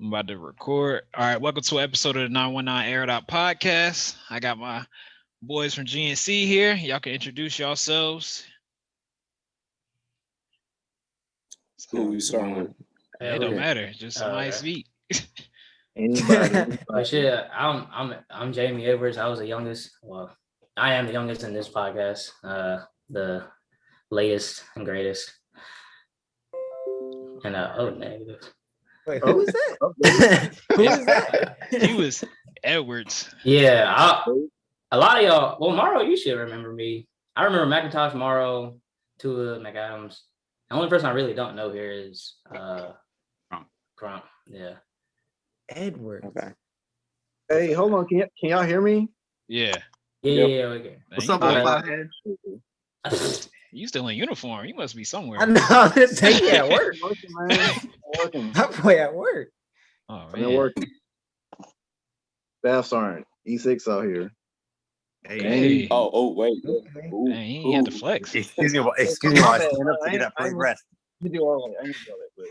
I'm about to record. All right, welcome to an episode of the 919 Air It Out podcast. I got my boys from GMC here. Y'all can introduce yourselves. Who you starting with? It don't matter. Just somebody speak. Anybody? But shit, I'm Jamie Edwards. I was the youngest. Well, I am the youngest in this podcast. The latest and greatest. And negative. Wait, who is that? Who is that? He was Edwards. Yeah, a lot of y'all. Well, Morrow, you should remember me. I remember McIntosh, Morrow, Tua, McAdams. The only person I really don't know here is Crump. Yeah. Edward. Okay. Hey, hold on. Can y'all hear me? Yeah. Yeah. Okay. What's up, Flathead? You still in uniform? You must be somewhere. I know. He at work. Working. That boy at work. Oh I'm man. working. Staff Sergeant E6 out here. Hey. Oh, wait. Okay. Ooh, Dang, he ain't had to flex. Excuse me while I stand up to get that plate rest. You do all that. I ain't do all that, but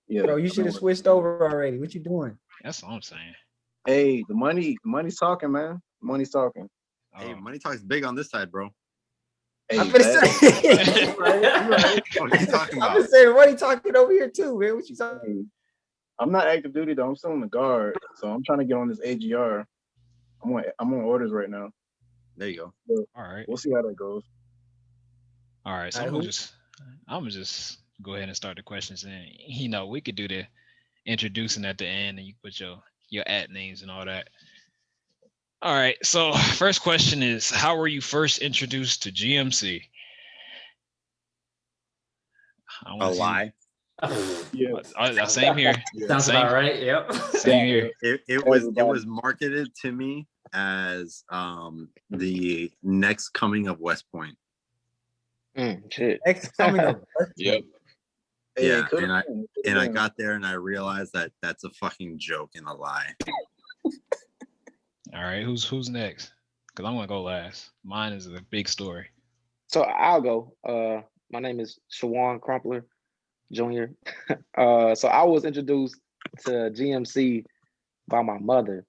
yeah. Bro, you should have switched over already. What you doing? That's all I'm saying. Hey, the money's talking, man. The money's talking. Hey, money talks big on this side, bro. Hey, I'm gonna say. you right. What are you talking I'm about? just saying, what are you talking over here too, man? What you talking? I'm not active duty though. I'm still in the guard, so I'm trying to get on this AGR. I'm on orders right now. There you go. But All right. we'll see how that goes. All right. So All I'm right, gonna just go ahead and start the questions, and we could do the introducing at the end, and you put your at names and all that. All right. So first question is, how were you first introduced to GMC? A lie. Yeah. Same here. Sounds Same. about right. Yep. Same here. It was marketed to me as the next coming of West Point. Shit. Next coming up. Yep. Hey, Yeah, it could've and been. I got there and I realized that that's a fucking joke and a lie. All right. Who's next? Because I'm gonna go last. Mine is a big story. So I'll go. My name is Shawan Crumpler Jr. So I was introduced to GMC by my mother.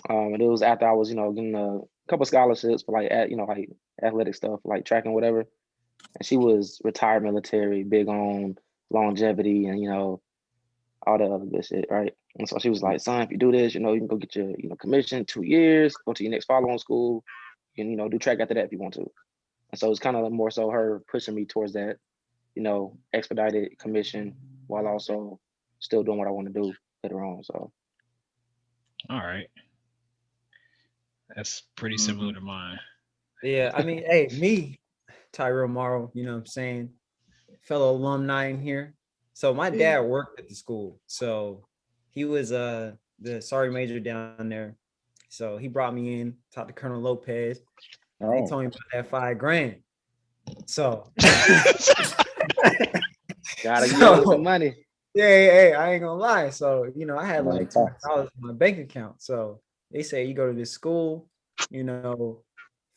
And it was after I was, getting a couple scholarships for like athletic stuff, like track and whatever. And she was retired military, big on longevity and all that other good shit, right? And so she was like, son, if you do this, you can go get your commission 2 years, go to your next follow-on school, and do track after that if you want to. And so it's kind of more so her pushing me towards that, expedited commission while also still doing what I want to do later on. So All right. That's pretty similar to mine. Yeah, I mean, hey, me, Tyrell Morrow, you know what I'm saying? Fellow alumni in here. So my dad worked at the school. So he was the sergeant major down there. So he brought me in, talked to Colonel Lopez. And he told me about that $5,000. So gotta give her some money. Yeah, I ain't gonna lie. So, I had like $200 in my bank account. So they say you go to this school, for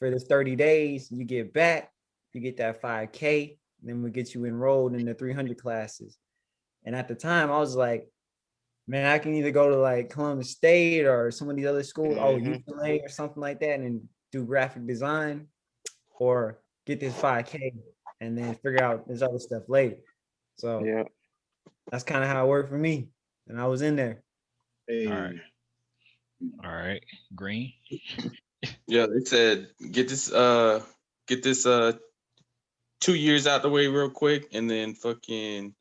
this 30 days, you get back, you get that $5,000, then we get you enrolled in the 300 classes. And at the time, I was like, man, I can either go to like Columbus State or some of these other schools, UCLA or something like that, and do graphic design, or get this $5,000 and then figure out this other stuff later. So Yeah. that's kind of how it worked for me. And I was in there. Hey. All right. Green. Yeah, they said get this 2 years out the way real quick, and then fucking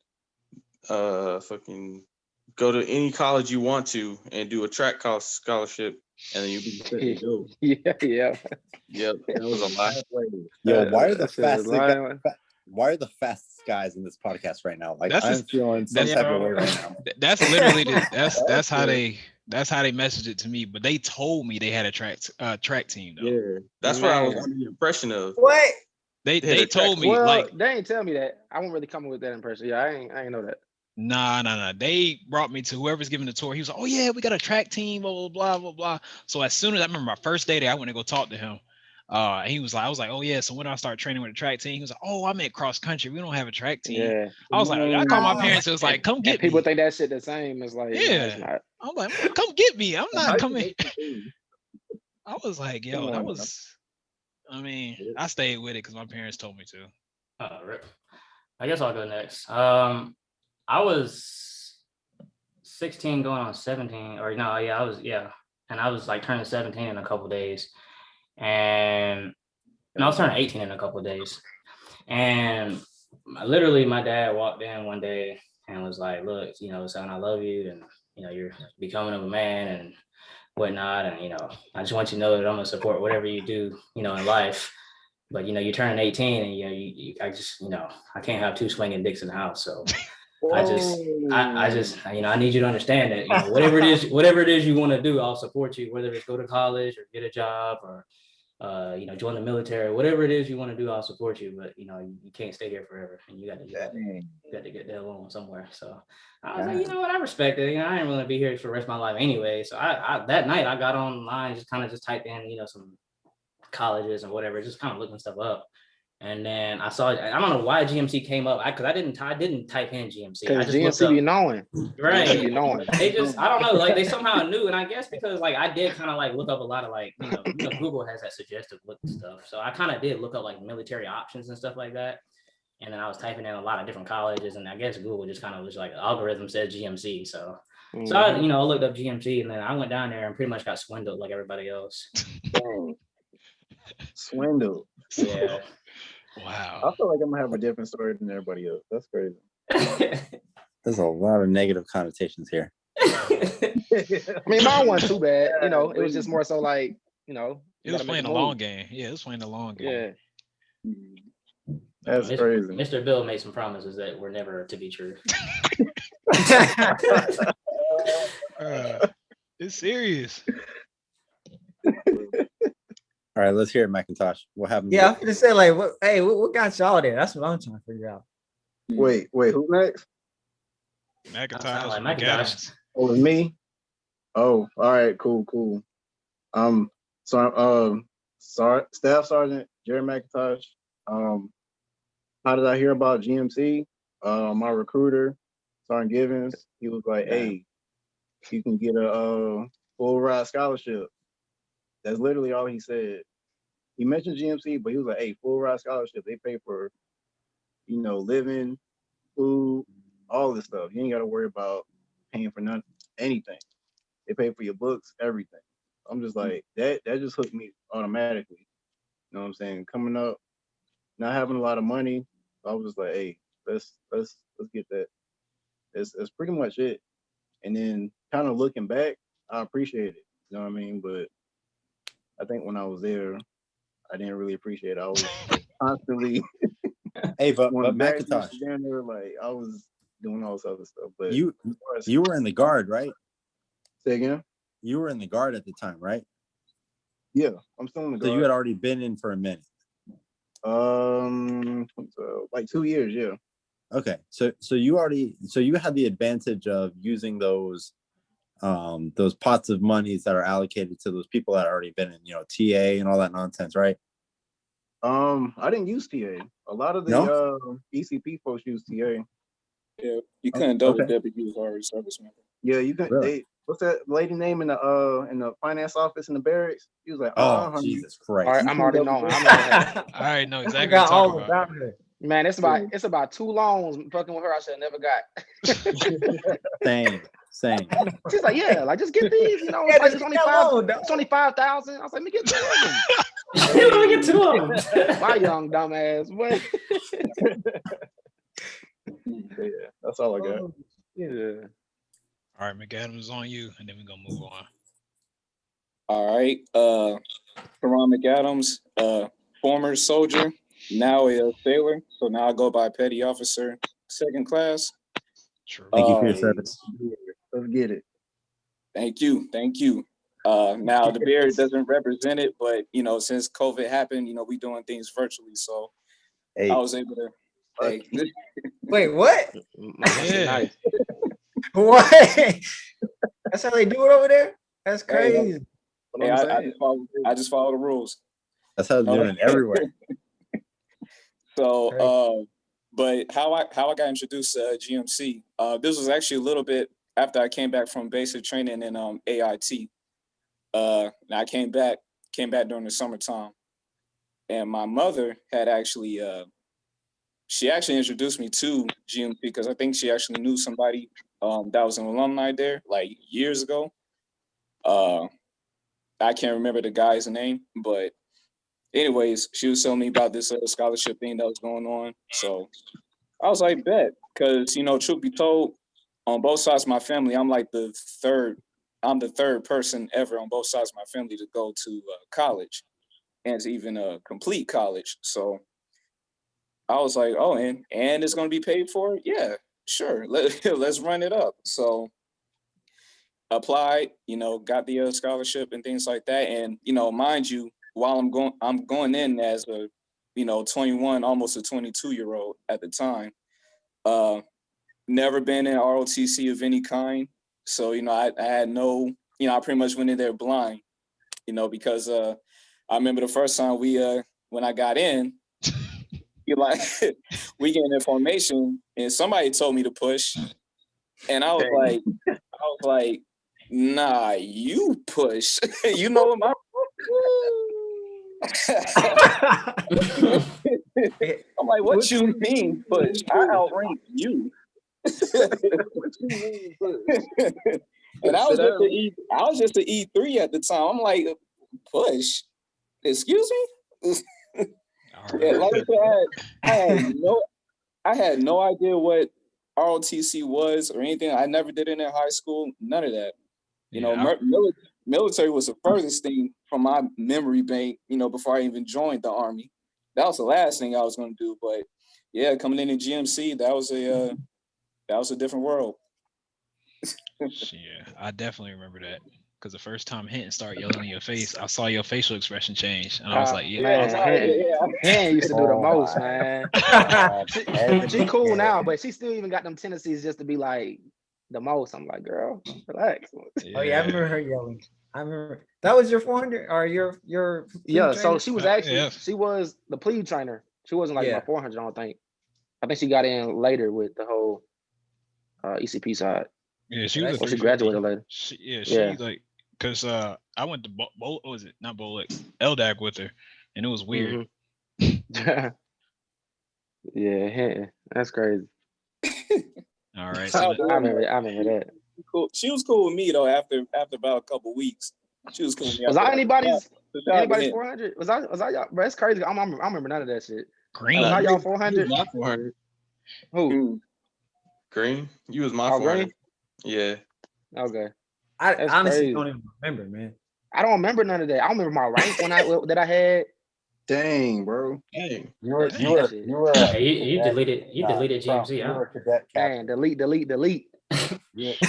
go to any college you want to and do a track scholarship, and then you'll be set to go. Yeah. Yep, that was a lie. Yo, why are the That's a why are the fastest guys in this podcast right now? Like, That's I'm just- feeling some that's- type of way right now. That's literally that's how they messaged it to me. But they told me they had a track team though. Yeah, that's what I was Man. under the impression of. What? They They had a told me Well, like they ain't tell me that. I won't really come with that impression. Yeah, I ain't know that. nah. They brought me to whoever's giving the tour. He was like, oh yeah, we got a track team, blah blah blah blah blah. So as soon as I remember my first day there, I went to go talk to him. He was like, I was like, oh yeah. So when I start training with the track team, he was like, oh, I'm at cross country. We don't have a track team. Yeah. I was like, I called my Oh. parents. It was like, come And get people me. think that shit the same. It's like, no, Yeah. it's not. I'm like, come get me. I'm not High coming. school too. I was like, yo, that was. I mean, I stayed with it because my parents told me to. Rip. I guess I'll go next. I was 16 going on 17, or no, yeah, and I was like turning 17 in a couple days, and I was turning 18 in a couple days, and literally my dad walked in one day and was like, "Look, son, I love you, and you're becoming of a man and whatnot, and I just want you to know that I'm gonna support whatever you do, in life." But you're turning 18, and I just I can't have two swinging dicks in the house. So I just I need you to understand that whatever it is you want to do, I'll support you. Whether it's go to college or get a job or join the military, whatever it is you want to do, I'll support you. But you can't stay here forever, and you got to get that alone somewhere. So I was like, you know what, I respect it. I ain't really be here for the rest of my life anyway. So I that night I got online, just typed in some colleges and whatever, just kind of looking stuff up. And then I saw, I don't know why GMC came up, because I didn't type in GMC. Because just GMC be knowing. Right. GMC be knowing. They just, I don't know, like they somehow knew. And I guess because like I did kind of like look up a lot of like, Google has that suggestive look stuff. So I kind of did look up like military options and stuff like that. And then I was typing in a lot of different colleges, and I guess Google just kind of was like, algorithm says GMC. So I, looked up GMC, and then I went down there and pretty much got swindled like everybody else. Swindled. Yeah. Wow. I feel like I'm gonna have a different story than everybody else. That's crazy. There's a lot of negative connotations here. I mean, mine wasn't too bad. It was just more so like, it was playing a long game. Yeah, it was playing a long game. Yeah. That's crazy. Mr. Bill made some promises that were never to be true. It's serious. All right, let's hear it, McIntosh. What happened? Yeah, I'm gonna say like, what got y'all there? That's what I'm trying to figure out. Wait, who next? McIntosh. Like McIntosh. Oh, it was me. Oh, all right, cool. So Staff Sergeant Jerry McIntosh. How did I hear about GMC? My recruiter, Sergeant Givens, he was like, "Hey, you can get a full ride scholarship." That's literally all he said. He mentioned GMC, but he was like, "Hey, full ride scholarship. They pay for, living, food, all this stuff. You ain't got to worry about paying for anything. They pay for your books, everything." I'm just like, that just hooked me automatically. You know what I'm saying? Coming up, not having a lot of money, I was just like, "Hey, let's get that." That's pretty much it. And then kind of looking back, I appreciate it. You know what I mean? But I think when I was there, I didn't really appreciate it. I was constantly hey, but McIntosh, down there, like I was doing all this other stuff. But you were in the guard, right? Say again? You were in the guard at the time, right? Yeah, I'm still in the guard. So you had already been in for a minute. So like 2 years, yeah. Okay, so you had the advantage of using those pots of monies that are allocated to those people that already been in, TA and all that nonsense, right? I didn't use TA. A lot of the ECP folks use TA. Yeah, you couldn't double dip if you was already service member. Yeah, you can. Really? What's that lady name in the finance office in the barracks? He was like, Jesus Christ! All right, I'm already knowing. I already know exactly what you're talking about. Man, it's about 2 loans fucking with her I should have never got. Same. She's like, yeah, like just get these, it's only 5,000. I was like, let me get 2 of them. Let me get 2 of them. My young dumbass. Yeah, that's all I got. Yeah. All right, McAdams, on you, and then we're gonna move on. All right. Karan McAdams, former soldier, now a sailor. So now I go by petty officer, 2nd class. True. Thank you for your service. Let's get it. Thank you. Now the beard doesn't represent it, but since COVID happened, we doing things virtually. So I was able to. Hey. Wait, what? Yeah. What? That's how they do it over there? That's crazy. Hey, I just follow the rules. That's how they're doing it everywhere. So, but how I got introduced to GMC, this was actually a little bit after I came back from basic training in AIT. And I came back during the summertime, and my mother had actually she actually introduced me to GMC because I think she actually knew somebody that was an alumni there like years ago. I can't remember the guy's name, but anyways, she was telling me about this scholarship thing that was going on. So I was like, bet, because truth be told, on both sides of my family, I'm the third person ever on both sides of my family to go to college and to even complete college. So I was like, oh, and it's going to be paid for? Yeah, sure. Let's run it up. So applied, got the scholarship and things like that. And, mind you, while I'm going in as a, 21, almost a 22-year-old at the time. Never been in ROTC of any kind. So, I had no, I pretty much went in there blind, because I remember the first time when I got in, we get information and somebody told me to push. And I was like, nah, you push. You know what my I'm like, what you mean push? I outrank you. And I was just an E3 at the time. I'm like, push? Excuse me? Yeah, like I said, I had no idea what ROTC was or anything. I never did it in high school. None of that. Military was the furthest thing from my memory bank, before I even joined the Army. That was the last thing I was going to do. But yeah, coming in GMC, that was a different world. Yeah, I definitely remember that. Because the first time Hinton started yelling in your face, I saw your facial expression change. And I was like, yeah. Hinton used to do the most, man. She cool now, but she still even got them tendencies just to be like the most. I'm like, girl, relax. Oh yeah, I remember her yelling. I remember that was your 400 or your yeah. trainer? So she was actually she was the plebe trainer. She wasn't like my 400. I don't think. I think she got in later with the whole ECP side. Yeah, she was. She graduated later. She like because I went to LDAC with her, and it was weird. Mm-hmm. Yeah, that's crazy. All right, so I remember that. Cool. She was cool with me though. After about a couple weeks, she was cool with me. Was I anybody's 400? Was I y'all? Bro, that's crazy. I remember none of that shit. Green. Was I y'all 400? My 400. Who? Green. You was my 400. Green? Yeah. Okay. I honestly don't even remember, man. I don't remember none of that. I don't remember my rank that I had. Dang, bro. Dang. You were you deleted GMC. You were a cadet captain. Man, delete.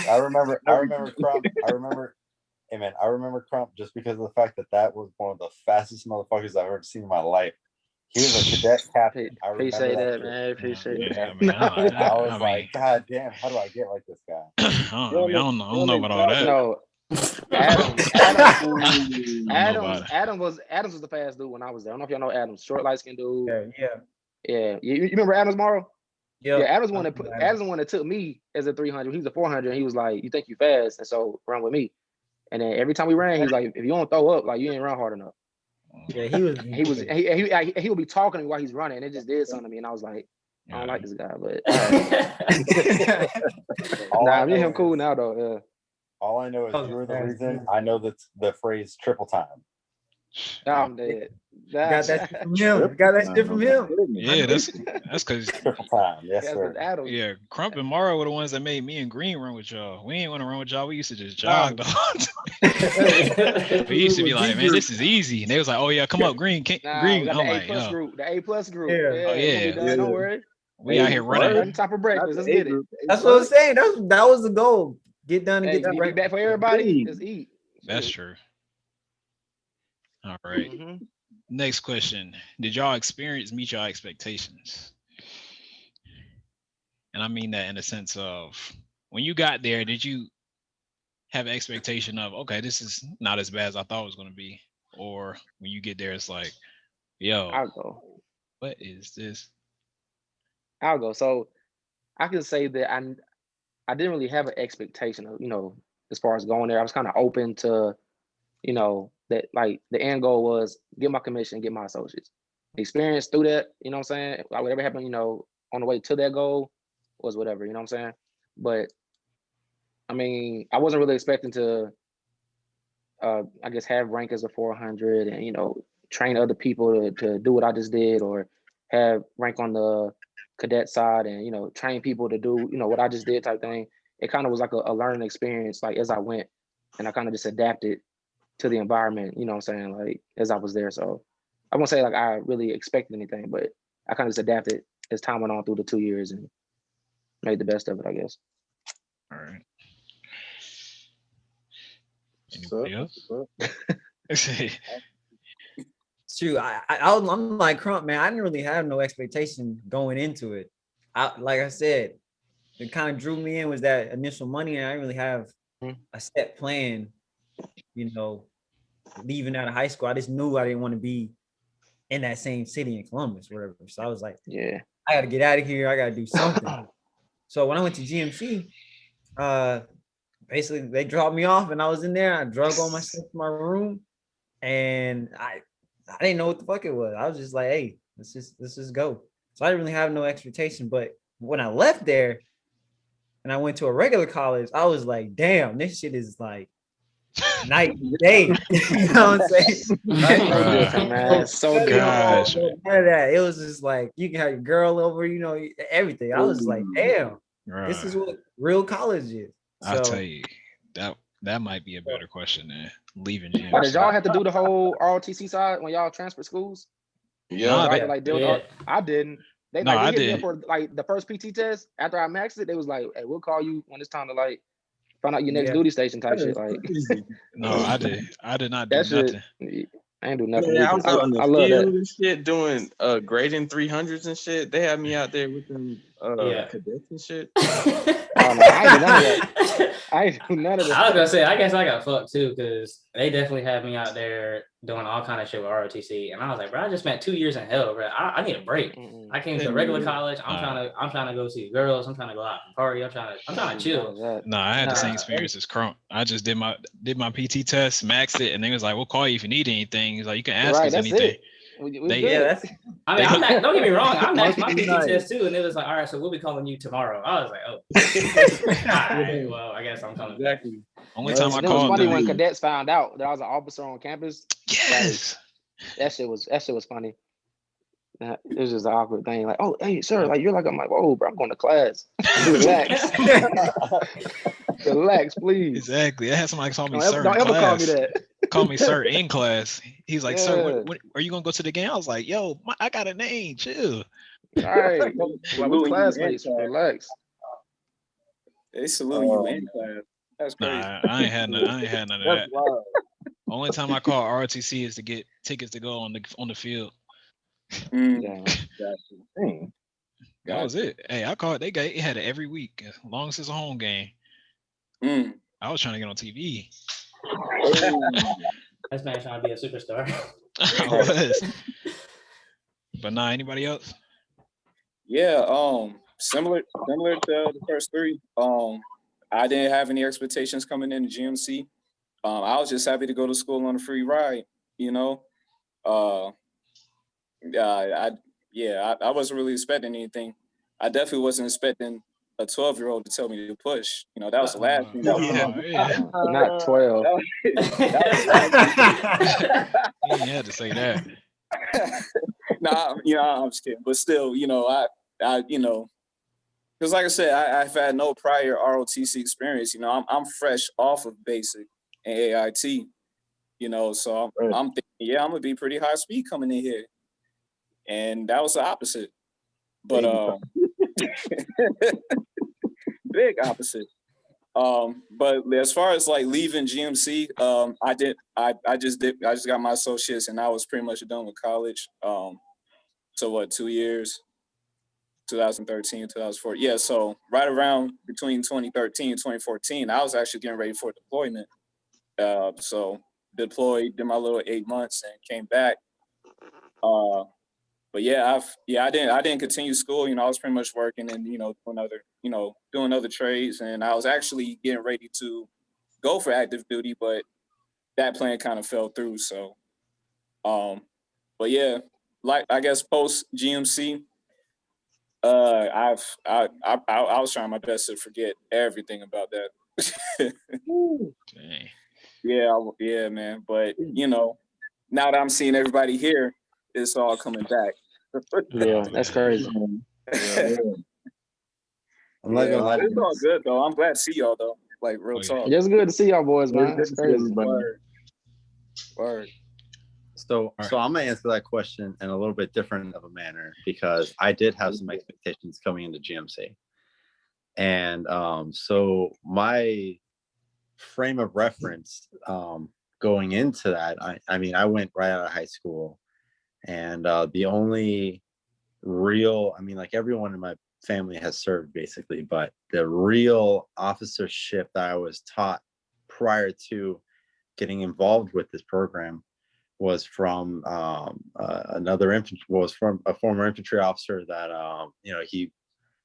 I remember Crump. Hey man, I remember Crump just because of the fact that was one of the fastest motherfuckers I've ever seen in my life. He was a cadet captain. I appreciate that, man. Appreciate that. I was like, God damn, how do I get like this guy? I don't know about all that. No. Adams was the fast dude when I was there. I don't know if y'all know Adams, short light skinned dude. Yeah. You remember Adams Morrow? Yeah, Adams one that took me as a 300. He was a 400. And he was like, "You think you fast?" And so run with me. And then every time we ran, he's like, "If you don't throw up, like you ain't run hard enough." Yeah, he would be talking to me while he's running, and it just did something to me. And I was like, I don't like this guy, but nah, me and him cool now though. Yeah. All I know is you were the reason. I know that the phrase "triple time." I'm dead. Got that shit from him. Yeah, that's because triple time. Yes, sir. Yeah, Crump and Morrow were the ones that made me and Green run with y'all. We ain't want to run with y'all. We used to just jog the whole time. We used to be like, man, this is easy. And they was like, oh yeah, come up, Green. Green. I'm like, the A+ group. Yeah. Don't worry. We out here running. Top of breakfast. Let's get it. That's what I'm saying. That was the goal. Get done and get the break back for everybody. Just eat. That's true. All right. Mm-hmm. Next question. Did y'all meet y'all expectations? And I mean that in the sense of when you got there, did you have an expectation of, okay, this is not as bad as I thought it was going to be? Or when you get there, it's like, Yo, I'll go. what is this? I'll go. So I can say that I didn't really have an expectation of, as far as going there. I was kind of open to, that like the end goal was get my commission, get my associates. The experience through that, you know what I'm saying? Like whatever happened, on the way to that goal was whatever, you know what I'm saying? But I mean, I wasn't really expecting to I guess have rank as a 400 and train other people to do what I just did, or have rank on the cadet side and train people to do what I just did type thing. It kind of was like a learning experience, like as I went, and I kind of just adapted to the environment, you know what I'm saying, like as I was there. So I won't say like I really expected anything, but I kind of just adapted as time went on through the 2 years and made the best of it, I guess. All right. What's up? Anybody else? What's up? Shoot, I'm like Crump, man. I didn't really have no expectation going into it. Like I said, it kind of drew me in was that initial money, and I didn't really have a set plan. Leaving out of high school, I just knew I didn't want to be in that same city in Columbus, whatever. So I was like, yeah, I got to get out of here. I got to do something. So when I went to GMC, basically they dropped me off, and I was in there. I drug all my stuff to my room, and I didn't know what the fuck it was. I was just like, hey, let's just go. So I didn't really have no expectation. But when I left there and I went to a regular college, I was like, damn, this shit is like night and day. You know what I'm saying? so different, man. So different. Gosh, None of that. It was just like you can have your girl over, everything. I was like, damn, this is what real college is. I'll tell you, that might be a better question than leaving GMC. But did y'all have to do the whole ROTC side when y'all transfer schools? Yeah. I didn't. They No, I hit me did. up for like the first PT test after I maxed it. They was like, "Hey, we'll call you when it's time to like find out your next duty station type shit." Like, no, I did not do that shit. nothing. I ain't do nothing. Yeah, I was out in the I love field that. and shit doing grading 300s and shit. They had me out there with them cadets and shit. Oh, no, I ain't do none of that. I ain't do none of that. I was gonna say, I guess I got fucked too, because they definitely had me out there doing all kind of shit with ROTC, and I was like, bro, I just spent 2 years in hell, bro. I need a break. I came to regular college. I'm trying to go see girls. I'm trying to go out and party. I'm trying to chill. No, I had the same experience as Crump. I just did my PT test, maxed it, and they was like, "We'll call you if you need anything." He's like, "You can ask us anything." I mean, don't get me wrong. I maxed my PT test too, and it was like, all right, so we'll be calling you tomorrow. I was like, oh, all right, well, I guess I'm coming. Exactly. Only time I called. It was funny when cadets found out that I was an officer on campus. Yes. Like, that shit was funny. It was just an awkward thing. Like, oh, hey, sir, like you're like, I'm like, whoa, bro, I'm going to class. Relax. Relax, please. Exactly. I had somebody call me sir. Don't ever call me that. Call me sir in class. He's like, sir, what, are you gonna go to the game? I was like, yo, I got a name. Chill. All right. Well, we're classmates. Relax. They salute you in class. That's crazy. Nah, I ain't had none of that. Wild. Only time I call ROTC is to get tickets to go on the field. That was it. Hey, I called. They had it every week, as long as it's a home game. I was trying to get on TV. This man trying to be a superstar. I was. But nah, anybody else? Yeah, similar to the first three. I didn't have any expectations coming into GMC. I was just happy to go to school on a free ride, I wasn't really expecting anything. I definitely wasn't expecting a 12-year-old to tell me to push. That was the last thing. Not 12. You had to say that. Nah, I'm just kidding. But still, because like I said, I've had no prior ROTC experience. I'm fresh off of basic and AIT. So I'm thinking, I'm gonna be pretty high speed coming in here, and that was the opposite. But big opposite. But as far as like leaving GMC, I just got my associates and I was pretty much done with college. So 2 years, 2013, 2014. Yeah, so right around between 2013 and 2014, I was actually getting ready for deployment. So deployed, did my little 8 months and came back. But yeah, I didn't continue school. You know, I was pretty much working and doing other trades, and I was actually getting ready to go for active duty, but that plan kind of fell through. So, but yeah, like I guess post GMC, I was trying my best to forget everything about that. Dang. Yeah, man. But now that I'm seeing everybody here, it's all coming back. Yeah, that's crazy. Yeah. I'm not gonna lie to It's all you. good though. I'm glad to see y'all though. Like real Oh, yeah. talk. Yeah, it's good to see y'all boys, man. That's crazy. Word. So All right. I'm gonna answer that question in a little bit different of a manner because I did have some expectations coming into GMC. And so my frame of reference going into that, I mean, I went right out of high school, and the only real, I mean, like everyone in my family has served basically, but the real officership that I was taught prior to getting involved with this program was from was from a former infantry officer that he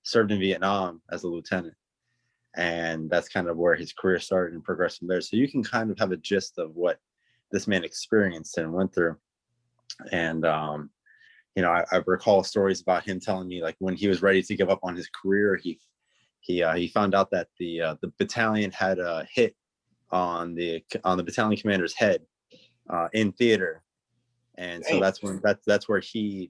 served in Vietnam as a lieutenant, and that's kind of where his career started and progressed from there. So you can kind of have a gist of what this man experienced and went through. And I recall stories about him telling me, like, when he was ready to give up on his career, he found out that the battalion had a hit on the battalion commander's head in theater, and so that's where he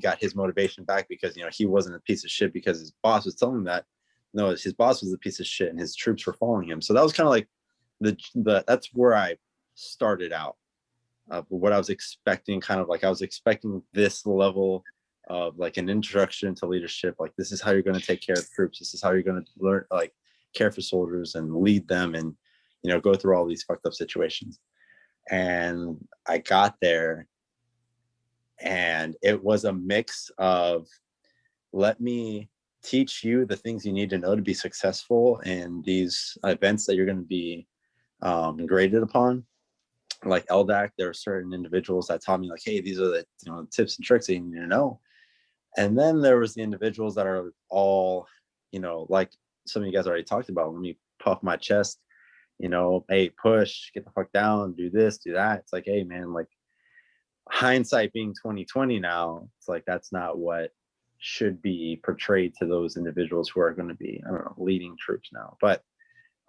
got his motivation back, because he wasn't a piece of shit because his boss was telling him that. No, his boss was a piece of shit and his troops were following him. So that was kind of like that's where I started out. What I was expecting, kind of like I was expecting this level of like an introduction to leadership. Like, this is how you're going to take care of troops. This is how you're going to learn, like, care for soldiers and lead them, and go through all these fucked up situations. And I got there, and it was a mix of, let me teach you the things you need to know to be successful in these events that you're going to be graded upon. Like LDAC, there are certain individuals that taught me, like, hey, these are the tips and tricks that you need to know. And then there was the individuals that are all, like some of you guys already talked about, let me puff my chest, hey, push, get the fuck down, do this, do that. It's like, hey man, like, hindsight being 2020 now, it's like that's not what should be portrayed to those individuals who are going to be, I don't know, leading troops now. But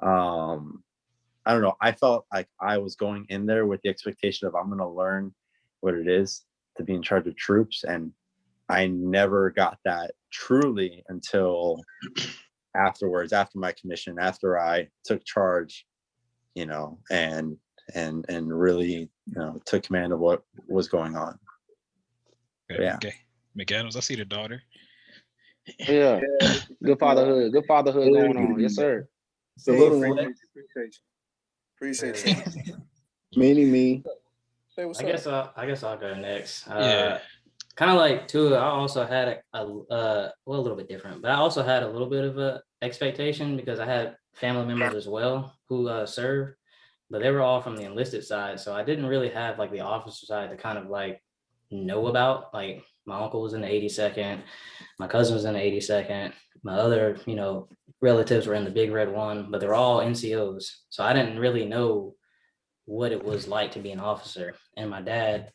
I don't know. I felt like I was going in there with the expectation of, I'm going to learn what it is to be in charge of troops. And I never got that truly until afterwards, after my commission, after I took charge, and really, took command of what was going on. Okay. McAdams, I see the daughter. Yeah. Good fatherhood going on. Yes, sir. So Appreciate you. Me. I guess I'll go next. Yeah. Kind of like too. I also had a little bit different, but I also had a little bit of a expectation because I had family members as well who served, but they were all from the enlisted side, so I didn't really have like the officer side to kind of like know about. Like, my uncle was in the 82nd, my cousin was in the 82nd, my other relatives were in the Big Red One, but they're all NCOs, so I didn't really know what it was like to be an officer. And my dad,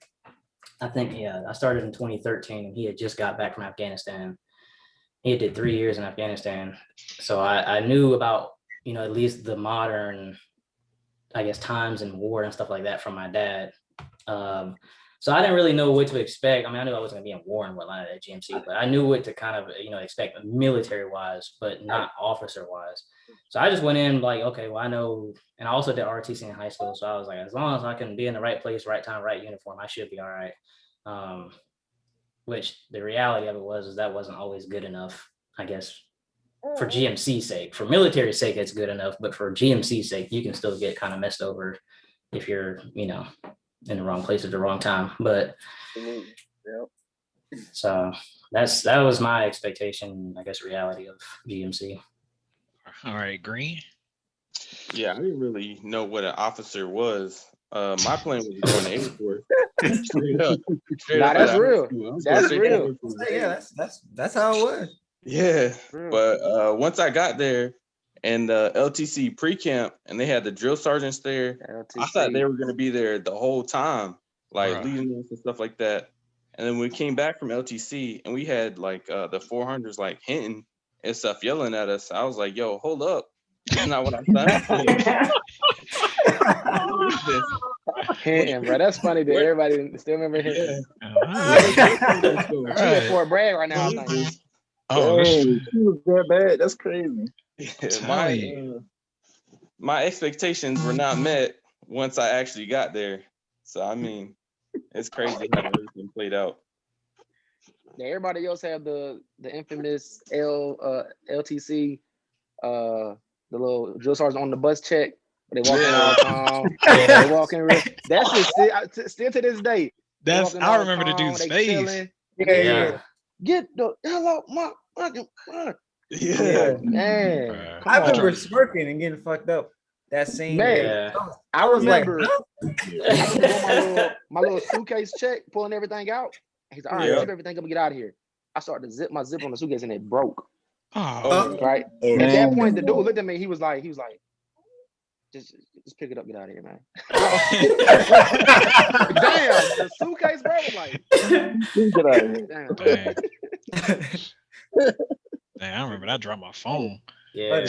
I think, I started in 2013 and he had just got back from Afghanistan. He did 3 years in Afghanistan. So I knew about, at least the modern, I guess, times in war and stuff like that from my dad. So I didn't really know what to expect. I mean, I knew I wasn't going to be in war and whatnot at GMC, but I knew what to kind of, expect military wise, but not officer wise. So I just went in like, okay, well, I know, and I also did ROTC in high school. So I was like, as long as I can be in the right place, right time, right uniform, I should be all right. Which the reality of it is that wasn't always good enough, I guess, for GMC's sake. For military sake, it's good enough, but for GMC's sake, you can still get kind of messed over if you're, in the wrong place at the wrong time. But so that was my expectation, I guess, reality of GMC. All right, Green. Yeah, I didn't really know what an officer was My plan was going to Air Force. Straight up. Nah, that's real. That's real. Yeah, that's how it was. Yeah, but once I got there and the LTC pre-camp and they had the drill sergeants there, I thought they were going to be there the whole time, like leading us and stuff like that. And then we came back from LTC and we had like the 400s like hinting and stuff yelling at us. I was like, yo, hold up. This is not what I'm saying. Hinting, bro. That's funny that everybody still remember Hinting. Yeah. For a brag right now. Oh, she was that bad. That's crazy. Yeah, my expectations were not met once I actually got there. So I mean, it's crazy how everything played out. Yeah, everybody else have the infamous LTC, the little drill sergeant on the bus check. They walk in all calm. They walk in real. That's just still to this day. I remember the dude's face. Yeah. Get the hell out my fucking front. Yeah, man. I remember smirking and getting fucked up. That same day. I remember my little suitcase check, pulling everything out. He's like, all right, zip everything up and get out of here. I started to zip my zip on the suitcase and it broke. Right. At that point, the dude looked at me. He was like, just pick it up, get out of here, man. Damn, the suitcase, bro. Was like, get out of here. Dang, I remember I dropped my phone. Yeah.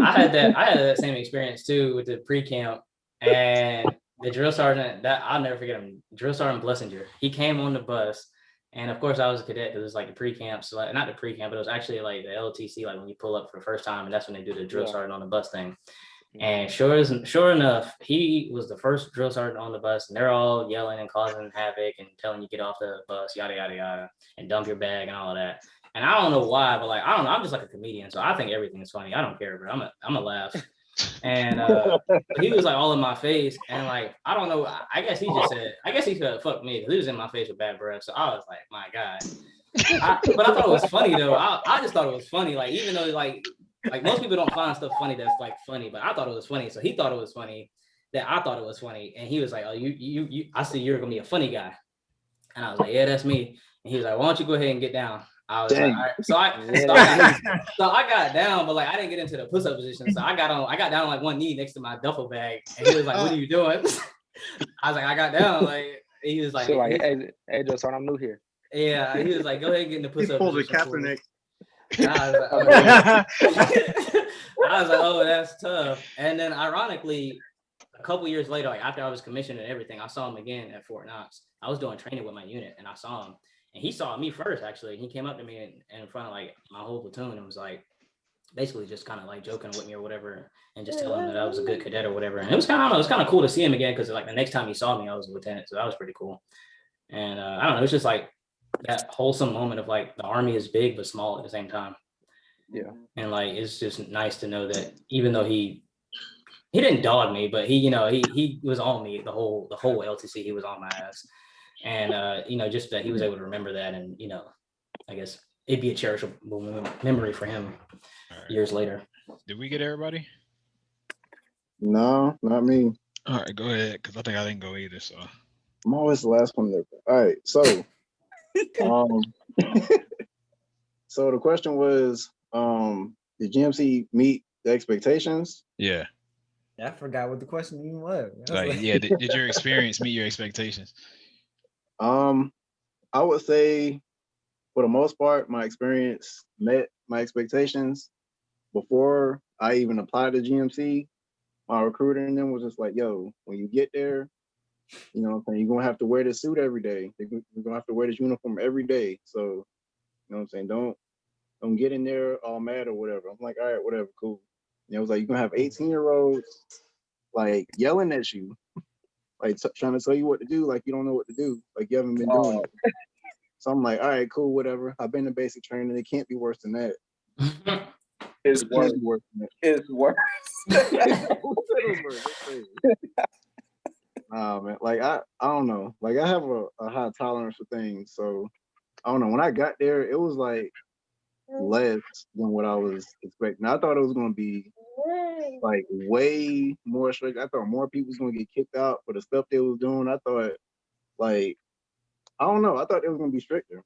I had that same experience too with the pre-camp, and the drill sergeant, that I'll never forget him, Drill Sergeant Blessinger. He came on the bus, and of course I was a cadet because it was like the pre-camp, so like, not the pre-camp, but it was actually like the LTC, like when you pull up for the first time, and that's when they do the drill sergeant on the bus thing. And sure enough, he was the first drill sergeant on the bus, and they're all yelling and causing havoc and telling you get off the bus, yada yada yada, and dump your bag and all of that. And I don't know why, but like I don't know, I'm just like a comedian, so I think everything is funny. I don't care, bro. I'm a laugh. And he was like all in my face, and like I don't know. I guess he said fuck me because he was in my face with bad breath. So I was like, my God. But I thought it was funny though. I just thought it was funny. Like even though like most people don't find stuff funny that's like funny, but I thought it was funny. So he thought it was funny that I thought it was funny, and he was like, oh you I see you're gonna be a funny guy, and I was like, yeah, that's me. And he was like, why don't you go ahead and get down? I was like, all right. So I got down, but like I didn't get into the push-up position. So I got down on like one knee next to my duffel bag, and he was like, "What are you doing?" I was like, "I got down." Like he was like, "Hey, Joe, son, I'm new here." Yeah, he was like, "Go ahead and get in the push-up position." Kaepernick. I was like, "Oh, that's tough." And then ironically, a couple years later, like after I was commissioned and everything, I saw him again at Fort Knox. I was doing training with my unit, and I saw him. And he saw me first, actually. He came up to me and in front of like my whole platoon and was like, basically just kind of like joking with me or whatever, and just telling him that I was a good cadet or whatever. And it was kind of cool to see him again because like the next time he saw me, I was a lieutenant, so that was pretty cool. And I don't know, it was just like that wholesome moment of like the Army is big but small at the same time. Yeah. And like it's just nice to know that even though he didn't dog me, but he was on me the whole LTC. He was on my ass. And just that he was able to remember that, and I guess it'd be a cherishable memory for him years later. Did we get everybody? No, not me. All right, go ahead, because I think I didn't go either. So I'm always the last one there. All right, so so the question was, did GMC meet the expectations? Yeah. I forgot what the question even was. Yeah, did your experience meet your expectations? I would say for the most part, my experience met my expectations. Before I even applied to GMC, my recruiter and them was just like, yo, when you get there, you're going to have to wear this suit every day. You're going to have to wear this uniform every day. So, you know what I'm saying? Don't get in there all mad or whatever. I'm like, all right, whatever, cool. It was like, you're going to have 18-year-olds like yelling at you, like trying to tell you what to do, like you don't know what to do, like you haven't been doing it. So I'm like, all right, cool, whatever. I've been to basic training. It can't be worse than that. It's worse. It's worse. Nah, man. Like I don't know. Like I have a high tolerance for things, so I don't know. When I got there, it was like less than what I was expecting. I thought it was gonna be like way more strict. I thought more people was gonna get kicked out for the stuff they was doing. I thought, like, I don't know. I thought they was gonna be stricter.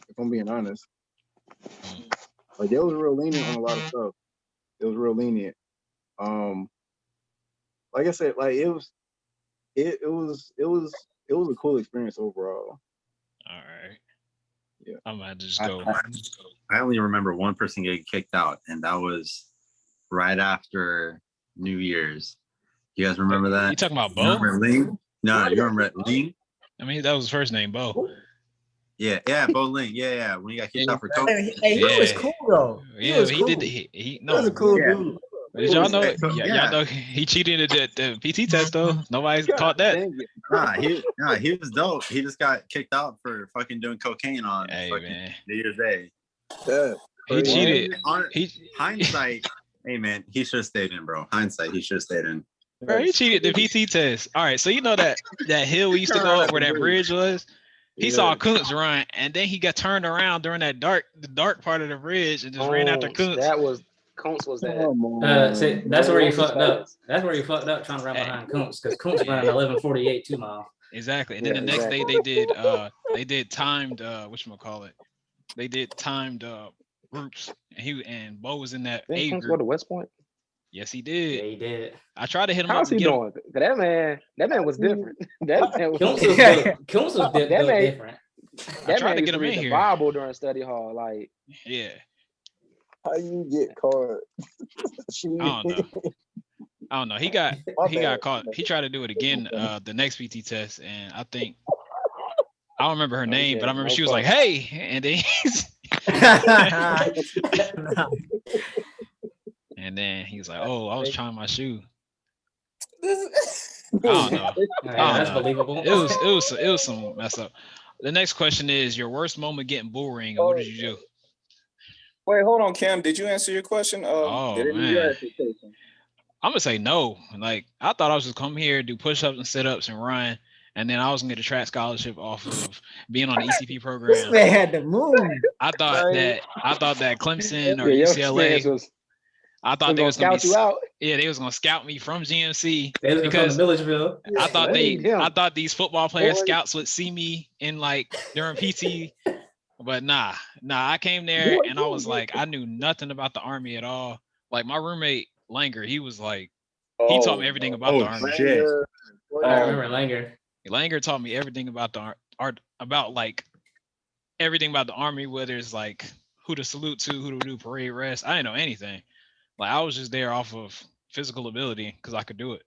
If I'm being honest, like they was real lenient on a lot of stuff. It was real lenient. Like I said, like it was a cool experience overall. All right. Yeah. I'm gonna just go. I only remember one person getting kicked out, and that was right after New Year's. You guys remember that? You talking about Bo? You remember Ling? No, you remember Ling? I mean, that was his first name, Bo. Yeah, Bo Ling. Yeah. When he got kicked out for coke. Hey, he was cool though. He did. He was a cool dude. Did y'all know? Y'all know he cheated at the PT test though. Nobody's caught that. Nah, he was dope. He just got kicked out for fucking doing cocaine on man. New Year's Day. Yeah. He cheated. Hindsight, hey man, he should have stayed in, bro. Hindsight, he should have stayed in. Bro, he cheated the PT test. All right, so you know that hill we used to go up where that bridge was. He saw Kuntz run, and then he got turned around during the dark part of the bridge and just ran after Kuntz. Kuntz was that. See, that's where you fucked up. That's where you fucked up trying to run behind Kuntz because Kuntz ran 11:48 2 miles. Exactly, and then the next day they did timed whatchamacallit. They did timed groups, and Bo was in that A Kuntz group. go to West Point. Yes, he did. Yeah, he did. I tried to hit him. How's he doing? That man was different. That man was Kuntz was different. I tried to get him in here. Bible during study hall, like yeah. How you get caught? I don't know. He got caught. He tried to do it again the next PT test, and I think I don't remember her name, but I remember she was like, "Hey," and then and then he was like, "Oh, I was trying my shoe." I don't know. That's believable. It was some mess up. The next question is your worst moment getting bullring, and what did you do? Wait, hold on, Cam. Did you answer your question? Man. I'm gonna say no. Like I thought I was just come here, do push-ups and sit-ups and run, and then I was gonna get a track scholarship off of being on the ECP program. This man had to move. I thought that Clemson or UCLA. I thought they was gonna scout you out. Yeah, they was gonna scout me from GMC because Milledgeville. I thought these football player scouts would see me in like during PT, but nah. I came there and I was like, I knew nothing about the Army at all. Like my roommate Langer, he was like, he taught me everything about the Army. Shit. I remember Langer. Langer taught me everything about the art, about like everything about the Army, whether it's like who to salute to, who to do parade rest. I didn't know anything. Like I was just there off of physical ability because I could do it.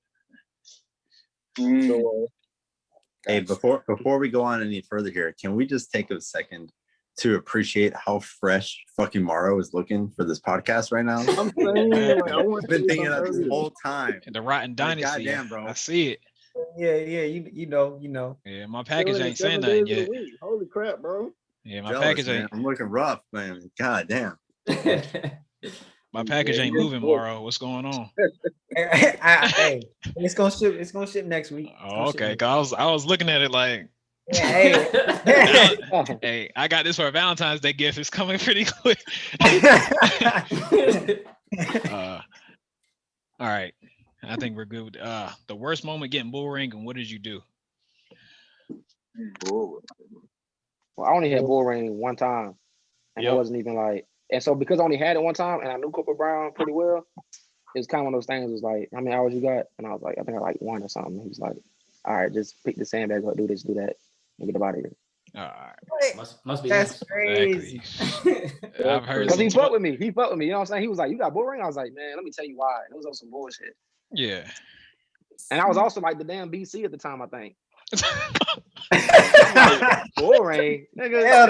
Hey, before we go on any further here, can we just take a second to appreciate how fresh fucking Morrow is looking for this podcast right now? I'm saying, like, I've been thinking that this whole time. The Rotten Dynasty. Goddamn, bro. I see it. Yeah, you know. Yeah, my package ain't saying nothing yet. Holy crap, bro. Yeah, my package ain't. I'm looking rough, man. God damn. My package ain't moving, Morrow. What's going on? Hey, it's gonna ship. It's gonna ship next week. Oh, okay. Cause I was looking at it like, hey, I got this for a Valentine's Day gift. It's coming pretty quick. All right. I think we're good. The worst moment getting bull ring, and what did you do? Well, I only had bull ring one time, and it wasn't even like. And so because I only had it one time, and I knew Cooper Brown pretty well, it was kind of one of those things. It was like, how many hours you got? And I was like, I think I like 1 or something. He was like, all right, just pick the sandbag up, do this, do that, and get up out of here. All right. Must be. That's crazy. I've heard because he fucked with me. You know what I'm saying? He was like, you got bull ring? I was like, man, let me tell you why. It was on some bullshit. Yeah. And I was also like the damn BC at the time, I think. Like, bull ring, nigga. I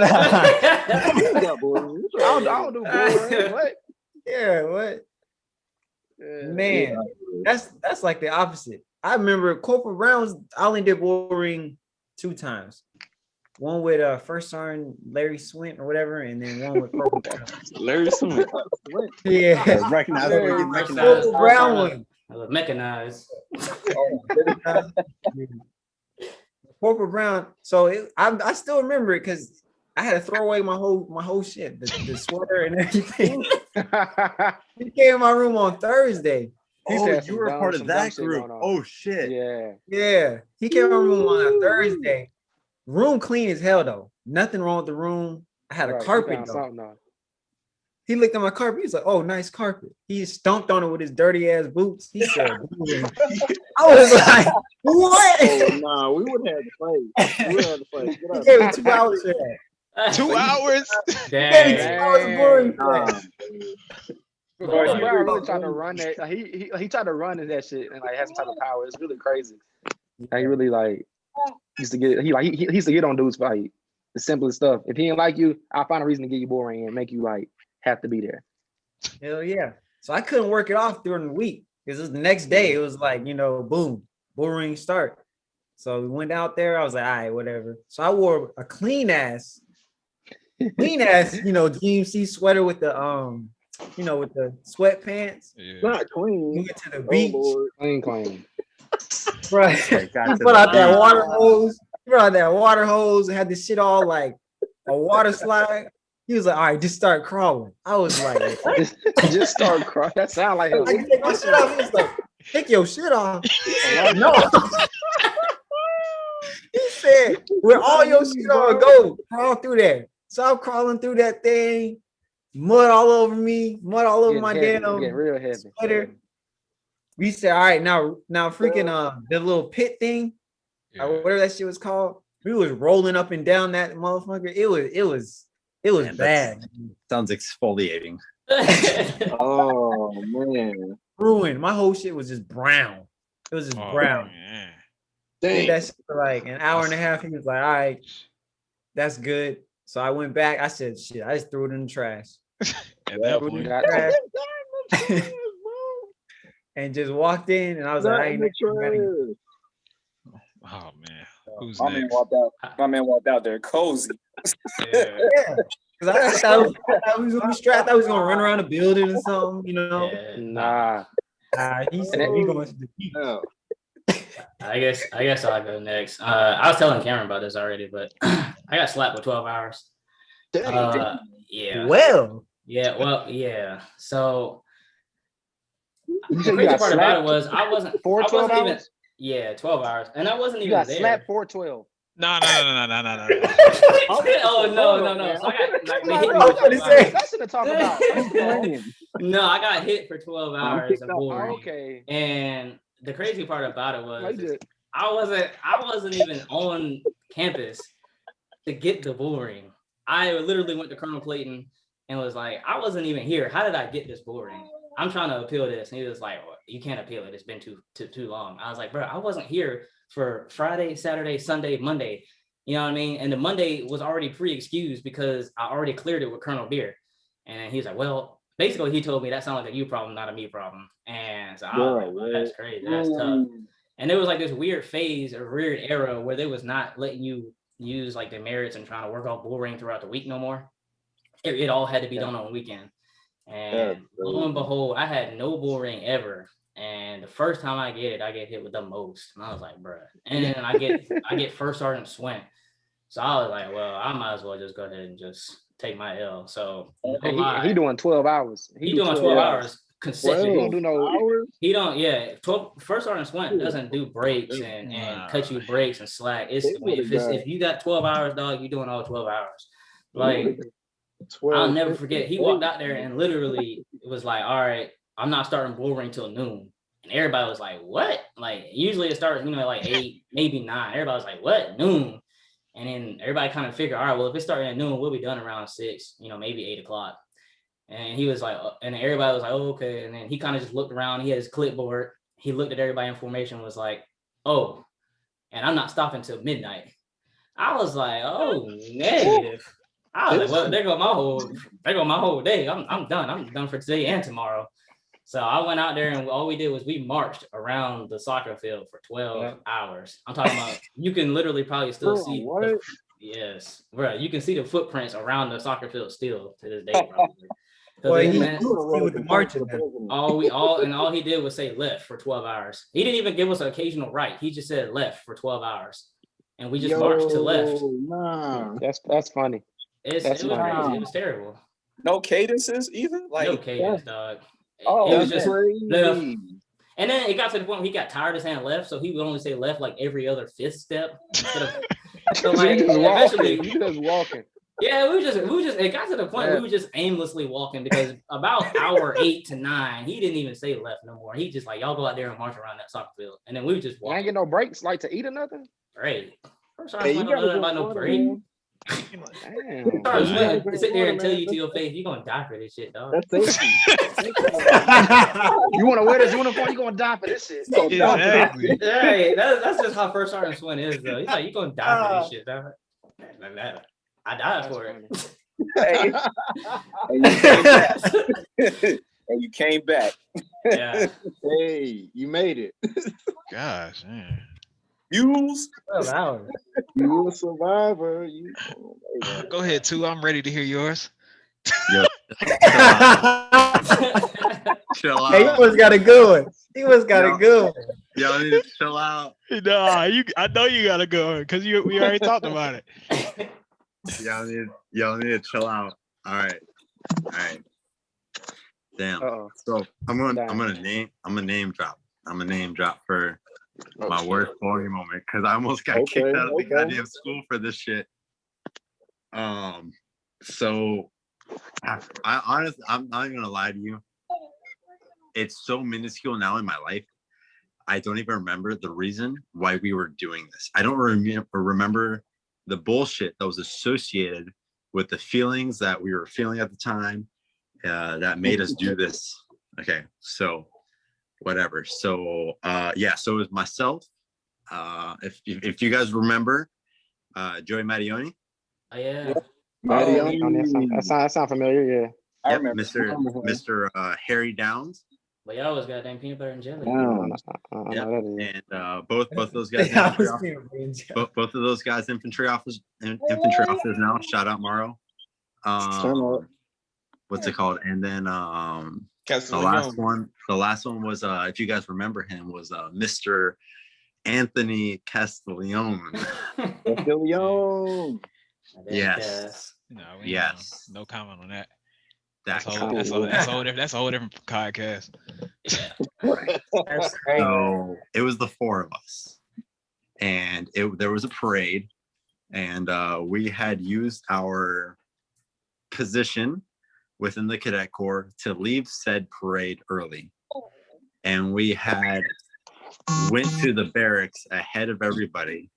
don't do bull ring. What? Yeah, what? Man, that's like the opposite. I remember Corporal Brown's. I only did bull ring 2 times. One with first sergeant Larry Swint or whatever, and then one with Corporal Brown. Larry Swint. Yeah, recognized. Corporal Brown one. Mechanized. Corporal Brown. So I still remember it because I had to throw away my whole shit, the sweater and everything. He came in my room on Thursday. You were a part of that group. Oh shit. Yeah. He came in my room on a Thursday. Room clean as hell though. Nothing wrong with the room. I had a carpet though. He looked at my carpet. He was like, "Oh, nice carpet." He stomped on it with his dirty ass boots. He said, "I was like, what?" Oh, nah, we would have to fight. We would have to fight. He gave me 2 hours for that. 2 hours? He gave me 2 hours of boring for that. Bro, really tried to run that. He tried to run in that shit and like has some type of power. It's really crazy. Like, he really like used to get he used to get on dudes for like the simplest stuff. If he didn't like you, I'll find a reason to get you boring and make you like have to be there. Hell yeah. So I couldn't work it off during the week because it was the next day. It was like, boom, bullring start. So we went out there. I was like, all right, whatever. So I wore a clean ass, GMC sweater with the with the sweatpants. Yeah. Not clean. We went to the beach. Clean. Right. He put out that water hose. And had this shit all like a water slide. He was like, all right, just start crawling. I was like, just start crawling. That sounds like him. I can take my shit off. He was like, take your shit off. Like, no. He said, with all your shit on, go crawl through there. So I'm crawling through that thing, mud all over me, mud all over my damn real heavy sweater. We said, all right, now freaking the little pit thing, whatever that shit was called. We was rolling up and down that motherfucker. It was bad. Sounds exfoliating. Oh man. Ruined. My whole shit was just brown. It was just brown. Did that shit for like an hour and a half. He was like, all right, that's good. So I went back. I said, shit, I just threw it in the trash. And just walked in and I was like, I ain't oh man. Who's my next? Man walked out there cozy. Yeah. Because I thought we was gonna be strapped. I was gonna run around the building or something, Nah. He said we going to the beach. I guess I'll go next. I was telling Cameron about this already, but I got slapped with 12 hours. Yeah. Well. Yeah. Well. Yeah. So the crazy part about it was I wasn't even. Yeah, 12 hours, and I wasn't even there. Slapped for 12. No. Oh no. So That's what to talk about. No, I got hit for 12 hours of boring. Okay. And the crazy part about it was I wasn't even on campus to get the bullring. I literally went to Colonel Clayton and was like, I wasn't even here. How did I get this bullring? I'm trying to appeal this. And he was like, well, you can't appeal it. It's been too long. I was like, bro, I wasn't here for Friday, Saturday, Sunday, Monday. You know what I mean? And the Monday was already pre-excused because I already cleared it with Col Beer. And he was like, well, basically he told me that sounded like a you problem, not a me problem. And so I was like, well, that's crazy. That's tough. And there was like this weird phase or weird era where they was not letting you use like the merits and trying to work off bullring throughout the week no more. It all had to be done on the weekend. And lo and behold, I had no bullring ever. And the first time I get hit with the most. And I was like, bruh. And then I get first sergeant Swint. So I was like, well, I might as well just go ahead and just take my L. So he doing 12 hours. He doing 12 hours consecutive. He don't do no hours. He don't, 12 first sergeant Swint doesn't do breaks and cut you breaks and slack. If you got 12 hours, dog, you doing all 12 hours. Like 12. I'll never forget. He walked out there and literally it was like, all right, I'm not starting bullring till noon. And everybody was like, what? Like, usually it starts, like 8, maybe 9. Everybody was like, what? Noon. And then everybody kind of figured, all right, well, if it's starting at noon, we'll be done around 6, maybe 8 o'clock. And he was like, and everybody was like, oh, okay. And then he kind of just looked around. He had his clipboard. He looked at everybody in formation, was like, oh, and I'm not stopping till midnight. I was like, oh, negative. I was like, well, there go my whole day. I'm done. I'm done for today and tomorrow. So I went out there and all we did was we marched around the soccer field for 12 hours. I'm talking about, you can literally probably still see. Yes, bro. You can see the footprints around the soccer field still to this day, probably. Well, all he did was say left for 12 hours. He didn't even give us an occasional right. He just said left for 12 hours. And we just marched to left. Nah. That's funny. It was crazy. It was terrible. No cadences either. Like no cadence, dog. Oh, it was just crazy. left. And then it got to the point where he got tired of saying left, so he would only say left like every other fifth step instead of. So like eventually, you just walking. Yeah, we just. It got to the point where we were just aimlessly walking because about hour 8 to 9, he didn't even say left no more. He just like y'all go out there and march around that soccer field, and then we would just walk. You ain't get no breaks like to eat or nothing. Right. First, I don't know about no break. Damn. Sit there and tell you to your face, you're gonna die for this shit, dog. That's safety. You want to wear this uniform? You're gonna die for this shit. Exactly. Right. That's just how First Sergeant Swin is, though. He's like, you're gonna die for this shit, dog. I died for it. Hey. And you came back. Yeah. Hey, you made it. Gosh, man. Mules. 12 hours. You a survivor. Go ahead, too. I'm ready to hear yours. Yo, chill out. Hey, he must got a good one. He must got a good one. Y'all need to chill out. Nah, I know you gotta go because we already talked about it. Y'all need to chill out. All right. Damn. Uh-oh. So I'm gonna name drop for my worst boring moment because I almost got kicked out of the goddamn school for this shit. So I honestly, I'm not even gonna lie to you. It's so minuscule now in my life. I don't even remember the reason why we were doing this. I don't remember the bullshit that was associated with the feelings that we were feeling at the time that made us do this. Okay, so whatever. So so it was myself. If you guys remember, Joey Mattioni. Oh yeah. That sound familiar. Yeah. I Yep, remember. Mr. Harry Downs. But y'all always got damn peanut butter and jelly. Yep. And both of those guys, both of those guys, infantry officers now. Shout out Morrow. What's it called? And then the last one was if you guys remember him was Mr. Anthony Castiglione. Yes. Yes. No comment on that. That's a whole different podcast. That's crazy. So it was the four of us, and there was a parade, and we had used our position within the cadet corps to leave said parade early, and we had went to the barracks ahead of everybody,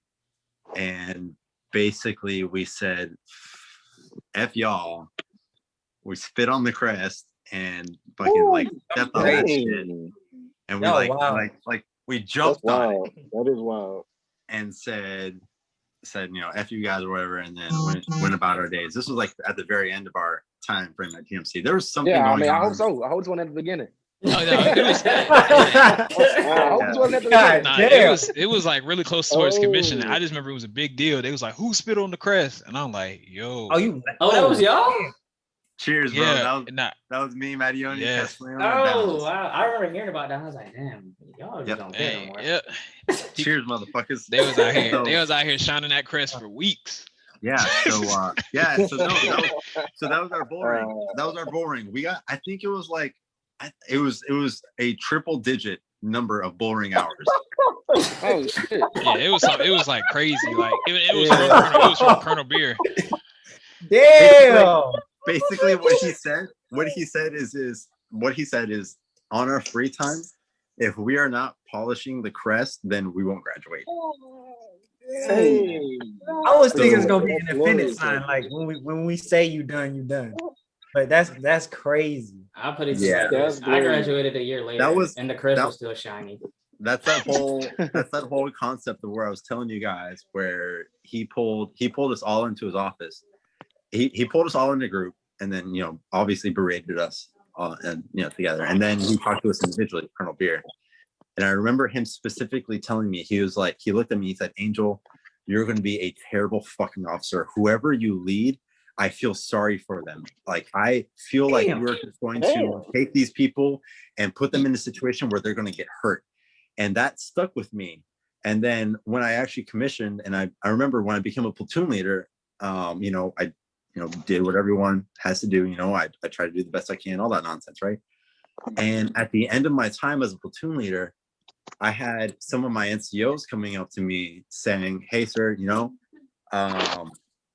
and basically we said, "F y'all." We spit on the crest and fucking like stepped on that shit, and we like we jumped on it. That is wild. And said F you guys or whatever, and then went about our days. This was like at the very end of our time frame at GMC. There was something going on. I hope so. I hope it's one at the beginning. It was like really close towards commission. I just remember it was a big deal. They was like, "Who spit on the crest?" And I'm like, "Yo." That was y'all? Cheers, bro. Yeah, that was me, Mattioni. Yes. Oh, wow. I remember hearing about that. I was like, damn, y'all just don't care no more. Yep. Cheers, motherfuckers. They was out here shining that crest for weeks. Yeah. So that was our bullring. We got, I think it was like, it was a triple digit number of bullring hours. Oh shit. Yeah, it was like crazy. Like it was from Col Beer. Damn. Basically what he said is on our free time, if we are not polishing the crest, then we won't graduate. Hey. I was thinking it's gonna be an infinite sign, like when we say you done. But that's crazy. I put it I graduated a year later and the crest was still shiny. That's that whole concept of where I was telling you guys, where he pulled us all into his office. He pulled us all in a group, and then obviously berated us all, and together. And then he talked to us individually, Col Beer. And I remember him specifically telling me, he was like, he looked at me, he said, "Angel, you're going to be a terrible fucking officer. Whoever you lead, I feel sorry for them. Like I feel like you're just going to take these people and put them in a situation where they're going to get hurt." And that stuck with me. And then when I actually commissioned, and I remember when I became a platoon leader, did what everyone has to do. I try to do the best I can, all that nonsense, right? And at the end of my time as a platoon leader, I had some of my NCOs coming up to me saying, "Hey, sir,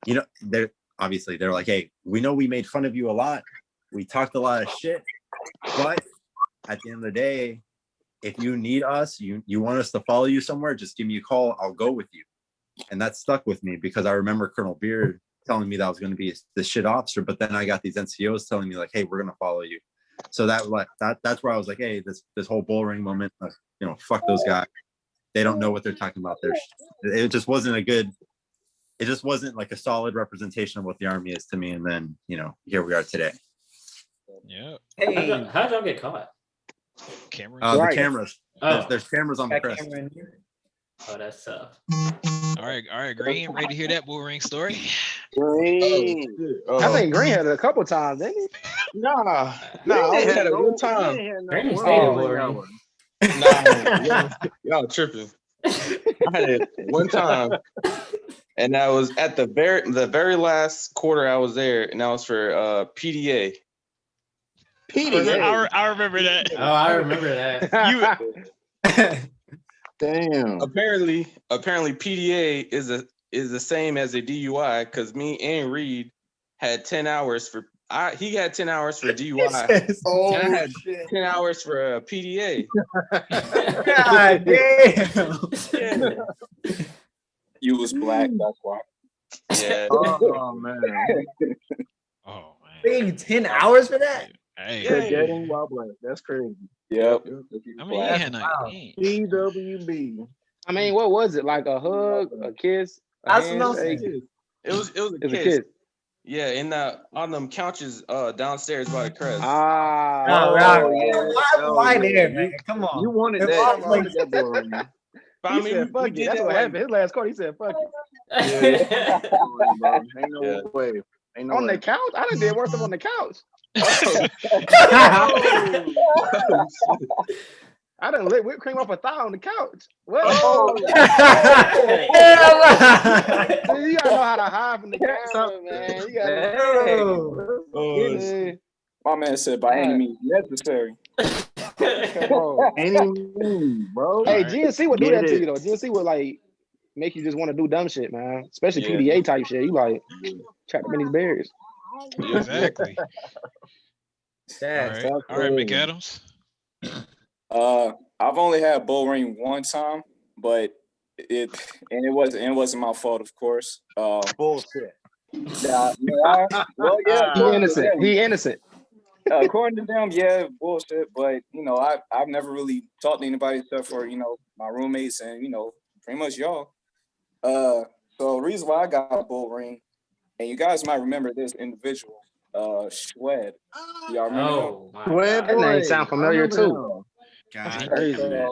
they're like, hey, we know we made fun of you a lot. We talked a lot of shit, but at the end of the day, if you need us, you want us to follow you somewhere, just give me a call. I'll go with you." And that stuck with me because I remember Colonel Beer telling me that I was going to be the shit officer, but then I got these NCOs telling me like, "Hey, we're going to follow you." So that's where I was like, "Hey, this whole bullring moment, fuck those guys. They don't know what they're talking about. It just wasn't like a solid representation of what the Army is to me." And then, here we are today. Yeah. Hey, how'd y'all get caught? Cameras. The cameras. There's cameras on the crest. Oh, that's tough. All right, Green. Ready to hear that bullring story? Green. I think Green had it a couple times, didn't he? Nah, I had a good time. Green stayed in bullring. Nah, y'all tripping. I had it one time, and that was at the very last quarter I was there, and that was for PDA. I remember that. Oh, I remember that. Damn. Apparently PDA is the same as a DUI because me and Reed had 10 hours for. He had 10 hours for DUI, and I had 10 hours for PDA. God damn. You was black, that's why. Yeah. Oh man. Oh man. They gave you 10 hours for that? Hey. Forgetting while black. That's crazy. Yep. I mean, he had PWB. I mean, what was it? Like a hug, a kiss, a That's what I'm handshake? saying. It was a It's a kiss. kiss. Yeah, on them couches downstairs by the crest. Why there, man? Come on. You wanted that. You wanted that bullring. But He said, fuck it. That's what happened. His last quarter, he said, fuck it. Ain't no way. Ain't no On way. the couch? I done did worse stuff on the couch. I done lit whipped cream off a thigh on the couch. What? See, you gotta know how to hide from the camera, man. You gotta. My man said by any means necessary. Come on. Any means, bro. Hey, GMC would do that to you though. GMC would like make you just want to do dumb shit, man. Especially PDA type shit. You like trap them in these berries. Exactly. All right, McAdams. I've only had bullring one time, but it wasn't my fault, of course. Bullshit. He innocent. According to them, yeah, bullshit. But I've never really talked to anybody except for my roommates and pretty much y'all. So the reason why I got a bullring, and you guys might remember this individual, Shwed. Y'all remember him? That name sound familiar too. God,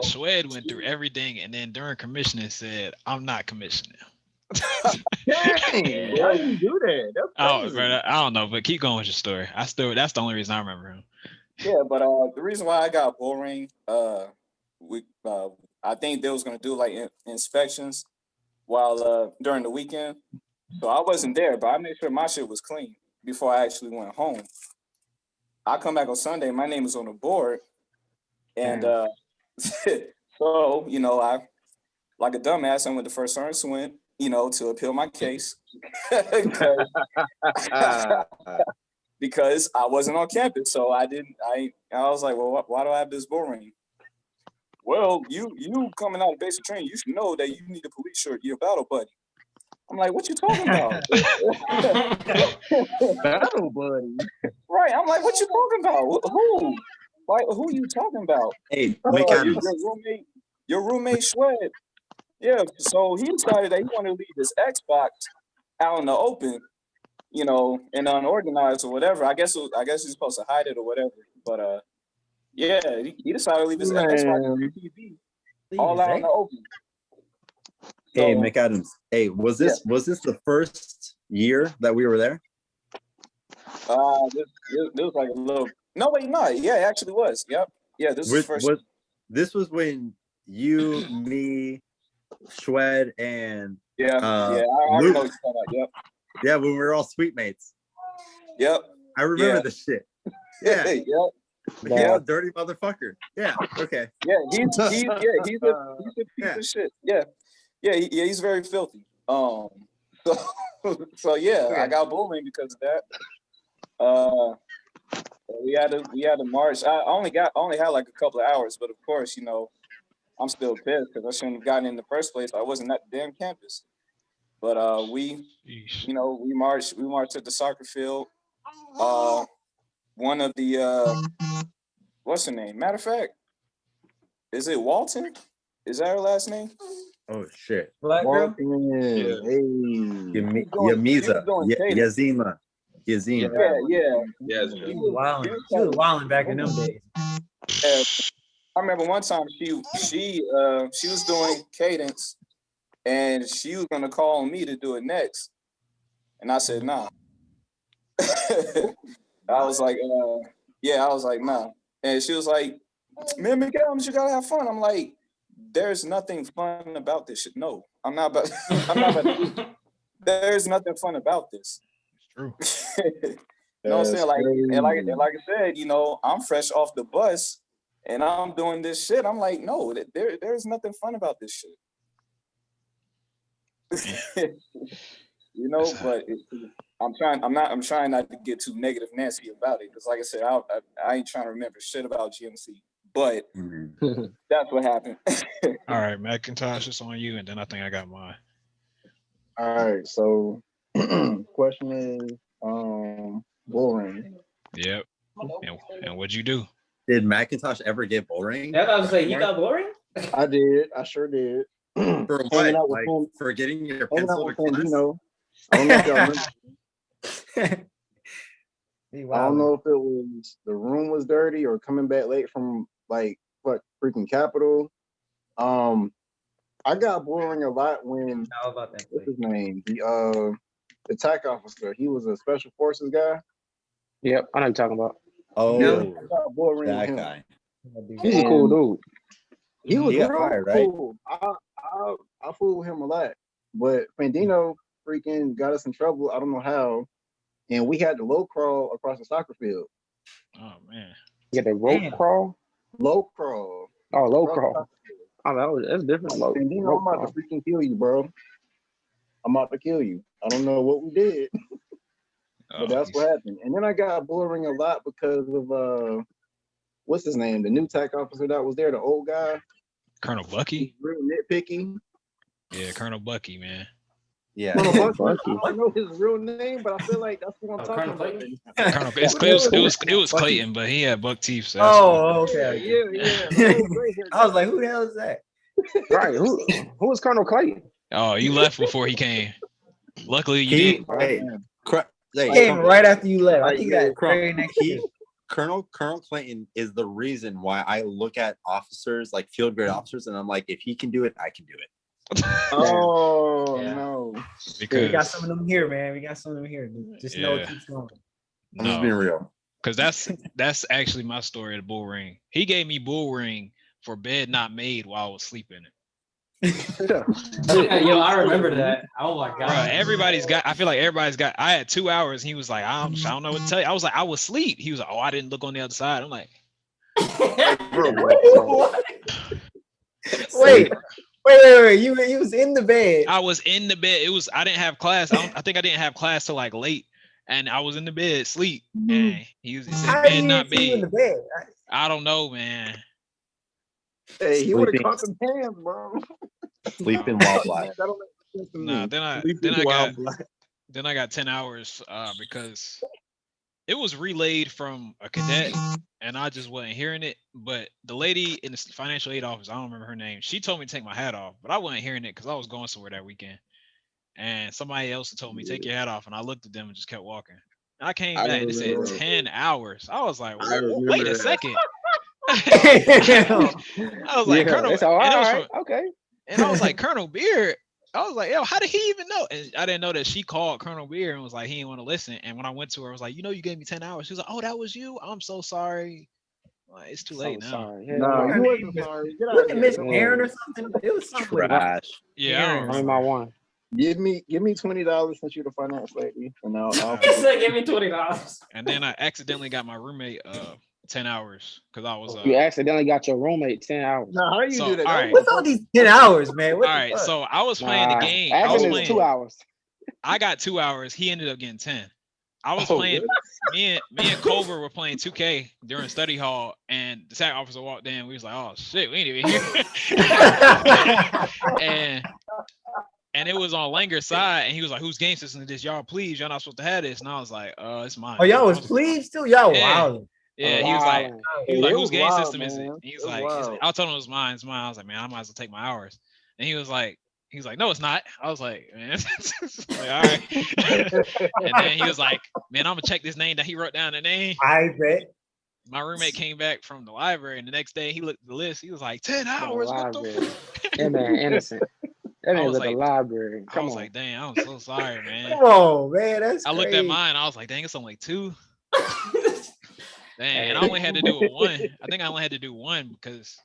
Shwed went through everything, and then during commissioning said, "I'm not commissioning." Dang, why you do that? That's crazy. I don't know, but keep going with your story. That's the only reason I remember him. Yeah, but the reason why I got bullring, I think they was gonna do like inspections while during the weekend. So I wasn't there, but I made sure my shit was clean before I actually went home. I come back on Sunday, my name is on the board, and so I, like a dumbass, I went to First Sergeant's Went, to appeal my case because I wasn't on campus. So I was like, well, why do I have this bullring? Well, you coming out of basic training, you should know that you need a police shirt, your battle buddy. I'm like, what you talking about? Battle buddy. Right. I'm like, what you talking about? Who? Like, who are you talking about? Hey, your roommate Shwed. Yeah, so he decided that he wanted to leave this Xbox out in the open, and unorganized or whatever. I guess he's supposed to hide it or whatever. But yeah, he decided to leave his Xbox and TV all out in the open. Hey, McAdams. Hey, was this the first year that we were there? This was like a little. No, wait, no. Yeah, it actually was. Yep. Yeah, this was first. This was when you, me, Shwed, and I already know what you're talking about. Yep. Yeah, when we were all suite mates. Yep. I remember this shit. Yeah. Yep. Yeah, dirty motherfucker. Yeah. Okay. Yeah, he's a piece of shit. Yeah, he's very filthy. So yeah, I got bullying because of that. We had to march. I only had like a couple of hours, but of course, I'm still pissed because I shouldn't have gotten in the first place. I wasn't at the damn campus. But we marched at the soccer field. One of the what's her name? Matter of fact, is it Walton? Is that her last name? Oh shit. Black girl? Yeah. Hey. Yamiza. Yazima. Yazim. Yeah. She was wilding back in them days. Yeah. I remember one time she was doing cadence and she was gonna call on me to do it next. And I said, nah. I was like, nah. And she was like, man, McAdams, you gotta have fun. I'm like, there's nothing fun about this shit. No, I'm not about there's nothing fun about this. It's true. You know what I'm saying? Like I said, I'm fresh off the bus and I'm doing this shit. I'm like, no, there's nothing fun about this shit. But I'm trying not to get too negative Nancy about it because, like I said, I ain't trying to remember shit about GMC. But that's what happened. All right, McIntosh, it's on you, and then I think I got mine. All right, so question is, bullring. Yep. And what'd you do? Did McIntosh ever get bullring? Yeah, I was like, you got bullring? I did. I sure did. For what? Like for getting your pencil to class? I don't know if y'all remember. I don't know if it was the room was dirty or coming back late from freaking Capitol. I got bullring a lot when what's his name? The attack officer. He was a special forces guy. Yep, I know what you're talking about. Oh, that guy. He's a cool dude. He was real fired, cool. Right? I fool with him a lot. But Fandino freaking got us in trouble. I don't know how. And we had to low crawl across the soccer field. Oh man. You had to rope crawl? Low crawl. Oh, low crawl. Oh, that's different. Fandino, I'm about to freaking kill you, bro. I'm about to kill you. I don't know what we did. But that's what happened. And then I got bullring a lot because of what's his name? The new tech officer that was there, the old guy. Colonel Bucky? Real nitpicky. Yeah, Colonel Bucky, man. Yeah. Colonel Bucky. I don't know his real name, but I feel like that's what I'm talking about. Colonel, it was Clayton, but he had buck teeth. So okay. Yeah. I was like, who the hell is that? Right. Who was Colonel Clayton? Oh, you left before he came. Luckily, you didn't. He came right after you left. I think that very next year. Colonel Clayton is the reason why I look at officers, like field grade officers, and I'm like, if he can do it, I can do it. No. Because we got some of them here, man. We got some of them here. Just know it keeps going. I'm just being real. Because that's actually my story of the bull ring. He gave me bull ring for bed not made while I was sleeping. Yo, I remember that. Oh my god. Bro, I feel like everybody's got. I had 2 hours. And he was like, I don't know what to tell you. I was like, I was asleep. He was like, oh, I didn't look on the other side. I'm like, what? Wait. You was in the bed. I was in the bed. I didn't have class. I think I didn't have class till like late, and I was in the bed sleep. And he said, bed not made. In the bed? I don't know, man. Hey, he would have caught some hands, bro. Sleeping while black. Nah, then I got 10 hours because it was relayed from a cadet and I just wasn't hearing it. But the lady in the financial aid office, I don't remember her name. She told me to take my hat off, but I wasn't hearing it because I was going somewhere that weekend. And somebody else told me take your hat off, and I looked at them and just kept walking. And I came back and it said 10 hours. I was like, wait a second. I was like, Colonel. Okay. And I was like, Colonel Beer. I was like, yo, how did he even know? And I didn't know that she called Colonel Beer and was like, he didn't want to listen. And when I went to her, I was like, you gave me 10 hours. She was like, oh, that was you? I'm so sorry. Like, it's too late now. Sorry. No, you wasn't sorry. Wasn't Miss Aaron or something? It was something. Trash. Yeah. I my one. Give me $20 since you're the finance lady, and I'll He said, "Give me $20." And then I accidentally got my roommate 10 hours because I was You accidentally got your roommate 10 hours. Now, how do you So, do that? all right. What's all these 10 hours, man? What all the right, fuck? so I was playing the game. I was Actually, playing. it's 2 hours. I got 2 hours. He ended up getting 10. I was Oh, playing. really? Me and Culver were playing 2K during study hall, and the SAC officer walked in. We was like, "Oh shit, we ain't even here." and it was on Langer's side, and he was like, "Whose game system is this? Y'all, please, y'all not supposed to have this." And I was like, "It's mine." Oh, y'all was pleased too? Y'all wild. Yeah, he was like, Wildin'. "Whose was game wild, system is it?" man. And he was It was like, wild. "I told him it was mine. It's mine." I was like, "Man, I might as well take my hours." And he was like, "No, it's not." I was like, "Man," like, all right. And then he was like, "Man, I'm gonna check this name that he wrote down the name." I bet. My roommate came back from the library, and the next day he looked at the list. He was like, 10 hours. What the library. fuck? That man innocent. That I man was was at the like- library. I Come was on. like, "Dang, I'm so sorry, man." Come on, man. That's I looked at crazy. mine. I was like, "Dang, it's only 2." Dang, and I only had to do a 1. I think I only had to do 1 because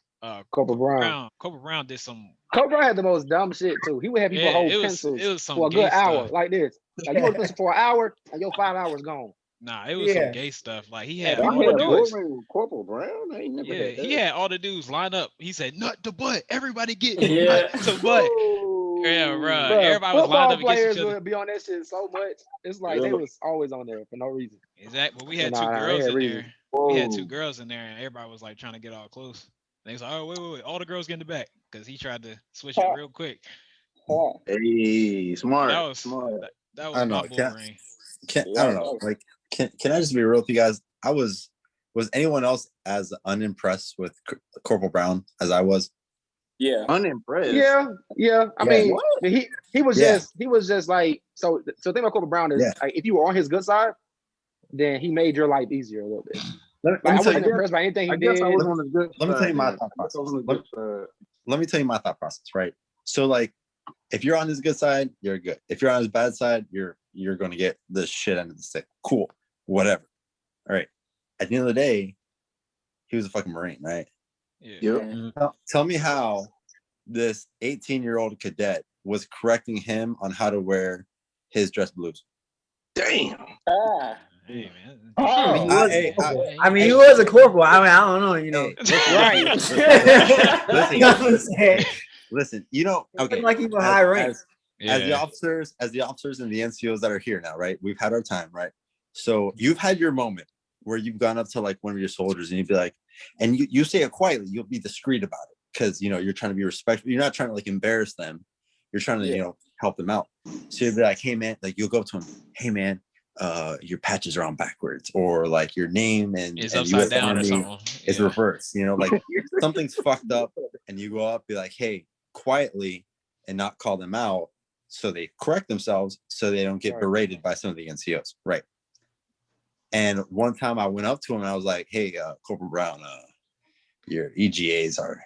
Corporal Brown. Corporal Brown did some. Corporal Brown had the most dumb shit too. He would have people Yeah, hold it pencils was some for a gay good hour stuff. like this. Like you hold the pencil for an hour and your 5 hours gone. Nah, it was some Yeah. gay stuff. Like he Yeah, had people all would the do dudes. it. With Corporal Brown? I ain't never Yeah, had that. he had all the dudes line up. He said, "Nut to butt. Everybody get Yeah. nut to butt." Yeah, bro. Everybody was lined Football up against players each other. would be on that shit so much. It's like they was always on there for no reason. Exactly. But we had Nah, two they girls had in reason. there. We had 2 girls in there, and everybody was like trying to get all close. And they was like, "Oh, wait. All the girls get in the back," because he tried to switch it real quick. Hey, smart. That was smart. that I was don't my know. bullring. I don't know. Like, can I just be real with you guys? Was anyone else as unimpressed with Corporal Brown as I was? Yeah. Unimpressed. Yeah. I mean, What? he was Yeah. just like so. So the thing about Corporal Brown is, Yeah. like, if you were on his good side, then he made your life easier a little bit. Let Like, I me tell wasn't you. impressed by anything I he guess did. I was on the good Let me tell you my side, thought man. I guess I was on the process. good side. Let me tell you my thought process. Right. So, like, if you're on his good side, you're good. If you're on his bad side, you're going to get the shit end of the stick. Cool. Whatever. All right. At the end of the day, he was a fucking Marine, right? Yeah. Yep. Tell me how this 18-year-old cadet was correcting him on how to wear his dress blues. Damn. Hey, man. I mean, he Oh, was, he was a corporal. I mean, I don't know, you know. Right. Listen, You know what I'm saying? listen, okay. Like he was high rank. As the officers and the NCOs that are here now, right? We've had our time, right? So you've had your moment where you've gone up to like one of your soldiers and you'd be like, and you say it quietly, you'll be discreet about it because you're trying to be respectful. You're not trying to like embarrass them. You're trying to help them out. So you'll be like, hey man, like you'll go up to him, hey man, your patches are on backwards, or like your name and It's and upside US down or Army something. is Yeah. reversed. Like something's fucked up, and you go up, be like, hey, quietly, and not call them out, so they correct themselves, so they don't get berated by some of the NCOs, right? And one time I went up to him and I was like, hey, Corporal Brown, your EGAs are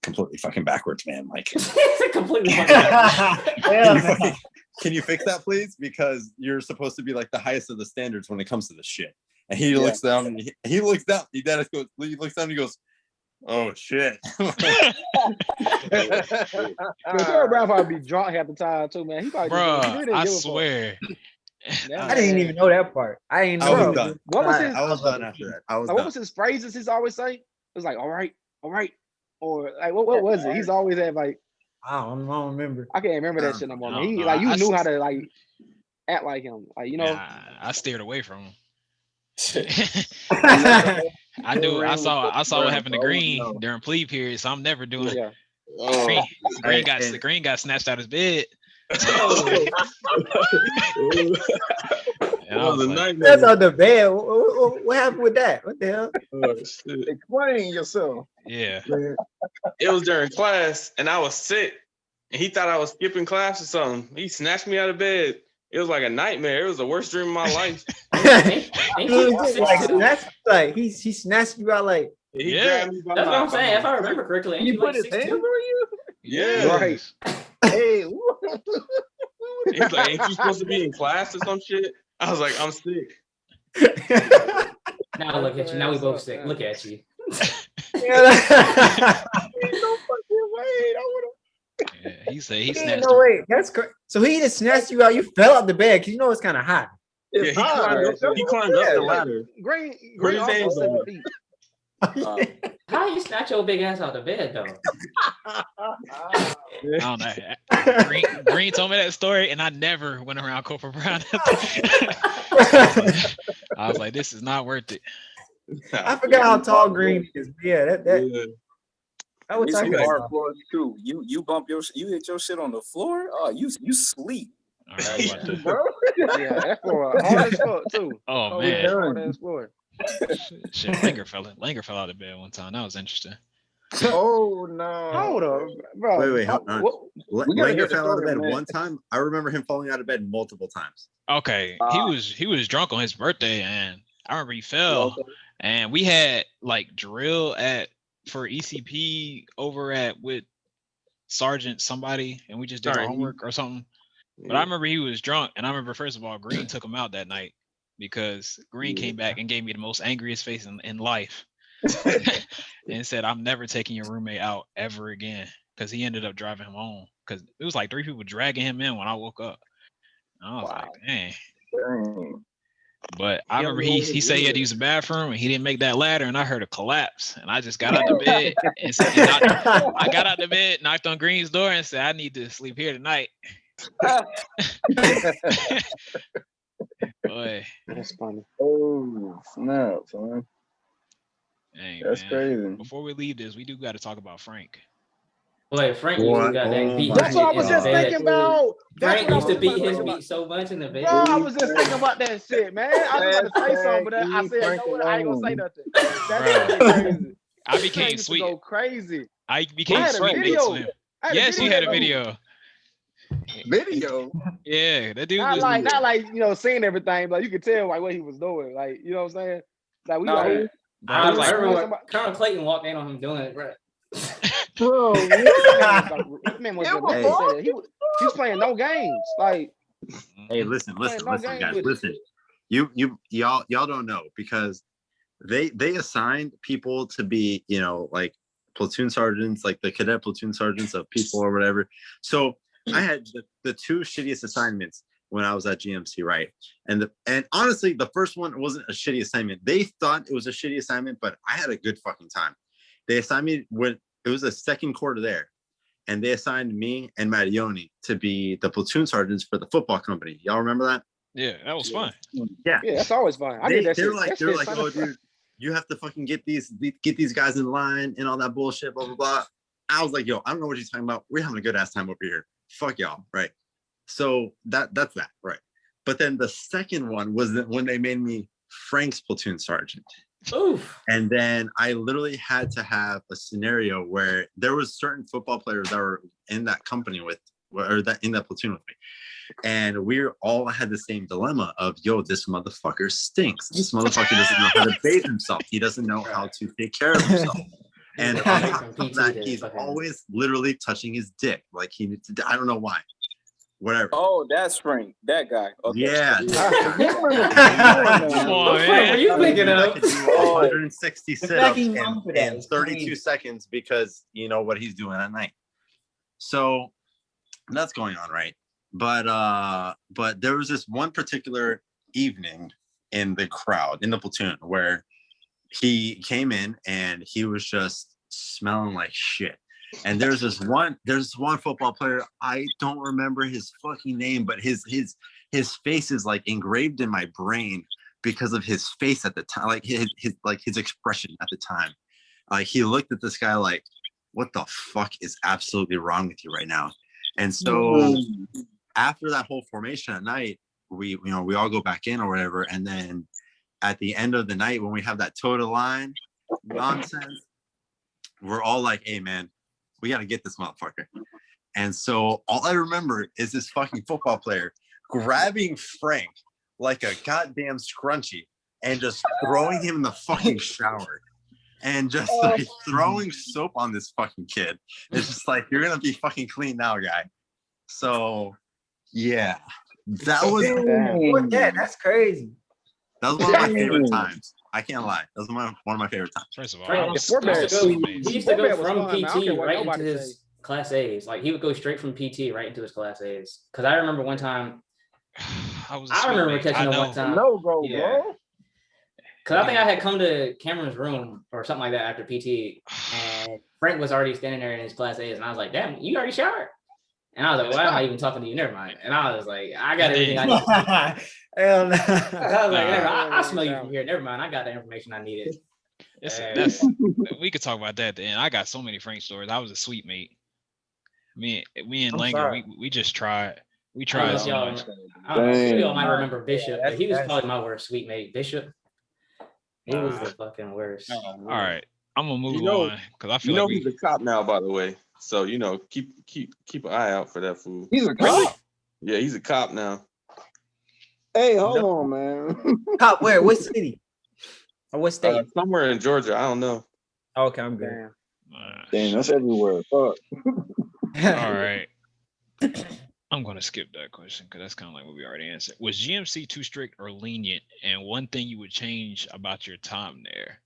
completely fucking backwards, man. Like, Completely. can you fix that, please? Because you're supposed to be like the highest of the standards when it comes to this shit. And he looks down and he looks down. He looks down and he goes, oh shit. Corporal Brown probably be drunk half the time too, man. He probably Bruh, I swear. I didn't even know that part. I didn't know. I was done. What was his? I was done after that. I was Like, done. what was his phrases? He's always say. It was like, all right, or like, what was it? He's always had like, I don't remember. I can't remember that shit no more. Man. He No, like you I knew how to like act like him, like I steered away from him. Yeah. I knew. I saw what happened to Green during plea period, so I'm never doing. Yeah. Green got snatched out his bed. And I was like, That's on the bed. What happened with that? What the hell? Explain yourself. yeah. It was during class, and I was sick, and he thought I was skipping class or something. He snatched me out of bed. It was like a nightmare. It was the worst dream of my life. He snatched you out like. He Yeah. grabbed me by That's my- what I'm saying. If I remember correctly, ain't He you put like his hands 6'2"? on you? Yeah. Right. Hey, He's like, ain't you supposed to be in class or some shit? I was like, I'm sick. Now look at you. Now we both sick. Look at you. He said he He didn't snatched know her. it. That's crazy. So he just snatched you out. You fell out the bed because you know it's kind of hot. Yeah, he climbed up the ladder. Green Put his also hands 7 on feet. How you snatch your big ass out of bed though? I don't know. Green told me that story, and I never went around Cooper Brown. I was like, this is not worth it. I forgot how tall Green is. Yeah, that was It's talking hard about. floors too. You bump you hit your shit on the floor. Oh, you sleep. All right, I'm about to- Bro. Yeah, that floor hard as fuck too. Oh man, Hard as floor. shit. Langer fell out of bed one time. That was interesting. Oh no. Hold up, bro. Wait, hold on. We gotta hear Langer the fell out of story, bed man. one time. I remember him falling out of bed multiple times. Okay, he was drunk on his birthday, and I remember he fell, and we had like drill for ECP over at with Sergeant somebody, and we just did our homework or something. But I remember he was drunk, and I remember first of all, Green took him out that night because Green came back and gave me the most angriest face in life, and said, "I'm never taking your roommate out ever again," because he ended up driving him home because it was like 3 people dragging him in when I woke up. And I was like, dang. But I remember he said he had to use the bathroom and he didn't make that ladder, and I heard a collapse, and I just got out the bed and said, I got out the bed, knocked on Green's door, and said, I need to sleep here tonight. Boy, That's funny. Oh snap, son. dang, That's man. crazy. Before we leave this, we do got to talk about Frank. Wait, Frank used to goddamn beat his That's what I meat was in just the bed. thinking about. Frank used to beat his meat so much in the bed. Bro, I was just thinking about that shit, man. I was about to say something, but I said, you know what? I ain't gonna say nothing. That's crazy. I became Used to sweet. Go crazy. I became had a sweet video. mates with him. Yes, you had a video. Video. Yeah, that dude Not was like seeing everything, but you could tell like what he was doing. Like, you know what I'm saying? Like we I like, remember Colonel Clayton walked in on him doing it, right? Bro, this man was he was playing no games. Like, hey, listen, guys, listen. Y'all don't know because they assigned people to be, like platoon sergeants, like the cadet platoon sergeants of people or whatever. So I had the 2 shittiest assignments when I was at GMC, right? And honestly, the first one wasn't a shitty assignment. They thought it was a shitty assignment, but I had a good fucking time. They assigned me when it was the second quarter there, and they assigned me and Mattioni to be the platoon sergeants for the football company. Y'all remember that? Yeah, that was fun. Yeah, that's always fun. They're like, oh, dude, you have to fucking get these guys in line and all that bullshit, blah blah blah. I was like, yo, I don't know what you're talking about. We're having a good ass time over here. Fuck y'all, right? So that's that, right? But then the second one was when they made me Frank's platoon sergeant. Oof. And then I literally had to have a scenario where there was certain football players that were in that company in that platoon with me. And we all had the same dilemma of, yo, this motherfucker stinks. This motherfucker doesn't know how to bathe himself. He doesn't know how to take care of himself. And on top of that, he's always literally touching his dick. Like he needs to, I don't know why. Whatever. Oh, that's Frank. That guy. Okay. Yeah. Come on, man. What are you thinking of? 160 sit-ups in 32 seconds because you know what he's doing at night. So that's going on, right? But there was this one particular evening in the crowd, in the platoon, where he came in and he was just smelling like shit. And there's one football player, I don't remember his fucking name, but his face is like engraved in my brain because of his face at the time, like his expression at the time. Like he looked at this guy like, what the fuck is absolutely wrong with you right now? And so after that whole formation at night, we all go back in or whatever, and then at the end of the night when we have that total line nonsense, we're all like, hey man, we got to get this motherfucker. And so all I remember is this fucking football player grabbing Frank like a goddamn scrunchie and just throwing him in the fucking shower and just like throwing soap on this fucking kid. It's just like, you're going to be fucking clean now, guy. So yeah, that was that's crazy. That was one of my favorite times. I can't lie. That was one of my favorite times. First of all, Frank, he used to go from PT right into his class A's. Like he would go straight from PT right into his class A's. Because I remember one time. I remember catching him one time. No go, yeah. bro. Because I think I had come to Cameron's room or something like that after PT, and Frank was already standing there in his class A's, and I was like, "Damn, you already showered?" And I was like, "Why am I even talking to you? Never mind." And I was like, "I got everything I need." Hell no. I was like, I smell you from here. Never mind. I got the information I needed. We could talk about that at the end. I got so many Frank stories. I was a sweet mate. Me and Langer, we just tried. We tried so much. I don't know if y'all might remember Bishop, but he was probably my worst sweet mate. Bishop. He was the fucking worst. All right, I'm gonna move on because I feel like he's a cop now, by the way. So keep an eye out for that fool. He's a cop. Yeah, he's a cop now. Hey, hold on, man. Cop where? What city? Or what state? Somewhere in Georgia. I don't know. Okay, I'm good. Damn, that's everywhere. Fuck. All right. I'm going to skip that question because that's kind of like what we already answered. Was GMC too strict or lenient? And one thing you would change about your time there?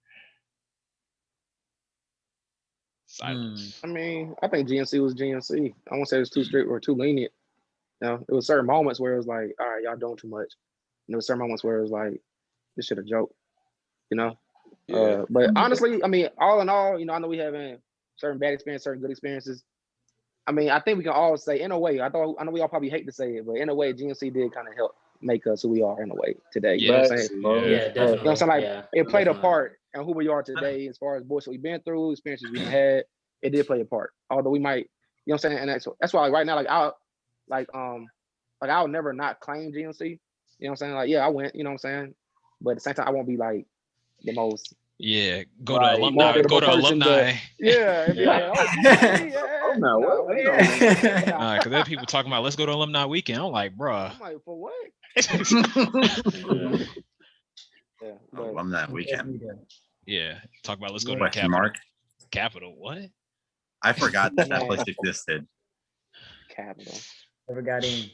Silence. I mean, I think GMC was GMC. I won't say it was too strict or too lenient. It was certain moments where it was like, all right, y'all doing too much. And there were certain moments where it was like, this shit a joke, Yeah. But honestly, I mean, all in all, I know we having certain bad experiences, certain good experiences. I mean, I think we can all say, in a way, I know we all probably hate to say it, but in a way, GMC did kind of help make us who we are in a way today. You know what I'm saying? Yeah, definitely. You know what I'm saying? Like, it played a part in who we are today as far as bullshit we've been through, experiences we've had. It did play a part. Although we might, you know what I'm saying? And that's why right now, I'll never not claim GMC. You know what I'm saying? Like, yeah, I went, you know what I'm saying? But at the same time, I won't be like the most. Yeah, go to alumni. Go to alumni. Yeah. Because there are people talking about let's go to alumni weekend. I'm like, bruh. I'm like, for what? Alumni weekend. Yeah, talk about let's go to Question Capital. mark. Capital. What? I forgot that place existed. Capital. Never got in.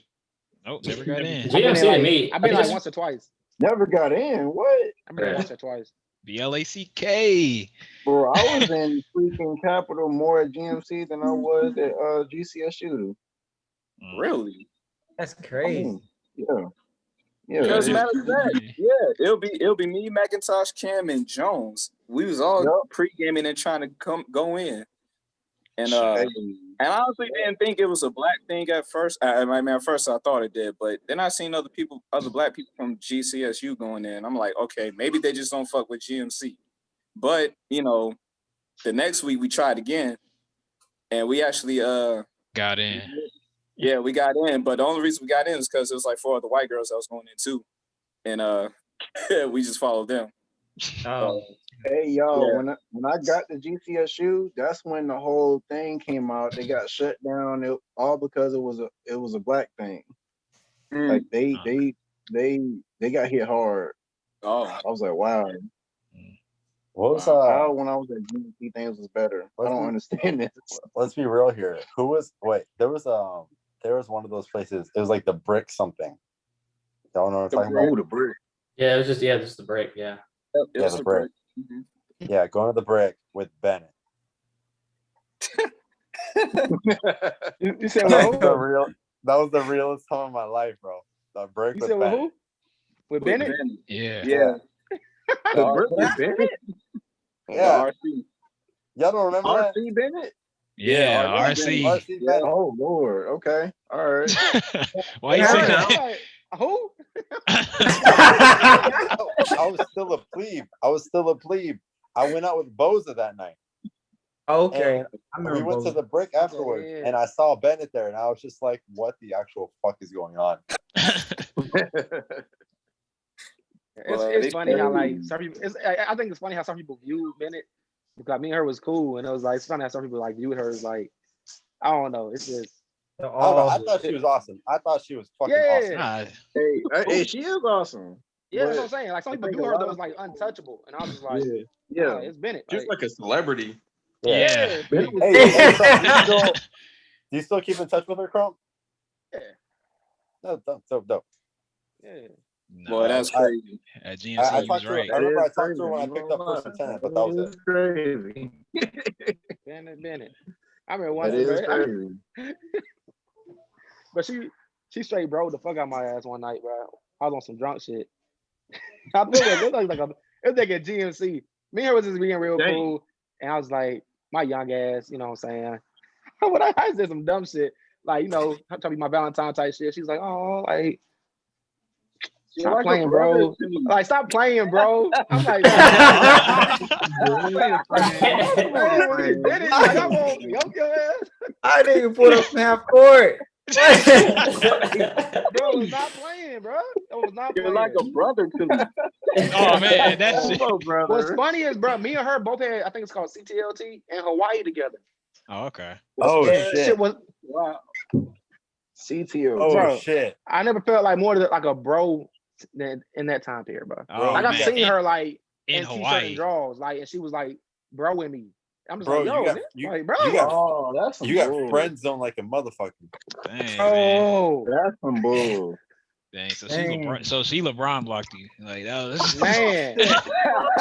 Nope, never got in. GMC to me. I've been like once or twice. Never got in. What? I've been like once or twice. BLACK. Bro, I was in freaking Capital more at GMC than I was at GCSU. Really? That's crazy. Yeah. Because matter of fact, it'll be me, McIntosh, Cam, and Jones. We was all pre-gaming and trying to go in. And I honestly didn't think it was a black thing at first. At first I thought it did, but then I seen other black people from GCSU going in. I'm like, okay, maybe they just don't fuck with GMC. But the next week we tried again, and we actually got in. Yeah, we got in, but the only reason we got in is because it was like 4 other white girls that was going in too, and we just followed them. Oh. Hey y'all, when I got to GCSU, that's when the whole thing came out. They got shut down, all because it was a black thing. Like they got hit hard. Oh, I was like, wow. What was how when I was at GMC things was better? I don't understand this. Let's be real here. There was one of those places. It was like the Brick something. Y'all know what I'm talking about? The Brick. Yeah, it was just the Brick. Yeah. The Brick. Mm-hmm. Yeah, going to the Brick with Bennett. You said that was the realest time of my life, bro. The Brick with Bennett. Who? With Bennett? Yeah. The Brick with Bennett? Yeah. Y'all don't remember RC that? Bennett? Yeah, RC. Bennett. Oh Lord. Okay. All right. Why you saying that? Who? I was still a plebe. I went out with Boza that night. Okay. And we went to the Brick afterwards, and I saw Bennett there, and I was just like, what the actual fuck is going on? It's funny how like some people. I think it's funny how some people view Bennett, because me and her was cool, and it was like it's funny how some people like viewed her as like, I don't know. It's just. I thought she was awesome. I thought she was fucking awesome. Hey, she is awesome. Yeah, that's what I'm saying. Like some people view her that was like untouchable, and I was just like, it's Bennett. Just like a celebrity. Yeah. Do you still keep in touch with her, Crump? Yeah. Dope. Yeah. No, boy, that's crazy. At GMC, was right. I remember I talked to her when I picked up first lieutenant, but that was it. Crazy. Bennett. I remember one That is day, crazy. but she straight bro the fuck out my ass one night, bro. I was on some drunk shit. I think it was like a GMC. Me and her was just being real cool, and I was like, my young ass, you know what I'm saying? But I said some dumb shit, like, you know, trying to be my Valentine type shit. She's like, oh, like, stop like playing, bro. Like, stop playing, bro. I'm like, I didn't even put up half court. Bro, was not playing, bro. That was not You're playing. like a brother to me. Oh man, that's it. What's funny is, bro, me and her both had, I think it's called CTLT in Hawaii together. Oh, okay. Oh Yeah, shit! shit was Wow. CTO. Oh bro. shit! I never felt like more like a bro than in that time period, bro. Oh, Like I man. seen her like in t-shirt Hawaii. and drawers, like, and she was like broing me. I'm just Bro, like, yo, you got- man, you- like, bro. you got- Oh, that's some You got bull. friend zone like a motherfucker. Dang, man. Oh That's some bull. Dang. So Dang. she LeBron blocked you. Like that was man.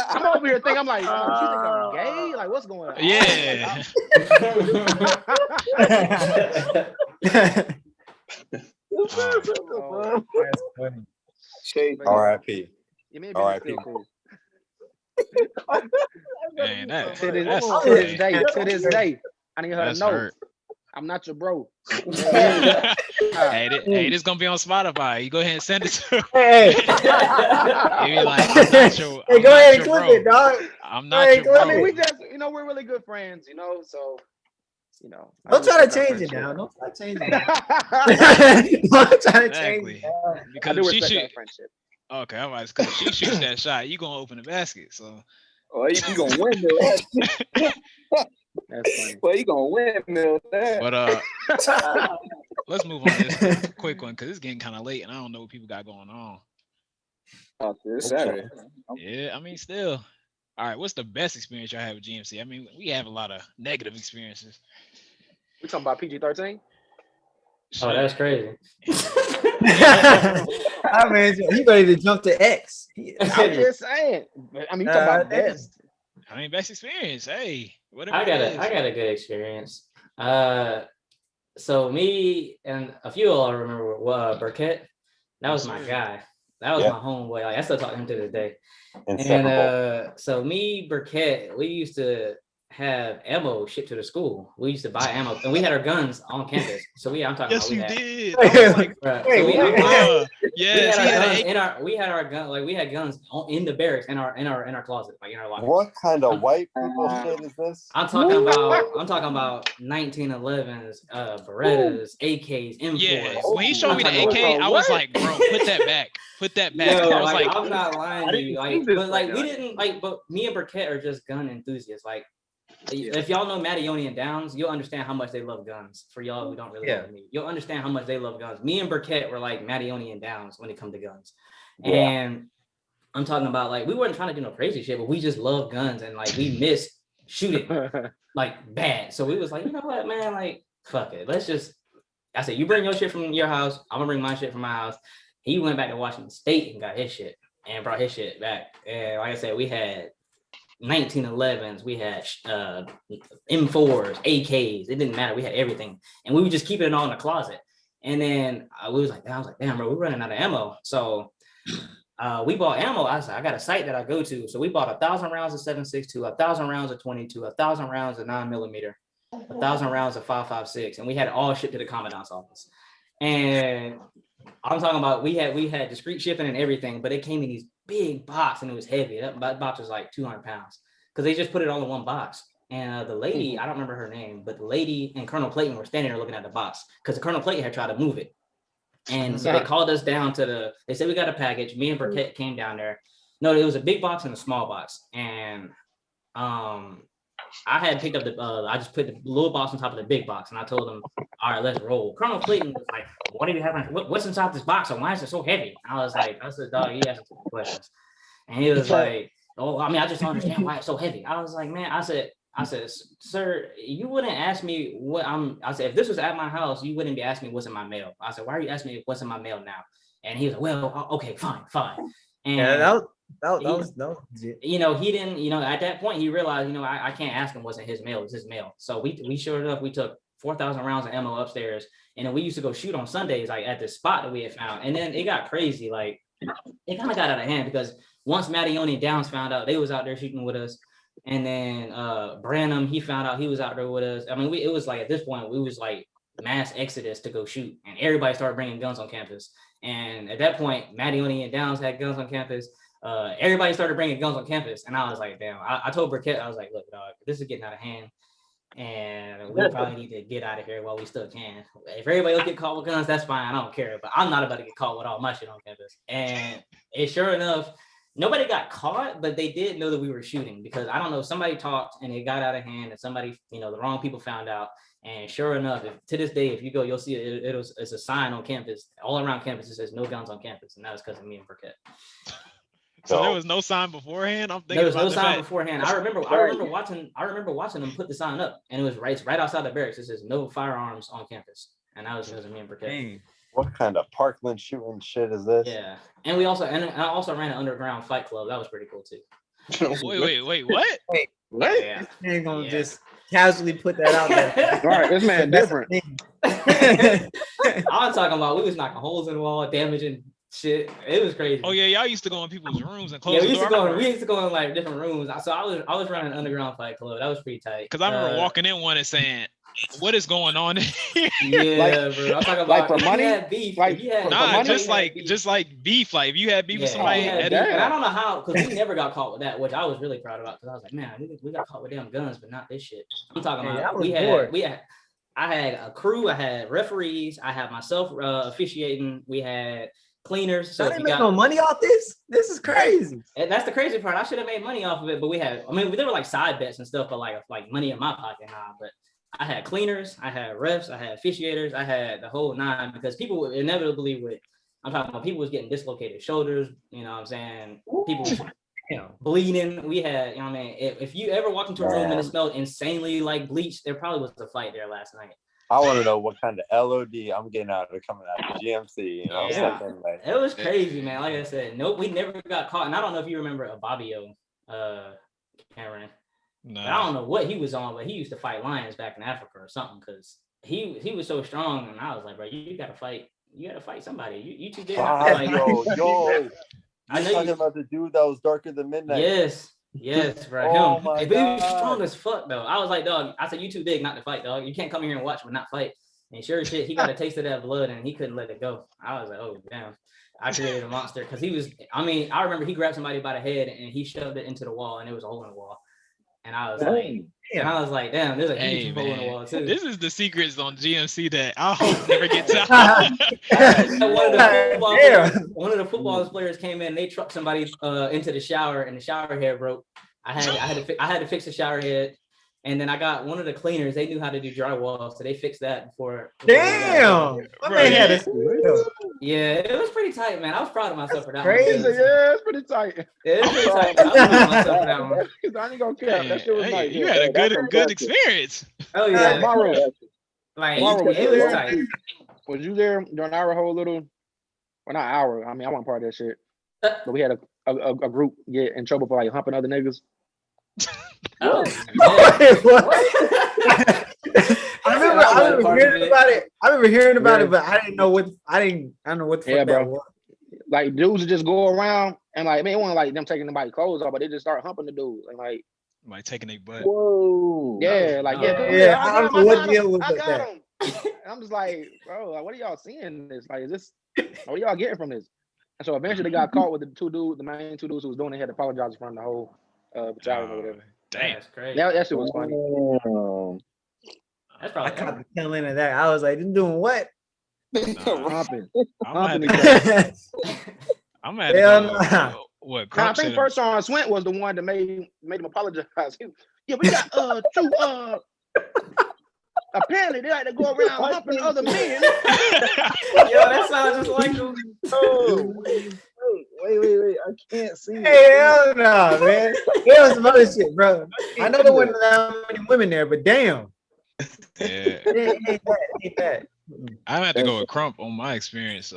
I'm over here thinking, I'm like, oh, she think I'm gay? Like, what's going on? Yeah. Oh, That's funny. Shade. R.I.P. you mean R.I.P. still cool. Man, To to this day, I need her to That's know hurt. I'm not your bro. Hey, this gonna be on Spotify. You go ahead and send it to her. Hey, You be like, I'm not your, hey, I'm go not ahead your and clip bro. it, dog. I'm not Hey, your go bro. I mean, ahead. we just, you know, we're really good friends, you know, so, you know. I Don't do try to respect our change it friendship. now. Don't try to change it. Don't try to change Exactly. it now. I Because do if she respect shoot, our friendship. okay, all right, because if she shoots that shot, you gonna open the basket. So Oh, you gonna windmill that? That's funny. Well, you gonna windmill that? but let's move on to this quick one because it's getting kind of late and I don't know what people got going on. Oh, it's Saturday. Yeah, I mean, still. All right, what's the best experience y'all had with GMC? I mean, we have a lot of negative experiences. We talking about PG-13? Oh, that's crazy. I mean, he ready to jump to X. I'm just saying. I mean, you talking about best. I mean, best experience. Hey, whatever. I got a good experience. So me and a few of y'all remember Burkett. That was my guy. That was my homeboy. Like, I still talk to him to this day. And so me, Burkett, we used to have ammo shipped to the school. We used to buy ammo, and we had our guns on campus. So I'm talking yes, about. Yes, you did. I was like, we had our gun, like we had guns in the barracks in our closet, like in our locker. What kind of white people shit is this? I'm talking about 1911s, Berettas, AKs, M4s. Yeah, when he showed me the AK, I was like, bro, put that back. Put that back. No, I was like, I'm not lying to you. Like, but like we didn't like, but me and Burkett are just gun enthusiasts. Like, if y'all know Madionian Downs, you'll understand how much they love guns. For y'all who don't really know me, you'll understand how much they love guns. Me and Burkett were like Madionian Downs when it comes to guns. And I'm talking about, like, we weren't trying to do no crazy shit, but we just love guns, and like we miss shooting like bad. So we was like, you know what, man, like, fuck it. Let's just, I said, you bring your shit from your house, I'm gonna bring my shit from my house. He went back to Washington State and got his shit and brought his shit back. And like I said, we had 1911s, we had M4s, AKs. It didn't matter. We had everything, and we were just keeping it all in the closet. And then I was like, damn, bro, we're running out of ammo. So we bought ammo. I said, I got a site that I go to. So we bought 1,000 rounds of 7.62, 1,000 rounds of 22, 1,000 rounds of 9mm, 1,000 rounds of 5.56, and we had it all shipped to the commandant's office. And I'm talking about we had discreet shipping and everything, but it came in these big box and it was heavy. That box was like 200 pounds because they just put it all in one box. And the lady, I don't remember her name, but the lady and Colonel Clayton were standing there looking at the box because the Colonel Clayton had tried to move it. And so they called us down to they said we got a package. Me and Burkett came down there. No, it was a big box and a small box. And I had picked up I just put the little box on top of the big box, and I told him, all right, let's roll. Colonel Clayton was like, what do you have? What's inside this box, and why is it so heavy? I was like, I said, dog, you asking some questions. And he was like, oh, I mean, I just don't understand why it's so heavy. I was like, man, I said, sir, you wouldn't ask me what I said, if this was at my house, you wouldn't be asking me what's in my mail. I said, why are you asking me what's in my mail now? And he was like, well, okay, fine. And yeah, that was legit. You know, he didn't, you know, at that point he realized, you know, I can't ask him wasn't his mail, it was his mail. So we sure enough, we took 4,000 rounds of ammo upstairs, and then we used to go shoot on Sundays, like at this spot that we had found. And then it got crazy, like it kind of got out of hand because once Mattione and Downs found out, they was out there shooting with us. And then Branham, he found out he was out there with us. I mean, it was like at this point, we was like mass exodus to go shoot, and everybody started bringing guns on campus. And at that point, Mattione and Downs had guns on campus. Everybody started bringing guns on campus, and I was like, damn. I told Burkett, I was like, look, dog, this is getting out of hand, and we probably need to get out of here while we still can. If everybody else get caught with guns, that's fine. I don't care, but I'm not about to get caught with all my shit on campus. And sure enough, nobody got caught, but they did know that we were shooting because I don't know, somebody talked and it got out of hand, and somebody, you know, the wrong people found out. And sure enough, to this day, if you go, you'll see it's a sign on campus, all around campus. It says no guns on campus, and that was because of me and Burkett. So there was no sign beforehand. I'm thinking there was about no sign fact. beforehand. I remember watching them put the sign up, and it was right outside the barracks. It says no firearms on campus, and that was because of me and Burkett. Dang. What kind of Parkland shooting shit is this? Yeah, and I also ran an underground fight club. That was pretty cool too. Wait, what? What? Yeah. You ain't gonna just casually put that out there. All right, this man different. I was talking about we was knocking holes in the wall, damaging shit. It was crazy. Oh yeah, y'all used to go in people's rooms and close Yeah, the we used door. to go in like different rooms. So I was running an underground fight club. That was pretty tight. Because I remember walking in one and saying, "What is going on here?" Yeah, bro. I'm talking about like for money, beef. like Nah, just like beef. Like if you had beef with somebody, and I don't know how, because we never got caught with that, which I was really proud about. Because I was like, man, we got caught with damn guns, but not this shit. I'm talking about I had a crew, I had referees, I had myself officiating, we had cleaners. So I didn't make no money off this. This is crazy. And that's the crazy part. I should have made money off of it, but there were like side bets and stuff, but like money in my pocket now. But I had cleaners, I had refs, I had officiators, I had the whole nine, because people would inevitably I'm talking about people was getting dislocated shoulders, you know what I'm saying? People was, bleeding. We had, I mean, if you ever walked into a room and it smelled insanely like bleach, there probably was a fight there last night. I want to know what kind of LOD I'm getting out of it coming out of GMC. It was crazy, man. Like I said, nope, we never got caught. And I don't know if you remember Ababio, Cameron. No. I don't know what he was on, but he used to fight lions back in Africa or something, because he was so strong. And I was like, bro, you gotta fight somebody. You too big. Yo. I know talking about the dude that was darker than midnight. Yes, bro. Oh him. My but God. He was strong as fuck, though. I was like, dog, I said, you too big not to fight, dog. You can't come here and watch but not fight. And sure as shit, he got a taste of that blood and he couldn't let it go. I was like, oh, damn. I created a monster, because I remember he grabbed somebody by the head and he shoved it into the wall, and it was a hole in the wall. And I was like, damn, there's a huge hole in the wall too. This is the secrets on GMC that I hope never gets out. One of the football players came in, they trucked somebody into the shower, and the shower head broke. I had to fix the shower head. And then I got one of the cleaners. They knew how to do drywall, so they fixed that before. Damn! Yeah, it was pretty tight, man. I was proud of myself for that. Crazy, one. Yeah, it's pretty tight. Yeah, it's pretty tight. I was proud of myself for that one. I ain't gonna care. That shit was nice. You had a good experience. Oh yeah, Mauro. Mauro, was you tight. Was you there during our whole little? Well, not our. I mean, I wasn't part of that shit. But we had a group get in trouble for like humping other niggas. Oh, I remember hearing about it. But I didn't know what the fuck that was. Like dudes would just go around and like, man, it wasn't like them taking nobody's clothes off, but they just start humping the dude and like taking their butt. Whoa. Yeah, like I don't know what deal was I got that. him. I'm just like, bro, like, what are y'all seeing this? Like, is this what are y'all getting from this? And so eventually they got caught with the main two dudes who was doing it, had to apologize in front of the whole battalion or whatever. Damn, that's crazy. That shit was funny. That's probably I caught the tail end of that. I was like, "Them doing what?" Humping. I'm at what? I think first on Swint was the one that made him apologize. Yeah, we got two apparently they like to go around humping other men. Yo, that sounds just like them. Oh, wait. I can't see. Hell no, man. There was some other shit, bro. I know there wasn't that many women there, but damn. Yeah. Ain't that. I had to go with Crump on my experience.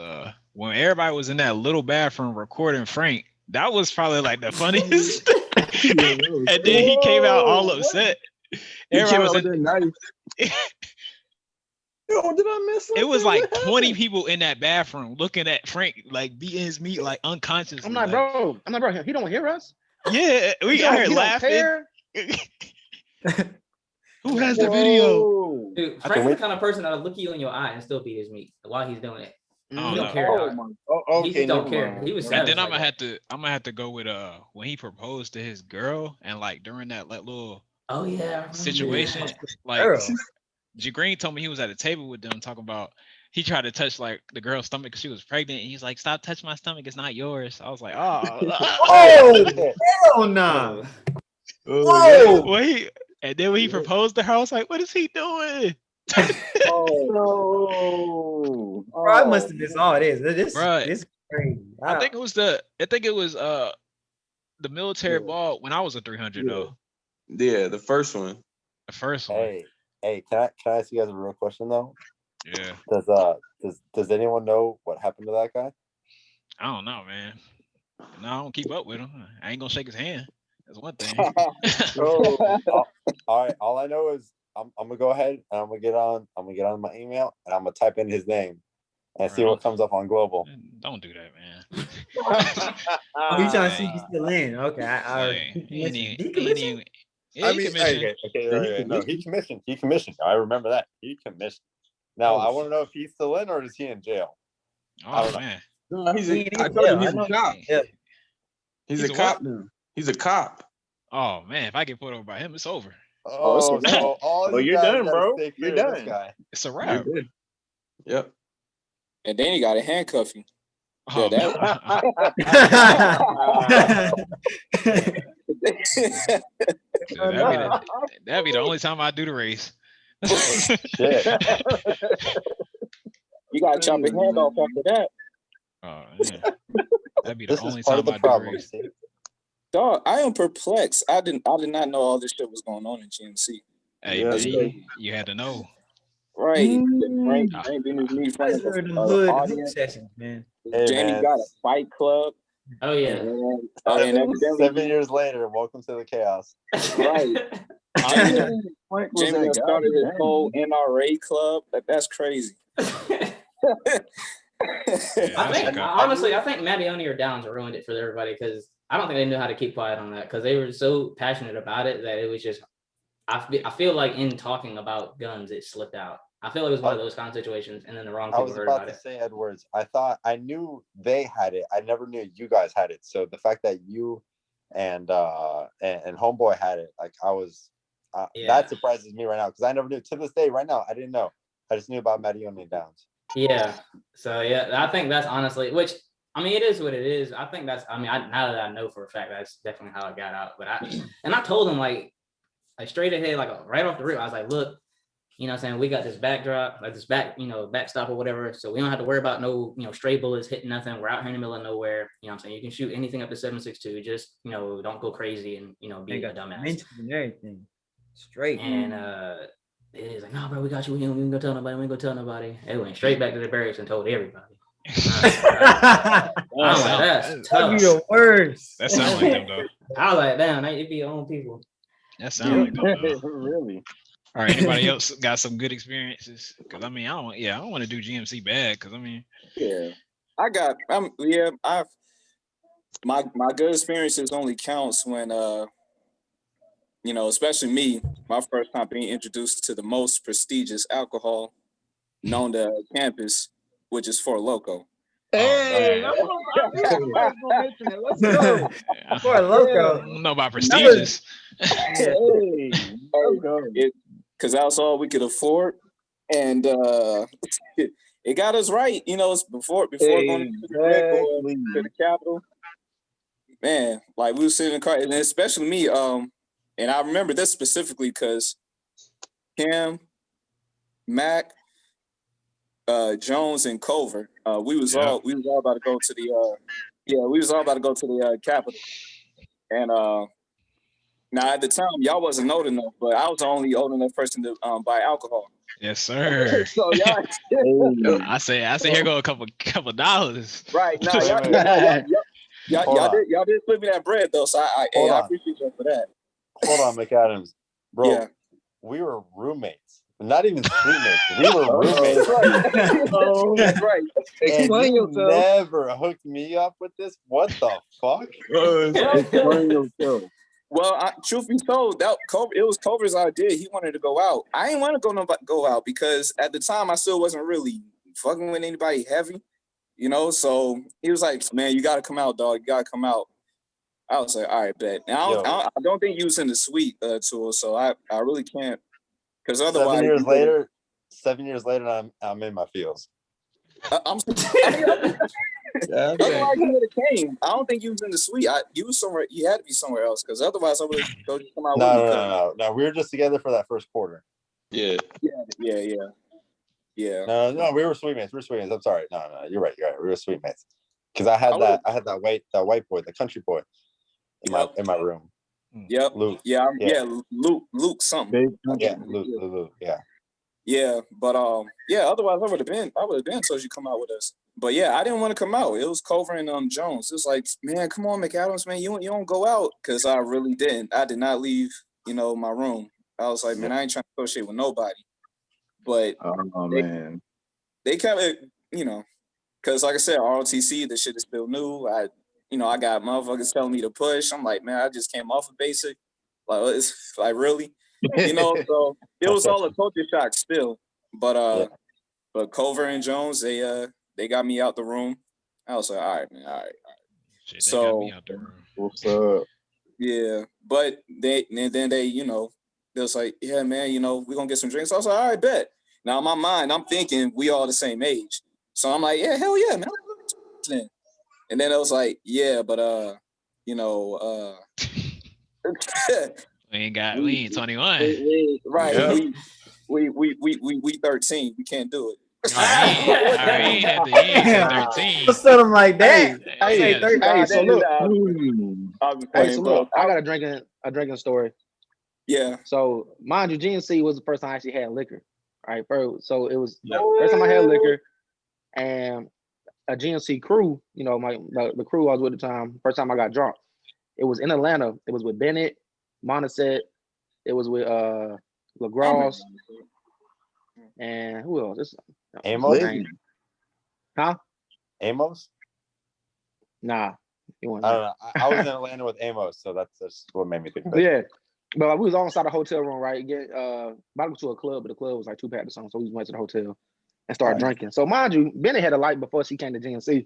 When everybody was in that little bathroom recording Frank, That was probably like the funniest. And then he came out all upset. Everybody was in, knife. Yo, did I miss something? it was like What 20 happened? people in that bathroom looking at Frank like beating his meat like unconsciously. I'm not, bro. He don't hear us. Yeah, I heard He don't laughing. care. Who has the video? Whoa. Dude, Frank's the kind of person that'll look you in your eye and still beat his meat while he's doing it. I don't He don't know. care. Oh dog. my. Oh, He okay. just don't never care. mind. He was And savage. then I'm like gonna have to go with when he proposed to his girl and like during that like little oh yeah, I remember situation, that. like Girl. G Green told me he was at a table with them talking about he tried to touch like the girl's stomach because she was pregnant and he's like, stop touching my stomach, it's not yours. I was like, oh, Oh, hell nah. Whoa. and then when he proposed to her, I was like, what is he doing? Oh. Bro, I must have missed all this. This Bruh. is crazy. I think it was the military ball when I was a 300 though. Yeah, the first one. The first one. Hey, can I ask you guys a real question though? Yeah. Does anyone know what happened to that guy? I don't know, man. No, I don't keep up with him. I ain't gonna shake his hand. That's one thing. All right. All I know is I'm gonna go ahead and I'm gonna get on my email and I'm gonna type in his name and see what comes up on Global. Don't do that, man. Oh, you trying to see if he's still in? Okay, No, he commissioned. I remember that. He commissioned. Now I want to know if he's still in or is he in jail? Oh man. No, I told you he's a cop. Yeah. He's a cop now. He's a cop. Oh man, if I get put over by him, it's over. Oh, so all you're done, bro. You're done. It's a wrap. Yep. And then you got to handcuff you. Oh, Yeah, that'd be the only time I do the race. Shit. You got to chop your hand off after that. Oh, man. That'd be the This only is part time of the I do the problem. race. See? Dog, I am perplexed. I did not know all this shit was going on in GMC. Hey, Yeah. man, you had to know. Right. Frank Ah. didn't even need That's Frank. the hood hoop sessions, man. Hey, Jamie man. got a fight club. Oh yeah. And 7 years later, welcome to the chaos. right. Jamie started his whole NRA club. That's crazy. I think Mattione or Downs ruined it for everybody because I don't think they knew how to keep quiet on that because they were so passionate about it that it was just. I feel like in talking about guns, it slipped out. I feel like it was one of those kind of situations, and then the wrong people heard about it. Say, Edwards, I knew they had it. I never knew you guys had it. So the fact that you and Homeboy had it, like that surprises me right now because I never knew. To this day, right now, I didn't know. I just knew about Mattione and Downs. Yeah. So yeah, I think that's honestly, which I mean, it is what it is. I think that's. I mean, now that I know for a fact, that's definitely how it got out. But I told him like straight ahead, like right off the rip, I was like, look, you know what I'm saying? We got this backdrop, like this backstop or whatever. So we don't have to worry about no, stray bullets hitting nothing. We're out here in the middle of nowhere. You know what I'm saying? You can shoot anything up to 7.62. Just, don't go crazy and, be a dumbass. And everything. Straight. And he's like, no, bro, we got you. We ain't gonna tell nobody. We ain't gonna tell nobody. They went straight back to the barracks and told everybody. That's tough. Be the worst. That sounds like them, though. I was like, damn, it'd be your own people. That sounds like them, though. Really? All right, anybody else got some good experiences? Because I mean, I don't want to do GMC bad. Because I mean, yeah, my good experiences only counts when especially me, my first time being introduced to the most prestigious alcohol known to campus, which is Four Loko. Hey, let's go. Four Loko. I don't know about prestigious. Hey, because that's all we could afford, and it got us right. Before going to the Capitol, man. Like we were sitting in the car, and especially me. And I remember this specifically because Cam, Mac, Jones, and Culver. We was all about to go to the Capitol, and now at the time y'all wasn't old enough, but I was the only old enough person to buy alcohol. Yes, sir. So y'all, I say here go a couple dollars. Right now, Y'all did flip me that bread though, so I appreciate you for that. Hold on, McAdams, bro. Yeah. We were roommates, not even suite mates. We were roommates. Oh, That's right. And explain you yourself. never hooked me up with this. What the fuck? Explain yourself. Well, truth be told, it was Culver's idea. He wanted to go out. I didn't want to go out because at the time I still wasn't really fucking with anybody heavy, you know. So he was like, "Man, you got to come out, dog. You got to come out." I was like, "All right, bet." Now I don't think you was in the suite tour, so I really can't. Because otherwise, 7 years later, I'm in my feels. Otherwise, you would have came. I don't think you was in the suite. You was somewhere. You had to be somewhere else because otherwise, I would have told you to come out with me. No. We were just together for that first quarter. Yeah. No. We were suite mates. I'm sorry. No. You're right. We were suite mates. Because I had that white boy, the country boy, in my room. Yep. Luke. Luke something. Yeah, Luke. Yeah. Yeah, but otherwise I would have been told you come out with us. But yeah, I didn't want to come out. It was Culver and Jones. It was like, man, come on, McAdams, man, you don't go out, because I really didn't. I did not leave, my room. I was like, man, I ain't trying to associate with nobody. But man, they kind of, because like I said, ROTC, the shit is still new. I got motherfuckers telling me to push. I'm like, man, I just came off of basic. Like, it's like, really? So it was all a culture shock still. But Culver and Jones, they got me out the room. I was like, all right, man, all right. Shit, they got me out the room. What's up? Yeah, but they was like, yeah, man, we're gonna get some drinks. I was like, all right, bet. Now in my mind, I'm thinking we all the same age. So I'm like, yeah, hell yeah, man. And then it was like, yeah, but we ain't 21. Right. Yeah. We 13. We can't do it. I ain't at the age 13. What's something like that? Hey, so look, So look, I got a drinking story. Yeah. So mind you, GMC was the first time I actually had liquor. Right, bro. So it was the first time I had liquor, and a GMC crew, the crew I was with at the time, first time I got drunk. It was in Atlanta. It was with Bennett, Monisset. It was with LaGrosse. And who else? Amos? Huh? Amos? Nah. He wasn't. I don't know. I was in Atlanta with Amos, so that's what made me think of it. Yeah. But we was all inside the hotel room, right? About to go to a club, but the club was like 2 packed or something. So we went to the hotel and started drinking. So mind you, Bennett had a light before she came to GMC.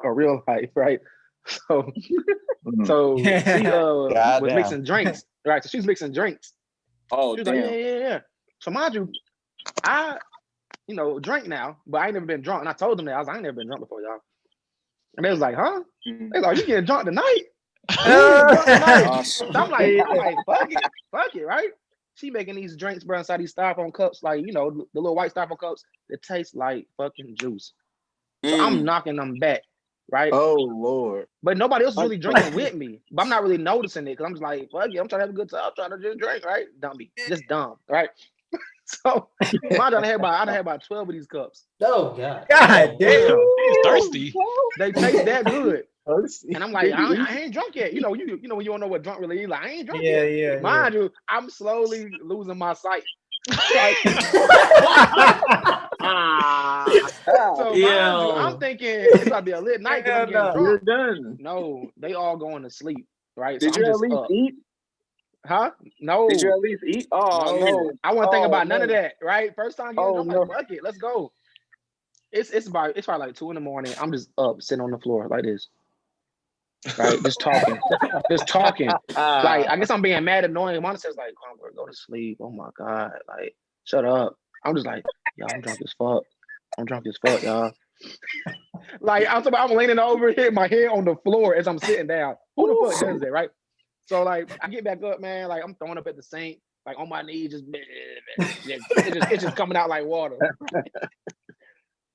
A real light, right? So she was mixing drinks. Right. So she was mixing drinks. Oh, she was damn. like, yeah. So mind you, I drink now, but I ain't never been drunk. And I told them that. I was like, I ain't never been drunk before, y'all. And they was like, huh? They was like, you getting drunk tonight? So I'm like, fuck it, right? She making these drinks, bro, inside these styrofoam cups, like, the little white styrofoam cups that taste like fucking juice. So I'm knocking them back, right? Oh, Lord. But nobody else is really drinking with me. But I'm not really noticing it because I'm just like, fuck it, I'm trying to have a good time. I'm trying to just drink, right? Just dumb, right? So my God, I had about 12 of these cups. Oh God. God damn. He's thirsty. They taste that good. And I'm like, I ain't drunk yet. You know, when you don't know what drunk really is, like, I ain't drunk yet. Yeah. Mind you, I'm slowly losing my sight. So mind you, I'm thinking it's about to be a lit night because I'm getting drunk. You're done. No, they all going to sleep, right? Did so you I'm at just least up. eat? Huh? No. Did you at least eat? Oh, no. I wasn't thinking about none of that, right? First time getting drunk, I'm like, fuck it, let's go. It's probably like 2 a.m. I'm just up, sitting on the floor like this. Right, just talking. Like, I guess I'm being mad, annoying. Mona says like, "Come on, go to sleep." Oh my God, like, shut up. I'm just like, y'all, I'm drunk as fuck, y'all. Like, I'm leaning over, hitting my head on the floor as I'm sitting down. Who the fuck does that, right? So like, I get back up, man. Like, I'm throwing up at the sink, like on my knees, it's just coming out like water.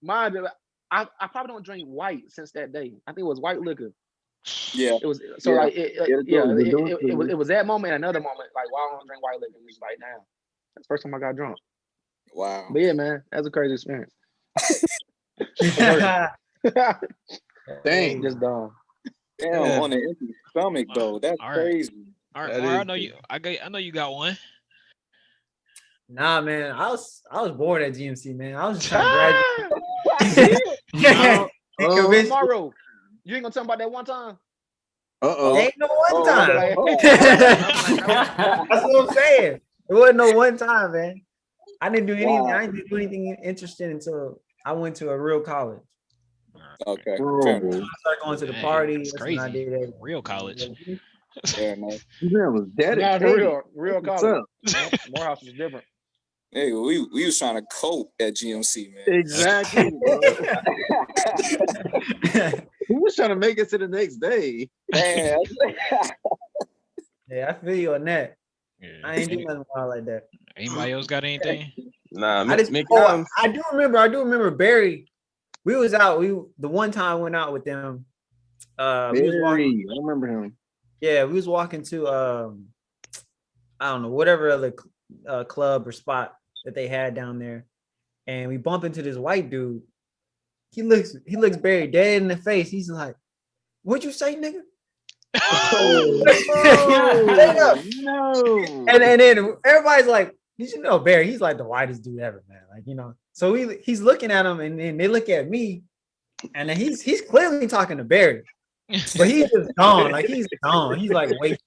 Mind you, I probably don't drink white since that day. I think it was white liquor. Yeah, it was so yeah. Like it was that moment, another moment, like, why I don't drink white liquor. It's like, damn, that's the first time I got drunk. Wow. But yeah, man, that's a crazy experience. Dang, just dumb. Damn, on an empty stomach though. That's crazy. All right, Mar, I know you. I know you got one. Nah, man, I was bored at GMC, man. I was just trying to graduate. Tomorrow, you ain't gonna tell me about that one time. Ain't no one time. That's what I'm saying. It wasn't no one time, man. I didn't do anything. I didn't do anything interesting until I went to a real college. Okay. I started going to the party. It's crazy. Real college. Yeah, man. That was Nah, dedicated. real college. Morehouse was different. Hey, we was trying to cope at GMC, man. Exactly. He was trying to make it to the next day. Man. Yeah, I feel you on that. Yeah. I ain't doing nothing wild like that. Anybody else got anything? Nah, I do remember Barry. We was out. The one time I went out with them. We was walking, I remember him. Yeah, we was walking to I don't know, whatever other club or spot that they had down there, and we bump into this white dude. He looks Barry dead in the face. He's like, "What'd you say, nigga?" No. And then everybody's like, "You know, Barry, he's like the whitest dude ever, man." Like, you know. So he's looking at him, and then they look at me, and then he's clearly talking to Barry, but he's just gone. Like, he's gone. He's like, wait.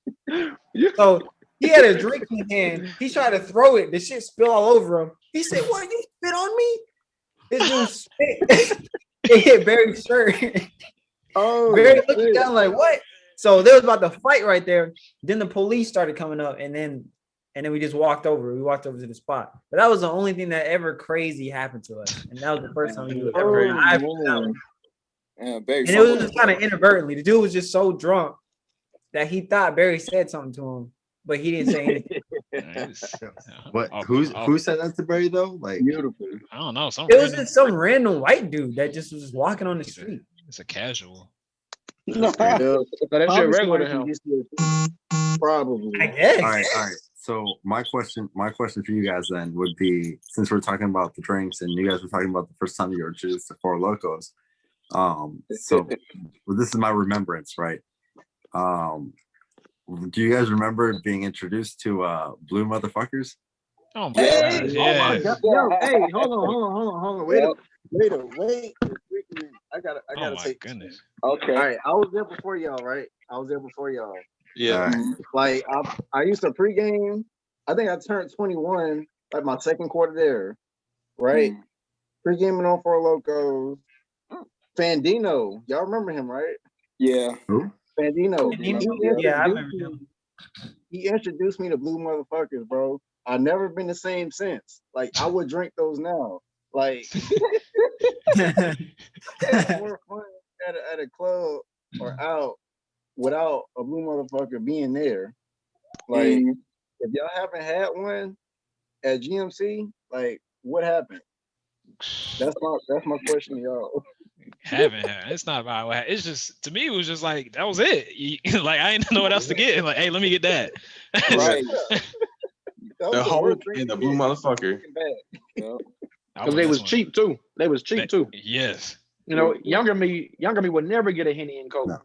So he had a drink in his hand. He tried to throw it. The shit spill all over him. He said, "What? You spit on me?" This dude spit. It hit Barry's shirt. Barry looking down like, what? So they was about to fight right there. Then the police started coming up, and then we just walked over. We walked over to the spot. But that was the only thing that ever crazy happened to us. And that was the first time we ever and it was just kind of inadvertently. The dude was just so drunk that he thought Barry said something to him, but he didn't say anything. What? Who said that to Barry though? Like, beautiful. I don't know. It was just some random white dude that just was walking on the street. It's a casual. No, that's your regular to him. Probably. I guess. All right. So my question for you guys then would be, since we're talking about the drinks and you guys were talking about the first time you were introduced to Four Locos, so this is my remembrance, right? Do you guys remember being introduced to Blue Motherfuckers? Oh my god! Yeah. Oh my god! Yo, hey, hold on. Wait a minute. I gotta take. Goodness. Okay. All right. I was there before y'all, right? Yeah. Like I used to pregame. I think I turned 21, like my second quarter there, right? Pregaming on Four Locos. Fandino, y'all remember him, right? Yeah. Who? Fandino. Yeah, I remember him. He introduced me to Blue Motherfuckers, bro. I've never been the same since. Like, I would drink those now. Like, it's more fun at a club or out without a Blue Motherfucker being there. Like, if y'all haven't had one at GMC, like, what happened? That's my question to y'all. Haven't had. It's not about what. It's just, to me, it was just like that was it. Like, I didn't know what else to get. Like, hey, let me get that. Right. The Hulk and the Blue Motherfucker. Because they was cheap too. Yes. You know, younger me would never get a Henny and Coke. No.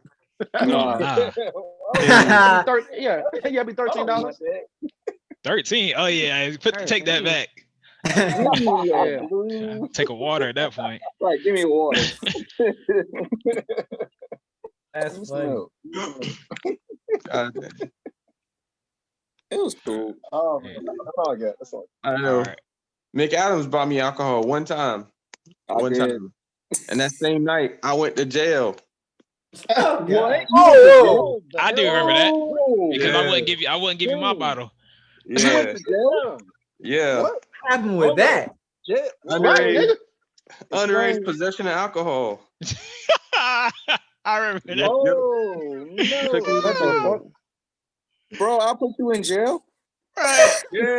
Yeah, be $13. 13. Oh yeah, take that back. Take a water at that point. Right, give me water. That's funny. It was cool. Oh man, that's all I got. That's all. I know. Right. Mick Adams bought me alcohol one time. And that same night, I went to jail. What? Oh, I do remember that because I wouldn't give you my bottle. Yeah. Yeah. What happened with that? Underage possession of alcohol. I remember that. No. Bro, I'll put you in jail. Right. Yeah.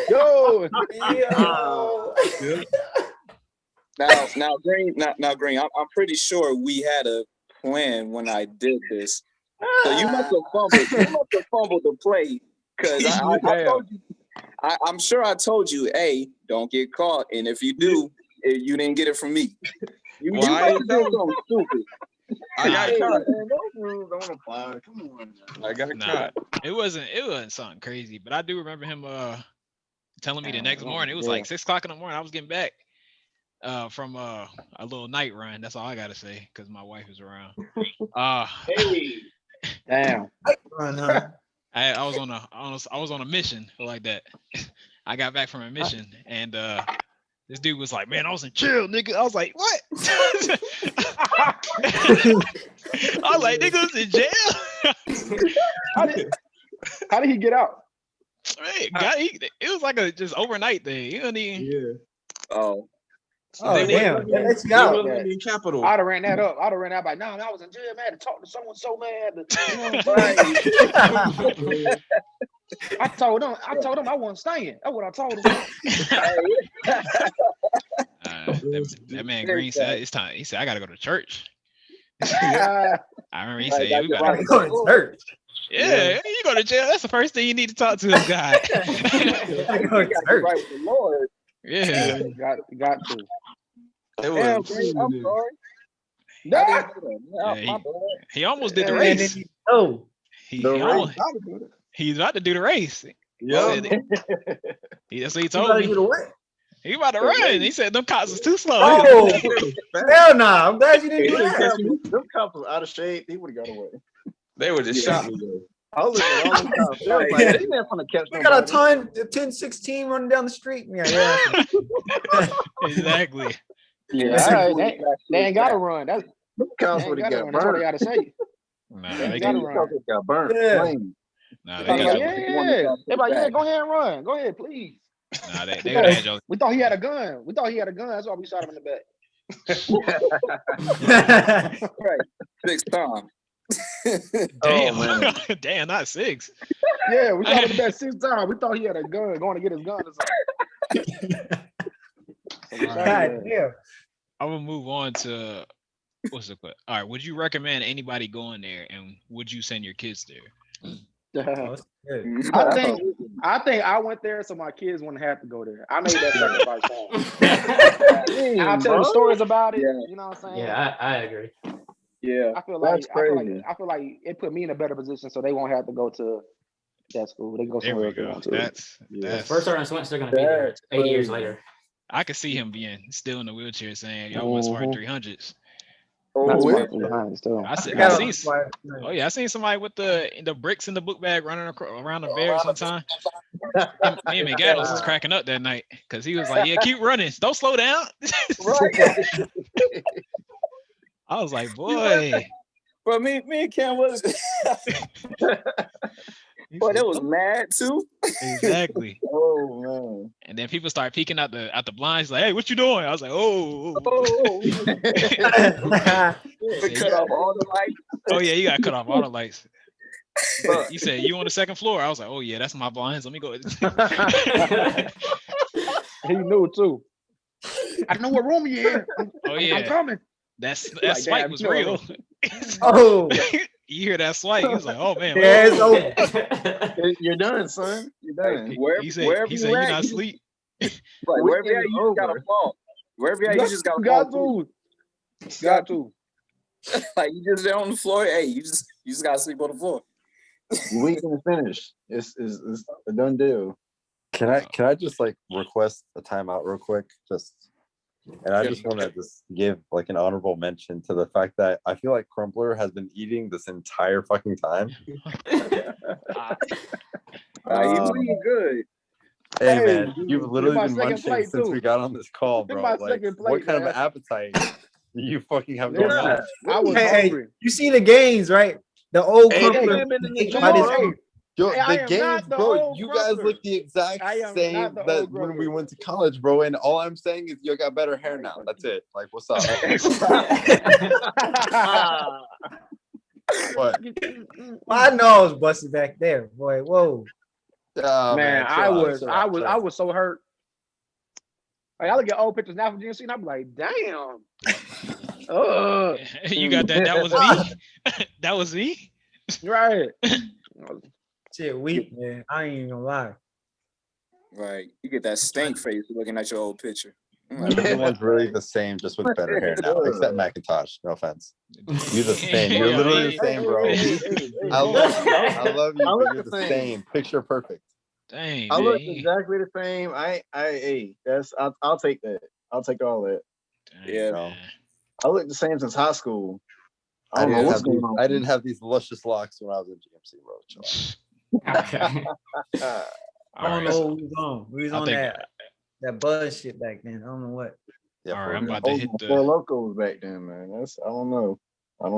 Yo. Now, Green. I'm pretty sure we had a plan when I did this. So you must have fumbled the play, because I told you. I'm sure I told you, hey, don't get caught, and if you do, you didn't get it from me. You must have done something stupid. I got caught. Man, those rules don't apply. Come on. I got Nah, caught. it wasn't something crazy, but I do remember him telling me the next morning. It was like 6 o'clock in the morning. I was getting back from a little night run. That's all I gotta say, because my wife is around. Hey, damn. Run, huh? I was on a mission like that. I got back from a mission, and this dude was like, "Man, I was in jail, nigga." I was like, "What?" I was like, "Nigga was in jail." How did he get out? It was like a just overnight thing. You don't even. Yeah. Oh. Oh, damn. They Let's go. wasn't in Capital. I'd have ran that up. Like, nah, I was in jail, man. I had to talk to someone so mad. You know what I'm saying? I told him I wasn't staying. That's what I told him. That man Green said it's time. He said, "I gotta go to church." I remember he said, "Yeah, we gotta Go to church. Yeah, you go to jail. That's the first thing you need to talk to is God." Go to church. Right with the Lord. Yeah. Got to. It was Damn, Green, I'm sorry. Nah. Yeah, he almost did the And race. then oh, He's about to do the race. yeah. That's what he you told gotta me. do the what? He about to run. He said them cops is too slow. Oh, hell no. I'm glad you didn't do that. Them cops was out of shape. He would have got away. They would just shot me though. I was looking at all them cops. They was like, they ain't gonna catch We got nobody. a 10-16 running down the street. Yeah. Exactly. Yeah, they ain't gotta run. That's Them cops would have got That's what they burned. gotta say. Nah, They they gotta got, run. Got burnt. Yeah. Flamed. nah, They they like, got, yeah. They like, yeah, go ahead and run. Go ahead, please. nah, they would have had your, We thought he had a gun. That's why we shot him in the back. Right. 6 times. damn, man. damn, not 6. Yeah, we shot him in the back 6 times. We thought he had a gun, going to get his gun or something. God damn. I'm gonna move on to what's the question? All right, would you recommend anybody going there, and would you send your kids there? Oh, that's good. I think I went there so my kids wouldn't have to go there. I made that sacrifice. I'll tell the stories about it. Yeah. You know what I'm saying? Yeah, I agree. Yeah, I feel like crazy. I feel like it put me in a better position, so they won't have to go to that school. They can go There somewhere we if they go. want to. That's First Ernest Wentz, they're going to be there 80 years later. I could see him being still in the wheelchair saying, "Y'all want smart 300s." That's Oh, behind still. I seen somebody with the bricks in the book bag running around the bear sometime. Me and McAdams was cracking up that night because he was like, "Yeah, keep running, don't slow down." I was like, "Boy." But me and Cam was, but it was mad too. Exactly. Oh man. And then people start peeking out the blinds, like, "Hey, what you doing?" I was like, "Oh." They cut off all the lights. Oh yeah, you got to cut off all the lights. He said, "You on the second floor?" I was like, "Oh yeah, that's my blinds. Let me go." He knew too. I know what room you in. Oh yeah, I'm coming. that Like, swipe damn, was you know real. Oh, You hear that swipe? He was like, "Oh man." yeah, it's over. You're done, son. You're done. He said, "You not asleep." Wherever you at, you just gotta fall. Wherever you at, you just gotta fall. Got to. Like you just there on the floor. Hey, you just gotta sleep on the floor. We can finish. It's a done deal. Can I just like request a timeout real quick? I just want to just give like an honorable mention to the fact that I feel like Crumpler has been eating this entire fucking time. He's eating good. Hey man, you've literally my been second munching plate, since too. we got on this call, bro. My Like, second what plate, kind of man. an appetite do you fucking have going on? I was Hey, hungry. you see the gains, right? The old Crumpler. Come on, Yo, Hey, I the am games, not the bro. old You guys Crumpler. look the exact I am same not the that old when we Crumpler. went to college, bro. And all I'm saying is you got better hair now. That's it. Like, what's up? What? My nose busted back there, boy. Whoa. Oh, man, chill I out. was so hurt. Like I look at old pictures now from GMC and I'm like, damn. You got that? That was me. That was me. Right. Shit, weak, man. I ain't even gonna lie. Right. You get that stank face looking at your old picture. Everyone's really the same, just with better hair now, except Macintosh. No offense. You're the same. You're literally the same, bro. I love you, but you're the same. Picture perfect. Dang, I look man. exactly the same. I'll take that. I'll take all that. Dang, Yeah. man. I look the same since high school. I I don't know didn't what's have going these. on. I didn't have these luscious locks when I was in GMC, bro. Chill out. Okay. I don't know what we was on. We was I on think- that buzz shit back then. I don't know what. Yeah, All for right, I'm real. about to Oh, hit Four the. Locos back then, man. I don't know. All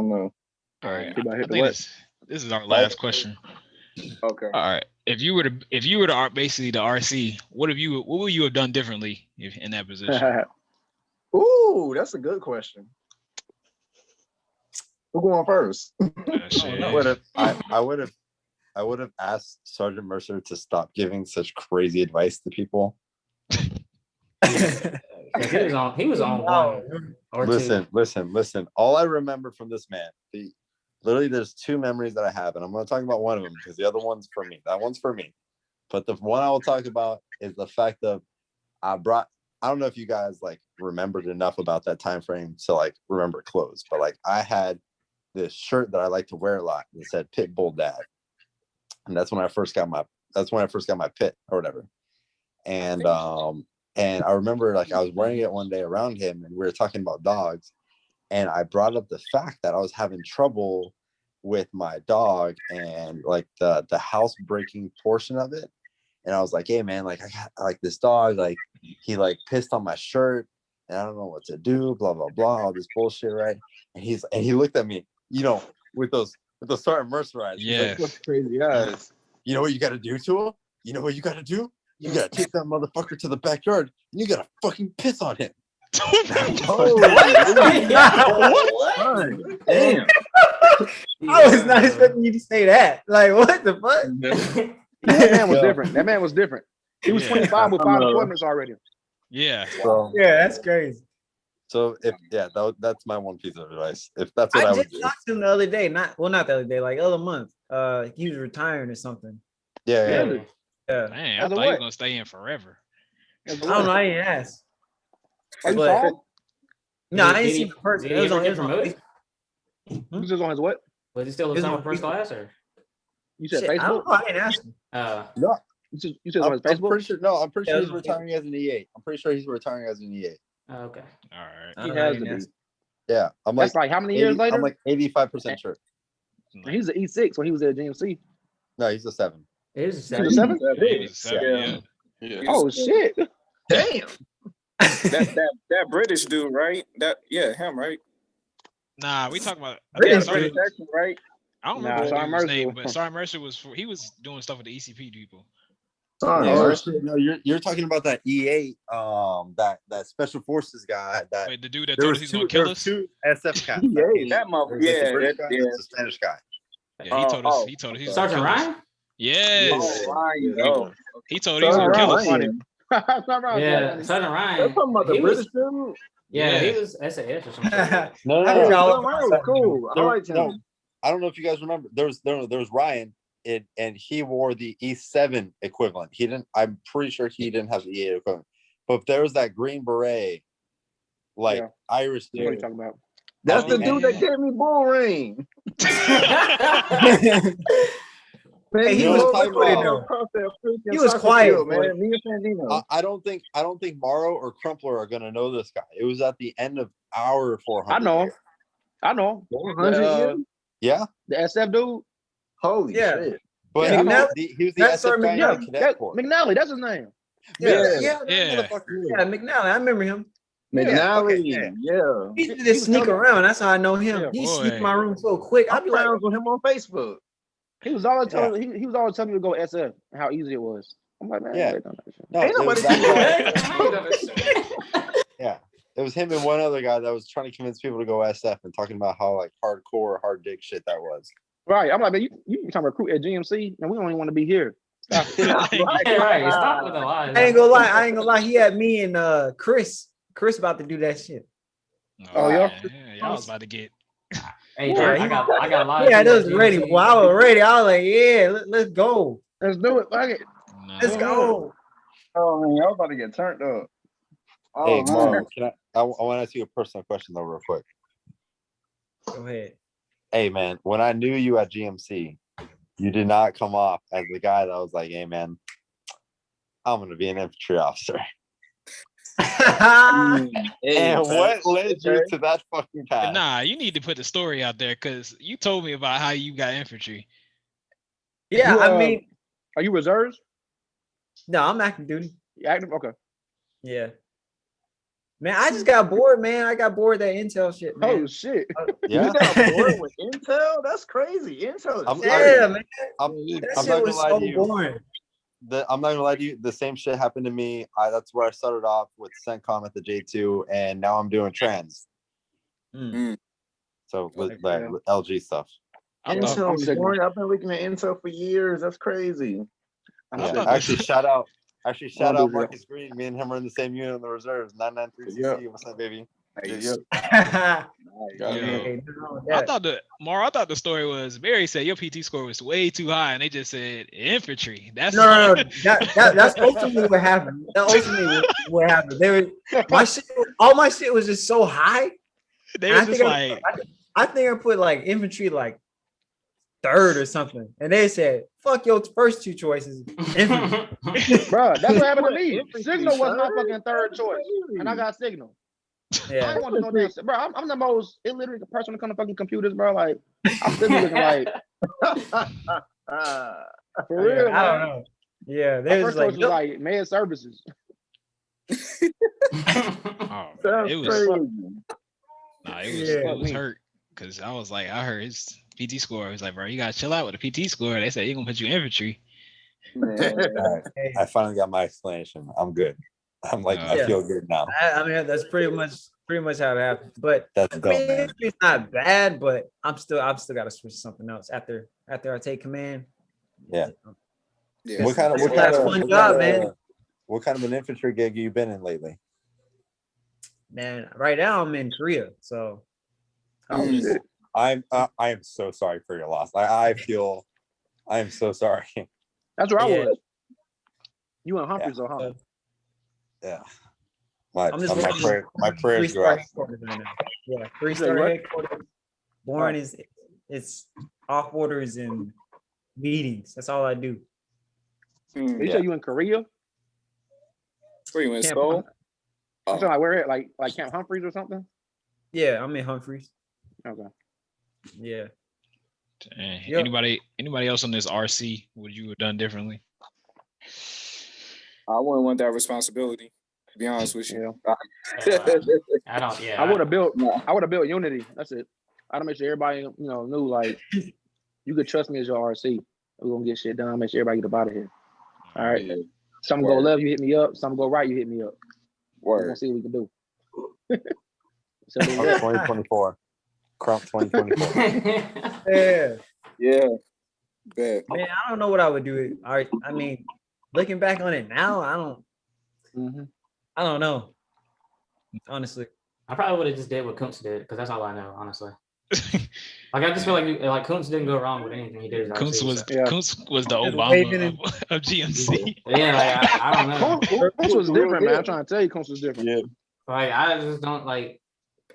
right, You about to I hit the think what? this is our last question. Okay. All right, if you were basically the RC, what would you have done differently if in that position? Ooh, that's a good question. Who going first? Shit. I would have asked Sergeant Mercer to stop giving such crazy advice to people. He was on one or two. Listen. All I remember from this man, literally there's two memories that I have, and I'm going to talk about one of them because the other one's for me. That one's for me. But the one I will talk about is the fact of I don't know if you guys like remembered enough about that time frame to like remember clothes, but like I had this shirt that I like to wear a lot that said Pitbull Dad. And that's when I first got my pit or whatever. And I remember like I was wearing it one day around him and we were talking about dogs. And I brought up the fact that I was having trouble with my dog and like the housebreaking portion of it. And I was like, hey man, like I got like this dog, like he like pissed on my shirt and I don't know what to do, blah, blah, blah, all this bullshit, right? And he looked at me, with those Sergeant Mercer eyes. He's Yeah. like, what's crazy eyes? You know what you gotta do to him? You know what you gotta do? You gotta take that motherfucker to the backyard and you gotta fucking piss on him. Damn. I was not expecting you to say that. Like, what the fuck? That man was different. That man was different. He was Yeah. 25 with 5 deployments already. Yeah. So, Yeah, that's crazy. so that's my one piece of advice. If that's what I would just do. talked to him the other day. Not the other day, like other month. He was retiring or something. Yeah. Really? Yeah. Dang, I As a thought he was what? gonna stay in forever. I don't know. I didn't ask. Are you But- saw? No, I Did didn't he- see the person. did It he was ever on. get It was on promoted? Facebook. This is on his what? Was he still It's a summer on first Facebook. class or? You said Shit, I Facebook? don't know. I didn't ask him. No, You said on his I'm Facebook? pretty sure. No, I'm pretty Yeah, sure it he's was on retiring as an E8. I'm pretty sure he's retiring as an E8. Okay. All right. I He don't know, I has didn't to be. ask him. Yeah, I'm like That's like how many years 80 later? I'm like 85% sure. He's an E6 when he was at GMC. No, he's a 7. It is a He's a 7? Yeah, he was a 7, yeah. Oh, shit. Damn. That British dude, right? Him, right? Nah, we talking about. I British think Sergeant- dude. Jackson, right? I don't Nah, remember the Sergeant dude's Mercer name, was- but Sergeant Mercer was doing stuff with the ECP people. Sorry, Oh man. shit! No, you're talking about that E8, that special forces guy. That Wait, the dude that there told us was he's gonna kill two us. SF cats. Yeah, that mother- There's like yeah, the British that- guy, yeah. and there's the Spanish guy. Yeah, he told us. Oh, He told us he was Sergeant gonna kill us. Ryan? Yes. Oh, Ryan. Oh. He told us he was gonna kill us. Ryan. Yeah, Sergeant Ryan. They're talking about the he was- British dude. Yeah, he Yeah. was SAS or something. No, I no, forgot no. all Ryan about was that. cool. I liked him. No, I don't know if you guys remember. There was Ryan, and he wore the E7 equivalent. He didn't. I'm pretty sure he didn't have the E8 equivalent. But there was that green beret, like Yeah. Irish What are you dude. talking about? That's the Oh, dude yeah. that gave me bullring. Man, Hey, he You know was what I'm quick with it talking though. across that freaking He was soccer quiet, field, boy. man. Me and Fandino. I don't think Morrow or Crumpler are gonna know this guy. It was at the end of our 400. I know him. I know. 100 The, years? Yeah, the SF dude? Holy Yeah. shit. but Yeah, he, I know. he was the That's SF our guy in Yeah, the cadet that, corps. McNally, that's his name. Yeah, Yeah. Yeah. yeah, McNally. I remember him. McNally, okay, yeah. He used to He just was sneak telling- around. That's how I know him. Yeah, He boy. sneaked my room so quick. I'd I'm be like, friends with him on Facebook. He was always telling he was always telling me to go SF and how easy it was. I'm like, man, Yeah. wait on that shit. No, Ain't it was nobody that guy. Yeah, it was him and one other guy that was trying to convince people to go SF and talking about how like hardcore, hard dick shit that was. Right. I'm like, man, you trying to recruit at GMC and we don't even want to be here. Stop. Yeah, right. Stop with the lies. I ain't gonna lie. He had me and Chris about to do that shit. Oh, yeah? Yeah, y'all was about to get. Hey, Yeah, Dirk, he- I got lies. Yeah, too that at was ready. GMC. Well, I was ready. I was like, yeah, let's go. Let's do it. Fuck it. Nah. Let's go. Oh, man, y'all about to get turned up. Hey, Mo, I want to ask you a personal question though, real quick. Go ahead. Hey, man, when I knew you at GMC, you did not come off as the guy that was like, "Hey, man, I'm gonna be an infantry officer." And what led you to that fucking path? Nah, you need to put the story out there because you told me about how you got infantry. Yeah, I mean, are you reserves? No, I'm active duty. You active? Okay. Yeah. Man, I just got bored, man. I got bored of that Intel shit, man. Oh shit. Yeah. You got bored with Intel? That's crazy. Intel is man. I'm That not shit gonna was lie so to you. boring. I'm not gonna lie to you. The same shit happened to me. That's where I started off with CENTCOM at the J2, and now I'm doing trans. So with LG stuff. Intel is boring. I've been looking at Intel for years. That's crazy. Yeah. Actually, shout out Marcus Green. Me and him are in the same unit in the reserves. 993CC. What's up, baby? I thought the story was Barry said your PT score was way too high, and they just said infantry. That's no. That's ultimately what happened. What happened. All my shit was just so high. They were just like, I think I put like infantry like third or something, and they said, "Fuck your first two choices." Bro, that's what happened to me. Signal was my fucking third choice, and I got Signal. Yeah. I don't want to know that, bro. I'm the most illiterate person when it comes to fucking computers, bro. Like, I'm still looking like, for real. I don't know. Yeah, my first choice was like med services. It was hurt because I was like, I heard his PT score. I was like, bro, you gotta chill out with the PT score. They said you're gonna put you in infantry. I finally got my explanation. I'm good. I'm like, I feel good now. I mean, that's pretty much how it happened. But that's dope, man. It's not bad, but I've still got to switch to something else after I take command. Yeah. What kind of job, man? What kind of an infantry gig have you been in lately? Man, right now I'm in Korea, so I am so sorry for your loss. I am so sorry. That's where I was. You and Humphreys or huh? Yeah. My prayers go out. Yeah, 3-star headquarters. Boring is it's off orders and meetings. That's all I do. You said you in Korea? Where you in Seoul? I'm saying like where at? Like Camp Humphreys or something? Yeah, I'm in Humphreys. Okay. Yeah. Anybody else on this RC? Would you have done differently? I wouldn't want that responsibility. To be honest with you, I don't. Yeah, I would have built Unity. That's it. I'd make sure everybody knew like you could trust me as your RC. We're gonna get shit done. Make sure everybody get up out of here. All right. Yeah. Some go left, you hit me up. Some go right, you hit me up. We're gonna see what we can do. 2024. Crump 2024. Yeah. Bad. Man, I don't know what I would do. I mean, looking back on it now, I don't know. Honestly, I probably would have just did what Kuntz did because that's all I know. Honestly, like I just feel like Kuntz didn't go wrong with anything he did. Kuntz was the Obama of GMC. Yeah, like I don't know. Kuntz was different, man. I'm trying to tell you, Kuntz was different. Yeah. Like I just don't like.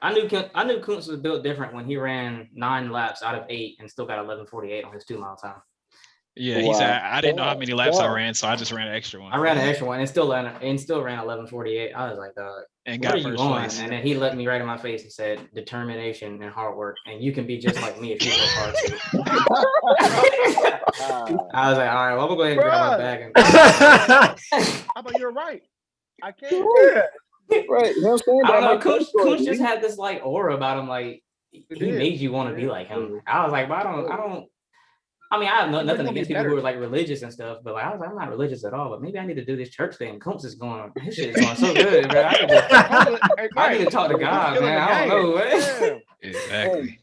I knew Kuntz was built different when he ran 9 laps out of 8 and still got 11:48 on his 2-mile time. Yeah, he said I didn't know how many laps I ran, so I just ran an extra one. I ran an extra one and still ran 11:48. I was like, and got got first place. And then he looked me right in my face and said, "Determination and hard work, and you can be just like me if you work hard too." I was like, "All right, well, I'm gonna go ahead and grab my bag." How about you're right? I can't. Right. You know what I'm saying? I don't know. Coach just had this like aura about him, like he made you want to be like him. I was like, but I don't. I mean, I have nothing against people who are like religious and stuff, but like I was like, I'm not religious at all. But maybe I need to do this church thing. Combs is going, his shit is going so good, bro. I need to talk to God, man. I don't know, man. Exactly.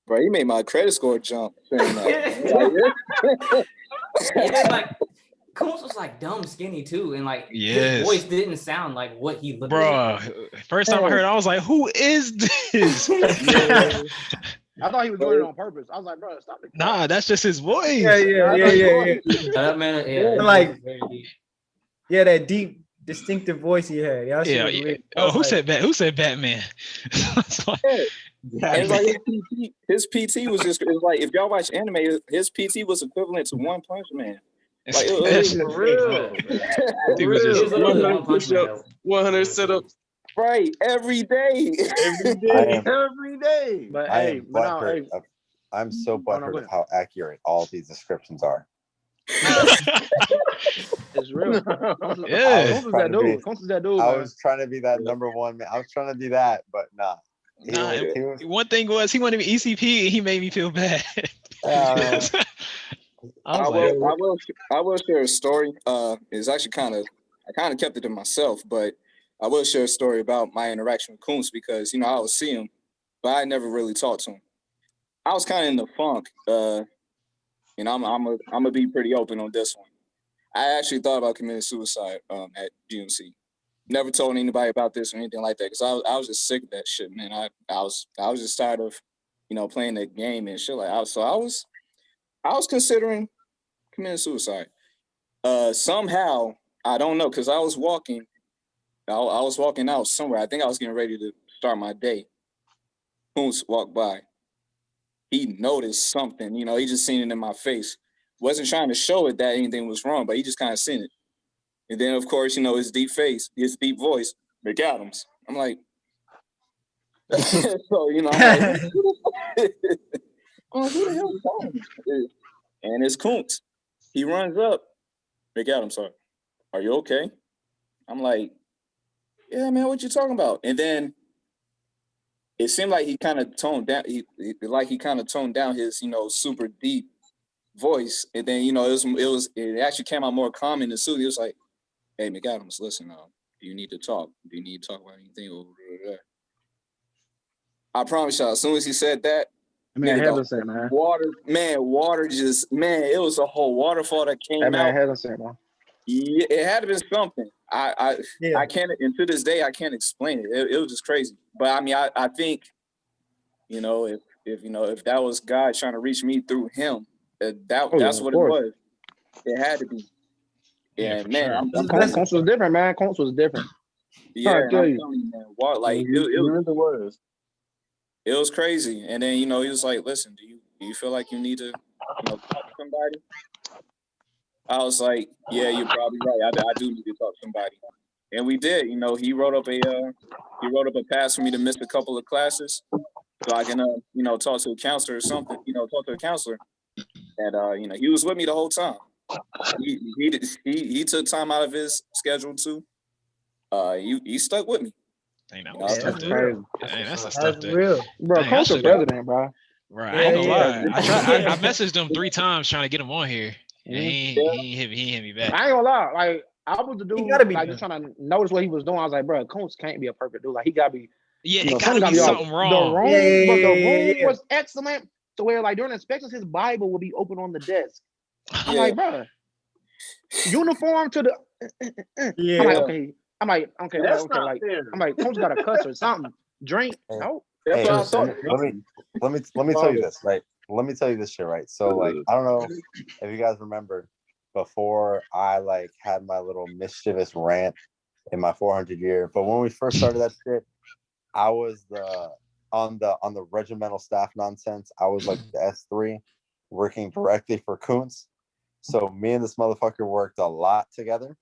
Bro, you made my credit score jump. Like Combs was like dumb skinny too, and like his voice didn't sound like what he looked like. First time I heard it, I was like, who is this? I thought he was doing it on purpose. I was like, bro, stop it. Nah, that's just his voice. Yeah. That man, like, that distinctive voice he had. Y'all Yeah. Oh, who said Batman? Yeah. It's like his PT was just, it was like, if y'all watch anime, his PT was equivalent to One Punch Man. Like, For real. Dude was just 100 push-ups, 100 sit-ups. Right, every day. Every day. But I hey, am but no, butthurt. hey, I'm so no, butthurt go of how accurate all these descriptions are. it's real. Yeah. Coach was that dude. Coach was that dude, I man. was trying to be that number one man. I was trying to be that, but nah. One thing was he wanted me ECP and he made me feel bad. I will share a story. It's actually I kind of kept it to myself, but I will share a story about my interaction with Kuntz because I would see him, but I never really talked to him. I was kind of in the funk. I'm gonna be pretty open on this one. I actually thought about committing suicide at GMC. Never told anybody about this or anything like that because I was just sick of that shit, man. I was just tired of playing that game and shit like that. So I was considering committing suicide. Somehow I don't know because I was walking. I was walking out somewhere. I think I was getting ready to start my day. Kuntz walked by. He noticed something. He just seen it in my face. Wasn't trying to show it that anything was wrong, but he just kind of seen it. And then, of course, his deep face, his deep voice, McAdams. I'm like, so, I'm like, who the hell is calling me? And it's Kuntz. He runs up. McAdams, sorry. Are you okay? I'm like, yeah, man, what you talking about? And then it seemed like he kind of toned down. He kind of toned down his, super deep voice. And then, it actually came out more calm and soothing. It was like, hey, McAdams, listen, do you need to talk? Do you need to talk about anything over there? I promise y'all, as soon as he said that, Man, hesitant, man. Water just, it was a whole waterfall that came out. Hesitant, man. Yeah, it had to be something. I can't, and to this day, I can't explain it. It was just crazy. But I mean, I think, if that was God trying to reach me through him, that's what it was. It had to be. Yeah, man. Sure. Coach was different, man. Coach was different. Yeah, I'm telling you, man. It was crazy. And then, he was like, listen, do you feel like you need to, talk to somebody? I was like, yeah, you're probably right. I do need to talk to somebody. And we did. He wrote up a pass for me to miss a couple of classes so I can, talk to a counselor or something, talk to a counselor. And, he was with me the whole time. He took time out of his schedule too. He stuck with me. That's real. That's the stuff that real. Bro, Coach the president, bro. Right. I ain't gonna lie. I messaged him 3 times trying to get him on here. And he ain't hit me back. I ain't gonna lie. Like, I was the dude just trying to notice what he was doing. I was like, bro, Coach can't be a perfect dude. Like, he gotta be. Yeah, it gotta be something wrong. The room was excellent. To where, like, during inspections, his Bible would be open on the desk. I'm like, bro, uniform to the. Yeah. I'm like, okay. I'm like, okay. I'm like, Coach got a cuss or something. Drink. No. Hey, let me tell you this, right? Let me tell you this shit, right? So, like, I don't know if you guys remember before I had my little mischievous rant in my 400 year, but when we first started that shit, I was on the regimental staff nonsense. I was like the S3 working directly for Kuntz. So me and this motherfucker worked a lot together.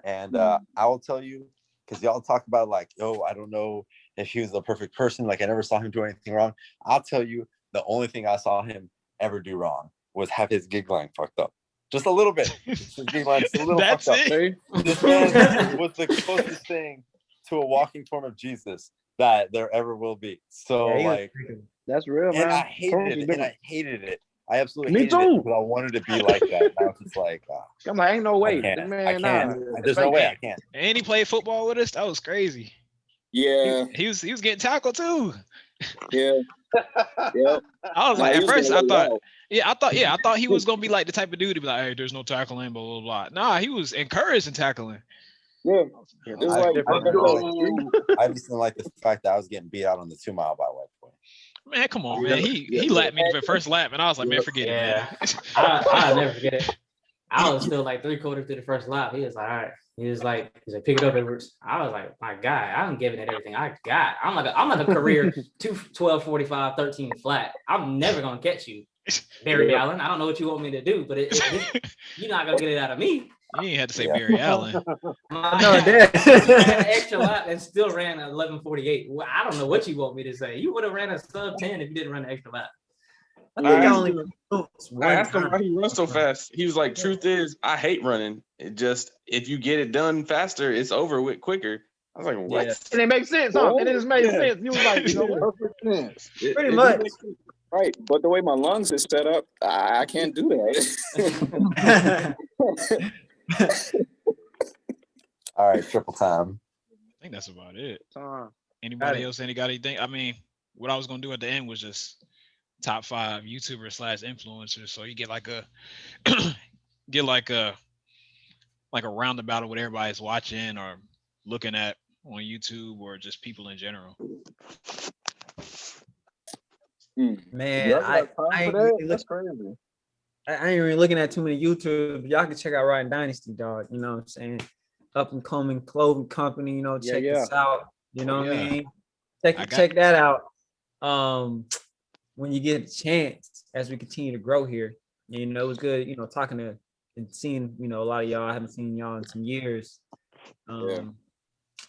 And I will tell you, because y'all talk about I don't know if he was the perfect person. Like, I never saw him do anything wrong. I'll tell you, the only thing I saw him ever do wrong was have his gig line fucked up. Just a little bit. His gig line just a little fucked up. This man was the closest thing to a walking form of Jesus that there ever will be. So, that's real, man. And I hated it. I absolutely hated too. it, but I wanted to be like that. And I was just like, I'm like, ain't no way. I can't. Nah. There's no way I can't. And he played football with us. That was crazy. Yeah. He was getting tackled too. Yeah. Yeah. I was like, at first I thought he was gonna be like the type of dude to be like, hey, there's no tackling, blah blah blah. Nah, he was encouraging tackling. Yeah. I just didn't like the fact that I was getting beat out on the 2 mile by white boy. Man, come on, man. He lapped me the first lap, and I was like, man, forget it. I'll never forget it. I was still like 3/4 through the first lap. He was like, all right. He's like, pick it up, Edwards. I was like, my guy, I'm giving it everything I got. I'm like a career 12:45, 13 flat. I'm never gonna catch you, Barry Allen. I don't know what you want me to do, but you're not gonna get it out of me. You ain't had to say Barry Allen. I know that. You ran an extra lap and still ran 11:48. Well, I don't know what you want me to say. You would have ran a sub 10 if you didn't run an extra lap. I asked him why he runs so fast. He was like, "Truth is, I hate running. It just if you get it done faster, it's over with quicker." I was like, "What?" Yeah. And it makes sense, huh? And it just made sense. You was like, you know, Perfect sense. Pretty much. Right, but the way my lungs is set up, I can't do that. All right, triple time. I think that's about it. Anybody else? Anything? I mean, what I was gonna do at the end was just top 5 YouTubers / influencers. So you get like a like a roundabout of what everybody's watching or looking at on YouTube or just people in general. Man, I ain't really looking at too many YouTube. Y'all can check out Riding Dynasty, dog. You know what I'm saying? Up and coming clothing company, you know, check this out. You know what I mean? Check that out. When you get a chance, as we continue to grow here, you know, it was good, you know, talking to and seeing, you know, a lot of y'all. I haven't seen y'all in some years.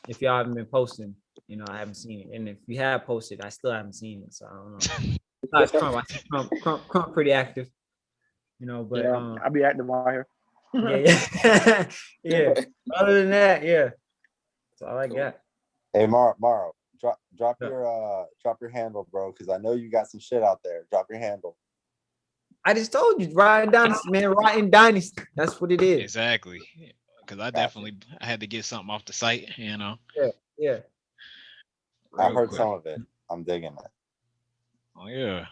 If y'all haven't been posting, you know, I haven't seen it. And if you have posted, I still haven't seen it. So I don't know. Besides Crump, I see Crump pretty active, you know, but I'll be active out here. yeah. Other than that, yeah. That's all I got. Hey, Morrow, drop your handle, bro, because I know you got some shit out there. Drop your handle. I just told you, Riding Dynasty, man. Riding Dynasty. That's what it is. Exactly. Because I had to get something off the site, you know. Yeah. I heard some of it. I'm digging it. Oh yeah.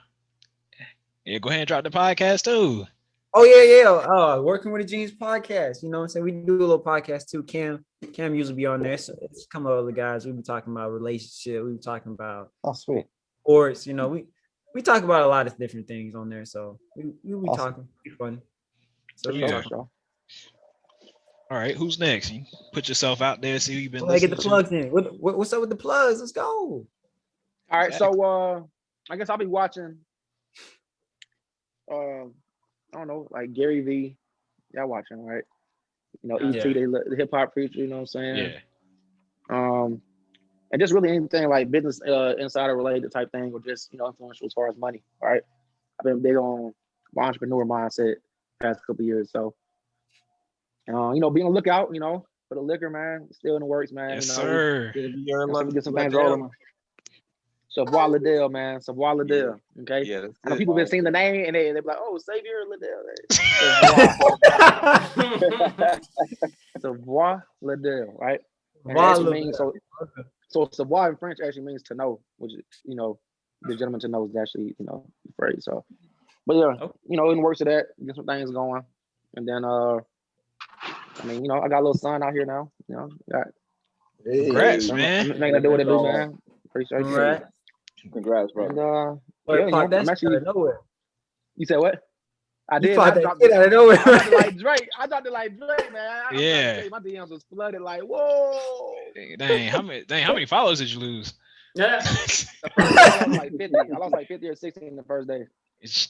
Yeah, go ahead and drop the podcast too. Oh yeah. Working with the Genius podcast. You know what I'm saying? We do a little podcast too. Cam usually be on there. So it's come up with the guys. We be talking about relationship. We be talking about sweet sports. You know, we talk about a lot of different things on there. So we be talking. Be fun. So we talking. All right, who's next? You put yourself out there. See who you've been listening to. Get the plugs in. What's up with the plugs? Let's go. All right, so I guess I'll be watching. I don't know, like Gary V. Y'all watching, right? You know, ET, the hip hop preacher. You know what I'm saying? Yeah. And just really anything like business insider related type thing, or just influential as far as money. All right. I've been big on my entrepreneur mindset past couple of years, so. Be on the lookout, for the liquor, man. It's still in the works, man. Yes, sir. Get some things rolling. Savoy Liddell, man. Savoy Liddell. Okay. Yeah. I know people been seeing the name and they be like, "Oh, Xavier Liddell." Savoy Liddell, right? And it actually means so Savoy in French actually means to know, which the gentleman to know is actually the phrase. So, but yeah, in the works of that, get some things going, and then I mean, I got a little son out here now. Congrats, man. Making it do what it do, man. Appreciate it. Congrats, bro. I'm actually. You said what? I did. I dropped it out of nowhere. I dropped it like Drake, man. My DMs was flooded. Like, whoa. Dang, how many followers did you lose? Yeah. I lost like 50 or 60 in the first day.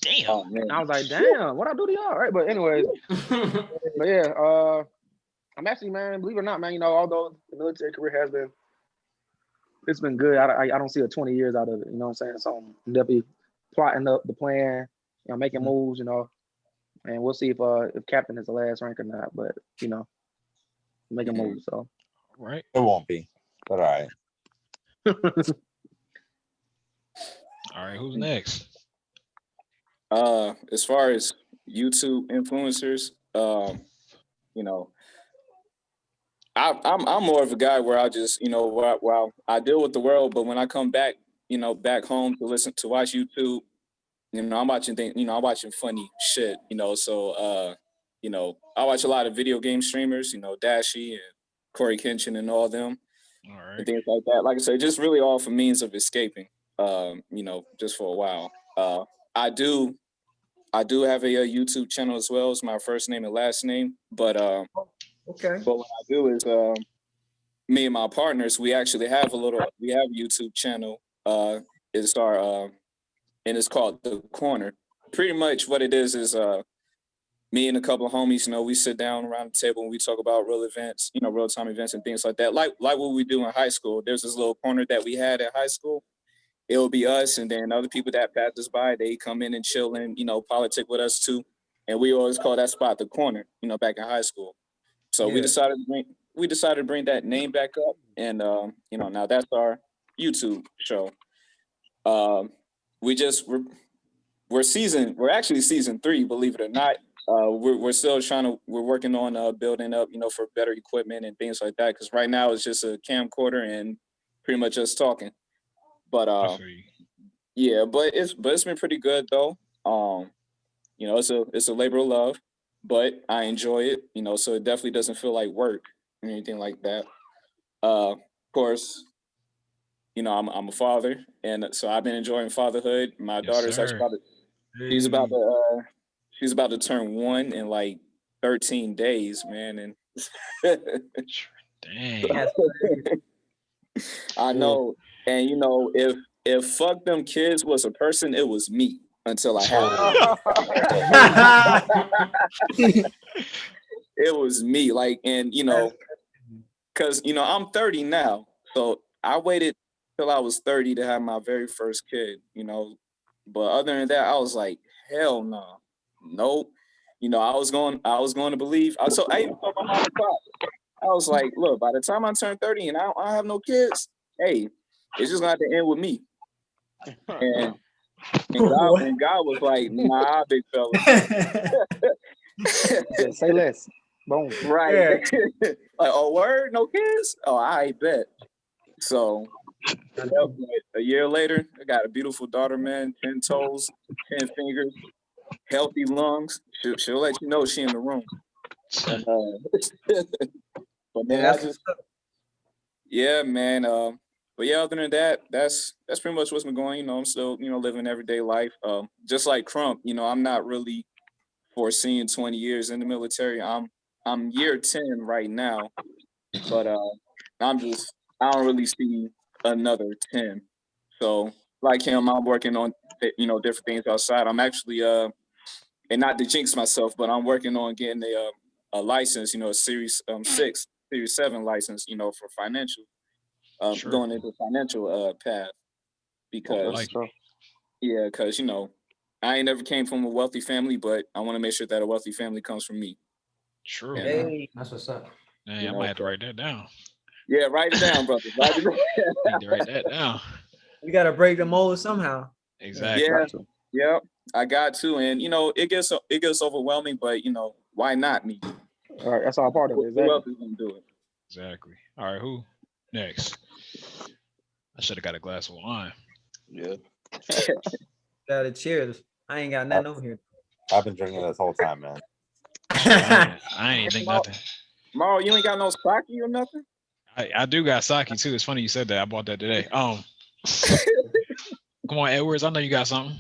Damn. Oh, man. I was like, damn, what I do to y'all? Right. But anyways, but yeah, I'm actually, man, believe it or not, man, although the military career it's been good. I don't see a 20 years out of it. You know what I'm saying? So I'm definitely plotting up the plan, making moves, and we'll see if captain is the last rank or not. But making moves. So right, it won't be, but all right. All right, who's next? As far as YouTube influencers, I'm more of a guy where I just, while I deal with the world, but when I come back, back home to watch YouTube, I'm watching things, I'm watching funny shit, so I watch a lot of video game streamers, Dashie and Corey Kenshin and all them, all right, and things like that. Like I said, just really all for means of escaping, just for a while. I do I do have a YouTube channel as well. It's my first name and last name. But Okay. But what I do is me and my partners, we actually have a YouTube channel. It's our and it's called The Corner. Pretty much what it is me and a couple of homies, we sit down around the table and we talk about real events, real time events and things like that. Like what we do in high school. There's this little corner that we had at high school. It'll be us and then other people that pass us by, they come in and chill and, politic with us too. And we always call that spot The Corner, back in high school. So we decided to bring that name back up. And, now that's our YouTube show. We're actually season 3, believe it or not. We're still we're working on building up, for better equipment and things like that. Cause right now it's just a camcorder and pretty much just talking. But yeah, but it's been pretty good though. It's a labor of love, but I enjoy it, so it definitely doesn't feel like work or anything like that. Of course, I'm a father, and so I've been enjoying fatherhood. My daughter's actually she's about to turn 1 in like 13 days, man, and dang. I know. And if fuck them kids was a person, it was me until I had it. It was me. Like, and because I'm 30 now. So I waited till I was 30 to have my very first kid, But other than that, I was like, hell no. Nope. I was going to believe. I even told my mom and pop. I was like, look, by the time I turn 30 and I don't have no kids, hey, it's just gonna have to end with me. And God was like, nah, big fella. Say less. Boom. Right. Like, oh, word, no kids? Oh, I bet. So a year later, I got a beautiful daughter, man, 10 toes, 10 fingers, healthy lungs. She'll let you know she in the room. And, but man, yeah, man. But yeah, other than that, that's pretty much what's been going. I'm still, living everyday life. Just like Crump, I'm not really foreseeing 20 years in the military. I'm year 10 right now, but I don't really see another 10. So like him, I'm working on different things outside. I'm actually and not to jinx myself, but I'm working on getting a license, a Series 6, Series 7 license, for financial. Going into financial path because I ain't never came from a wealthy family, but I want to make sure that a wealthy family comes from me. True. Hey, that's what's up. Hey, I might have to write that down. Yeah, write it down, brother. Need to write that down. We gotta break the mold somehow. Exactly. Yeah, I got to, and it gets overwhelming, but why not me? All right, that's all part of it. Who else is gonna do it? Exactly. All right, who next? I should have got a glass of wine. Yeah. Gotta cheers. I ain't got nothing over here. I've been drinking this whole time, man. I ain't think nothing. Maro, you ain't got no sake or nothing? I do got sake too. It's funny you said that. I bought that today. Come on, Edwards. I know you got something.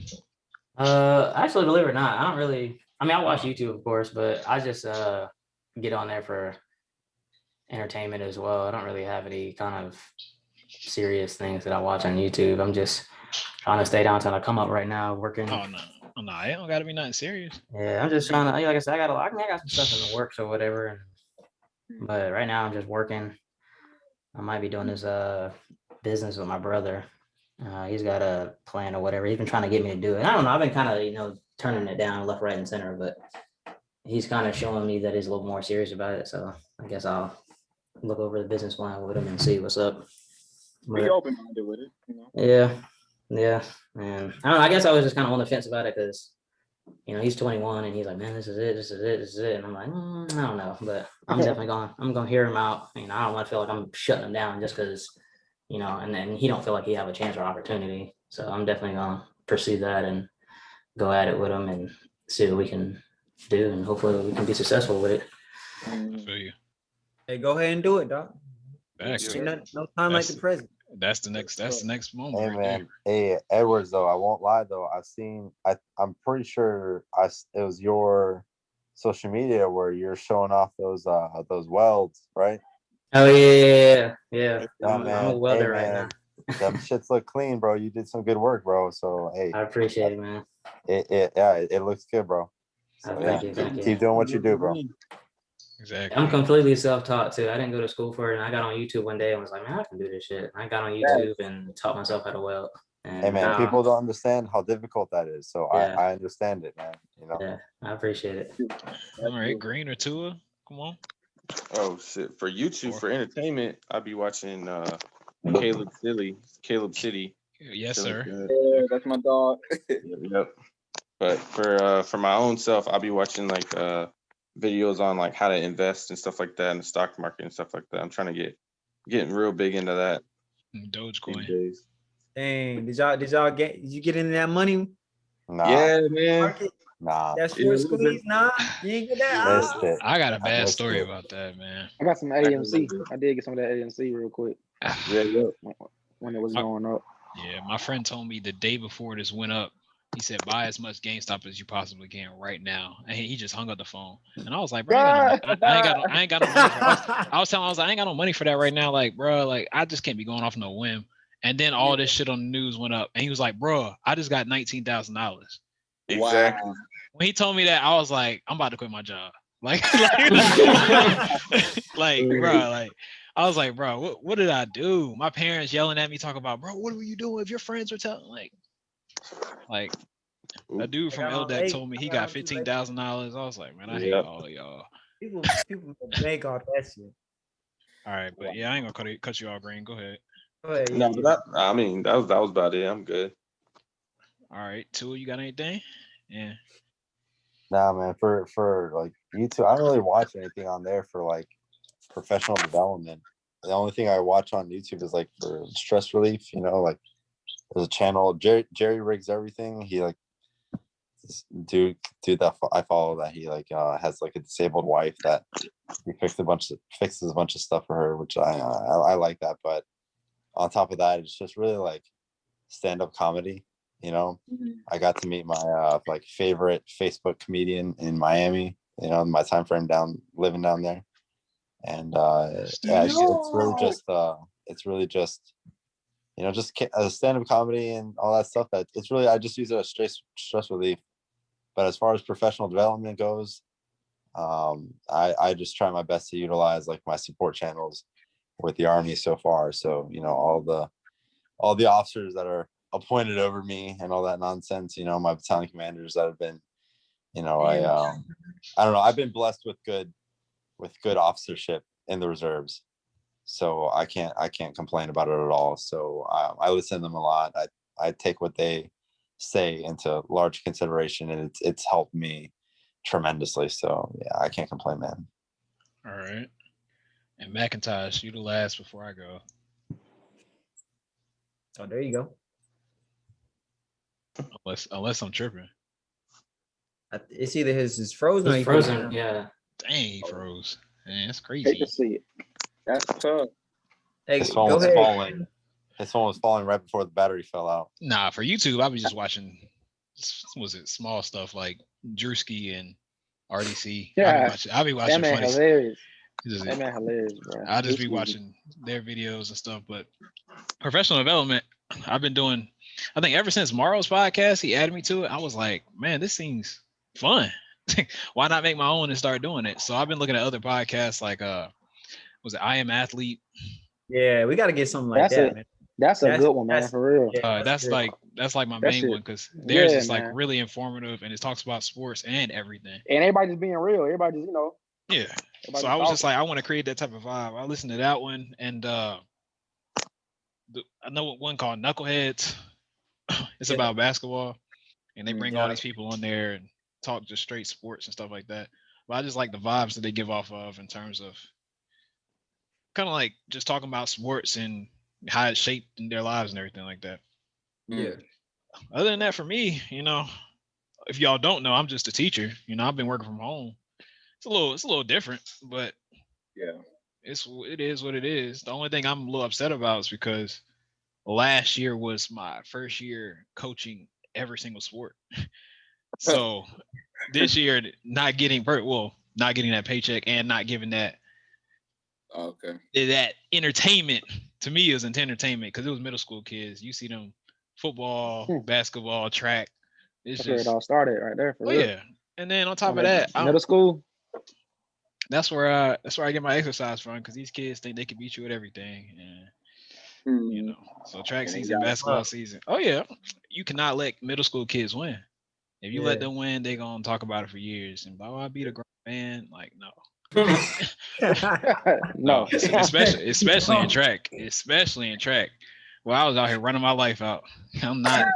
Actually, believe it or not, I don't really. I mean, I watch YouTube, of course, but I just get on there for entertainment as well. I don't really have any kind of serious things that I watch on YouTube. I'm just trying to stay down until I come up right now working. Oh no, it don't gotta be nothing serious. Yeah, I'm just trying to. Like I said, I got some stuff in the works or whatever. But right now I'm just working. I might be doing this business with my brother. He's got a plan or whatever. He's been trying to get me to do it. And I don't know. I've been kind of turning it down left, right, and center. But he's kind of showing me that he's a little more serious about it. So I guess I'll look over the business plan with him and see what's up. Be open-minded with it, Yeah. And I don't know. I guess I was just kind of on the fence about it because, he's 21 and he's like, man, this is it. And I'm like, I don't know, but I'm definitely I'm going to hear him out. I don't want to feel like I'm shutting him down just because, and then he don't feel like he have a chance or opportunity. So I'm definitely going to pursue that and go at it with him and see what we can do. And hopefully we can be successful with it. I feel you. Hey, go ahead and do it, dog. Exactly. No time like the present. That's the next moment. Hey right man, there. hey Edwards though, I won't lie though. I'm pretty sure it was your social media where you're showing off those welds, right? Oh yeah. Yeah, I'm a man. Hey welder right now. man, them shits look clean, bro. You did some good work, bro. So hey, I appreciate it, man. it looks good, bro. So Thank you. keep doing what you do, bro. Exactly. I'm completely self-taught too. I didn't go to school for it, and I got on YouTube one day and was like, man, I can do this shit. I got on YouTube and taught myself how to weld. And Hey man, now, people don't understand how difficult that is. So Yeah. I understand it, man. You know. yeah, I appreciate it. All right, Green or Tua? Come on. Oh shit! For YouTube, for entertainment, I'll be watching Caleb City. Yes, Feeling sir. good. Yeah, that's my dog. Yep. But for my own self, I'll be watching like videos on like how to invest and stuff like that in the stock market and stuff like that. I'm trying to getting real big into that these Dogecoin. days. Dang, did you get into that money? Nah, Yeah, man. Market? nah. That Yeah, a short little squeeze? bit. Nah, you ain't get that. Missed it. I got a I bad missed story it. about that, man. I got some AMC. I did get some of that AMC real quick Yeah, when it was going up. Yeah, my friend told me the day before this went up, he said, buy as much GameStop as you possibly can right now. And he just hung up the phone. And I was like, bro, I ain't got no money for I was telling him, I ain't got no money for that right now. Like, bro, like I just can't be going off no whim. And then all this shit on the news went up. And he was like, bro, I just got $19,000. exactly. When he told me that, I was like, I'm about to quit my job. Like, bro, like I was like, bro, what did I do? My parents yelling at me, talking about, bro, what were you doing? If your friends were telling, like a dude from LDAC told me he got $15,000. I was like, man, I hate all of y'all. People bank off that shit. All right, but yeah, I ain't gonna cut you off, Green. Go ahead. No, but I mean that was about it. I'm good. All right, Tua, you got anything? Yeah. Nah, man. For like YouTube, I don't really watch anything on there for like professional development. The only thing I watch on YouTube is like for stress relief. You know, like there's a channel Jerry Rigs Everything. He like this dude that I follow that he like has like a disabled wife that he fixes a bunch of stuff for her, which I like that. But on top of that, it's just really like stand-up comedy. You know, I got to meet my like favorite Facebook comedian in Miami. You know, my time frame living down there, and yeah, it's really just you know just stand-up comedy and all that stuff. That it's really I just use it as stress relief. But as far as professional development goes, I just try my best to utilize like my support channels with the Army so far. So you know all the officers that are appointed over me and all that nonsense. You know my battalion commanders that have been, you know I don't know. I've been blessed with good officership in the reserves, so I can't complain about it at all. So I listen to them a lot. I take what they say into large consideration, and it's helped me tremendously. So yeah, I can't complain, man. All right. And McIntosh, you the last before I go. Oh, there you go. Unless I'm tripping. It's either his frozen. He's frozen. Yeah. Dang, he froze. Man, that's Hate crazy. to see it. That's tough. Hey, This one go was ahead. falling. This one was falling right before the battery fell out. Nah, for YouTube, I'll be just watching. Was it small stuff like Drewski and RDC? Yeah, I'll be watching that man funny. hilarious. Just- That man hilarious, bro. I'll just be Drewski. watching their videos and stuff. But professional development, I've been doing. I think ever since Morrow's podcast, he added me to it. I was like, man, this seems fun. Why not make my own and start doing it? So I've been looking at other podcasts like was it I Am Athlete? Yeah, we got to get something like that, man. That's a good one, man, for real. Yeah, that's like my main one because theirs is like really informative and it talks about sports and everything. And everybody just being real. Everybody just, Yeah. So I was just like, I want to create that type of vibe. I listened to that one and I know one called Knuckleheads. It's about basketball and they bring all these people on there and talk just straight sports and stuff like that. But I just like the vibes that they give off of in terms of kind of like just talking about sports and how it shaped in their lives and everything like that. Yeah. Other than that, for me, if y'all don't know, I'm just a teacher. I've been working from home. It's a little different, but yeah, it is what it is. The only thing I'm a little upset about is because last year was my first year coaching every single sport. So this year, not getting that paycheck and not giving that that entertainment to me is entertainment because it was middle school kids. You see them football, basketball, track. That's where it all started right there. For real. Yeah, and then on top of that, middle school. That's where I get my exercise from because these kids think they can beat you at everything, and you know. So track season, basketball season. Oh yeah, you cannot let middle school kids win. If you let them win, they gonna talk about it for years. And I beat a grown man, like no. No, especially in track. Especially in track. Well, I was out here running my life out. I'm not.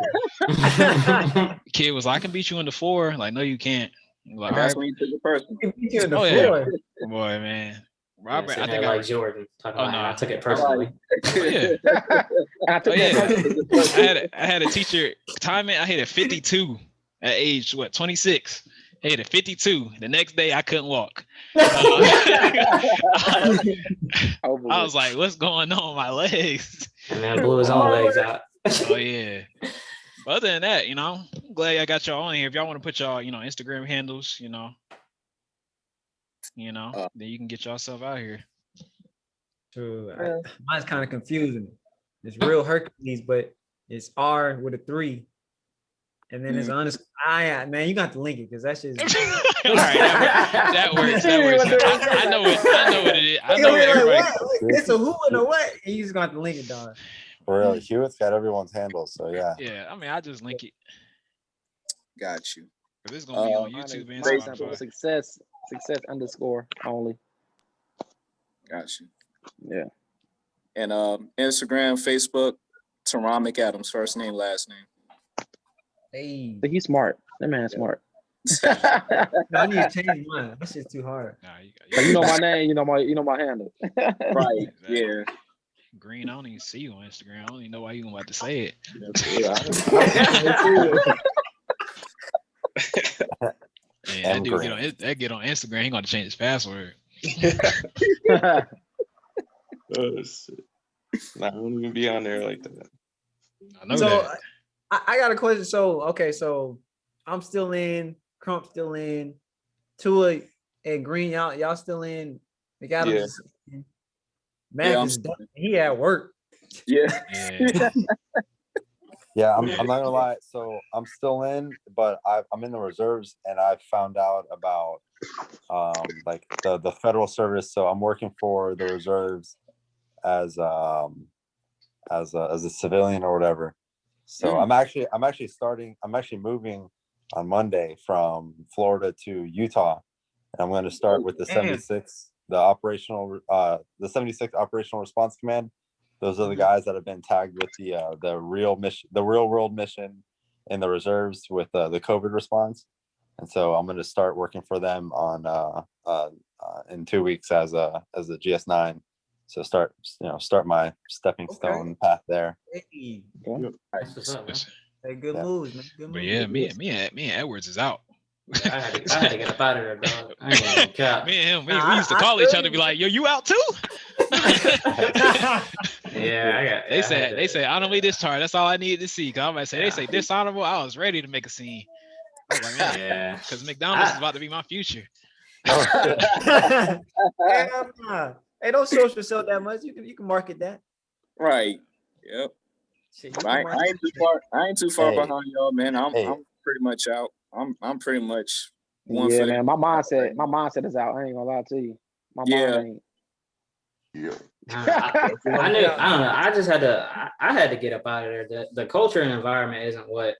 Kid was like, I can beat you in the 4. Like, no, you can't. Like, that's when you took the person. Oh yeah, boy, man. Robert, yeah, I think I like Jordan. No, I took it personally. Yeah. I had a teacher timing. I hit a 52 at age 26. I hit a 52. The next day I couldn't walk. I was like, what's going on with my legs? And man blew his own legs out. Oh yeah. But other than that, you know, I'm glad I got y'all on here. If y'all want to put y'all, Instagram handles, then you can get yourself out here. True. Mine's kind of confusing. It's real Hercules, but it's R with a 3. And then it's honest. Man, you got to link it because that's just all right. That works. I know what it is. I know what everybody. It's a who and a what. And you just got to link it, dog. For real, Hewitt's got everyone's handles, so yeah. Yeah, I mean, I just link it. Got you. This is gonna be on YouTube and Spotify. Success _ only. Got you. Yeah. And Instagram, Facebook, Teron McAdams, first name, last name. Hey, but he's smart. That man's smart. I need to change mine. That shit's too hard. Nah, you know my name. You know my handle. Right. Yeah. Green, I don't even see you on Instagram. I don't even know why you about to say it. Yeah, that get on Instagram. He gonna change his password. Oh shit! Nah, I don't even be on there like that. I know that. I got a question. So I'm still in. Crump still in. Tua and Green, y'all still in. McAdams. Yeah. Mac is done. He at work. Yeah. Yeah, I'm not gonna lie. So I'm still in, but I'm in the reserves, and I found out about like the federal service. So I'm working for the reserves as a civilian or whatever. So I'm actually moving on Monday from Florida to Utah, and I'm going to start with the 76, the 76 Operational Response Command. Those are the guys that have been tagged with the real world mission in the reserves with the COVID response. And so I'm going to start working for them on in 2 weeks as a GS9. So start my stepping stone path there. Hey, Hey, good moves, man. Good moves. But yeah, me and Edwards is out. I had to get up out of there, dog. I ain't gonna cap. Me and him, we used to call each other, be like, "Yo, you out too?" Yeah, they said honorably discharged. That's all I needed to see. Cause I might say they say dishonorable. I was ready to make a scene. I was like, man, yeah, because McDonald's is about to be my future. Hey, don't social sell that much. You can market that. Right. Yep. Shit, I ain't too far behind y'all, man. I'm pretty much out. I'm pretty much one foot. Man. My mindset is out. I ain't gonna lie to you. My mind ain't. I don't know. I just had to get up out of there. The culture and environment isn't what.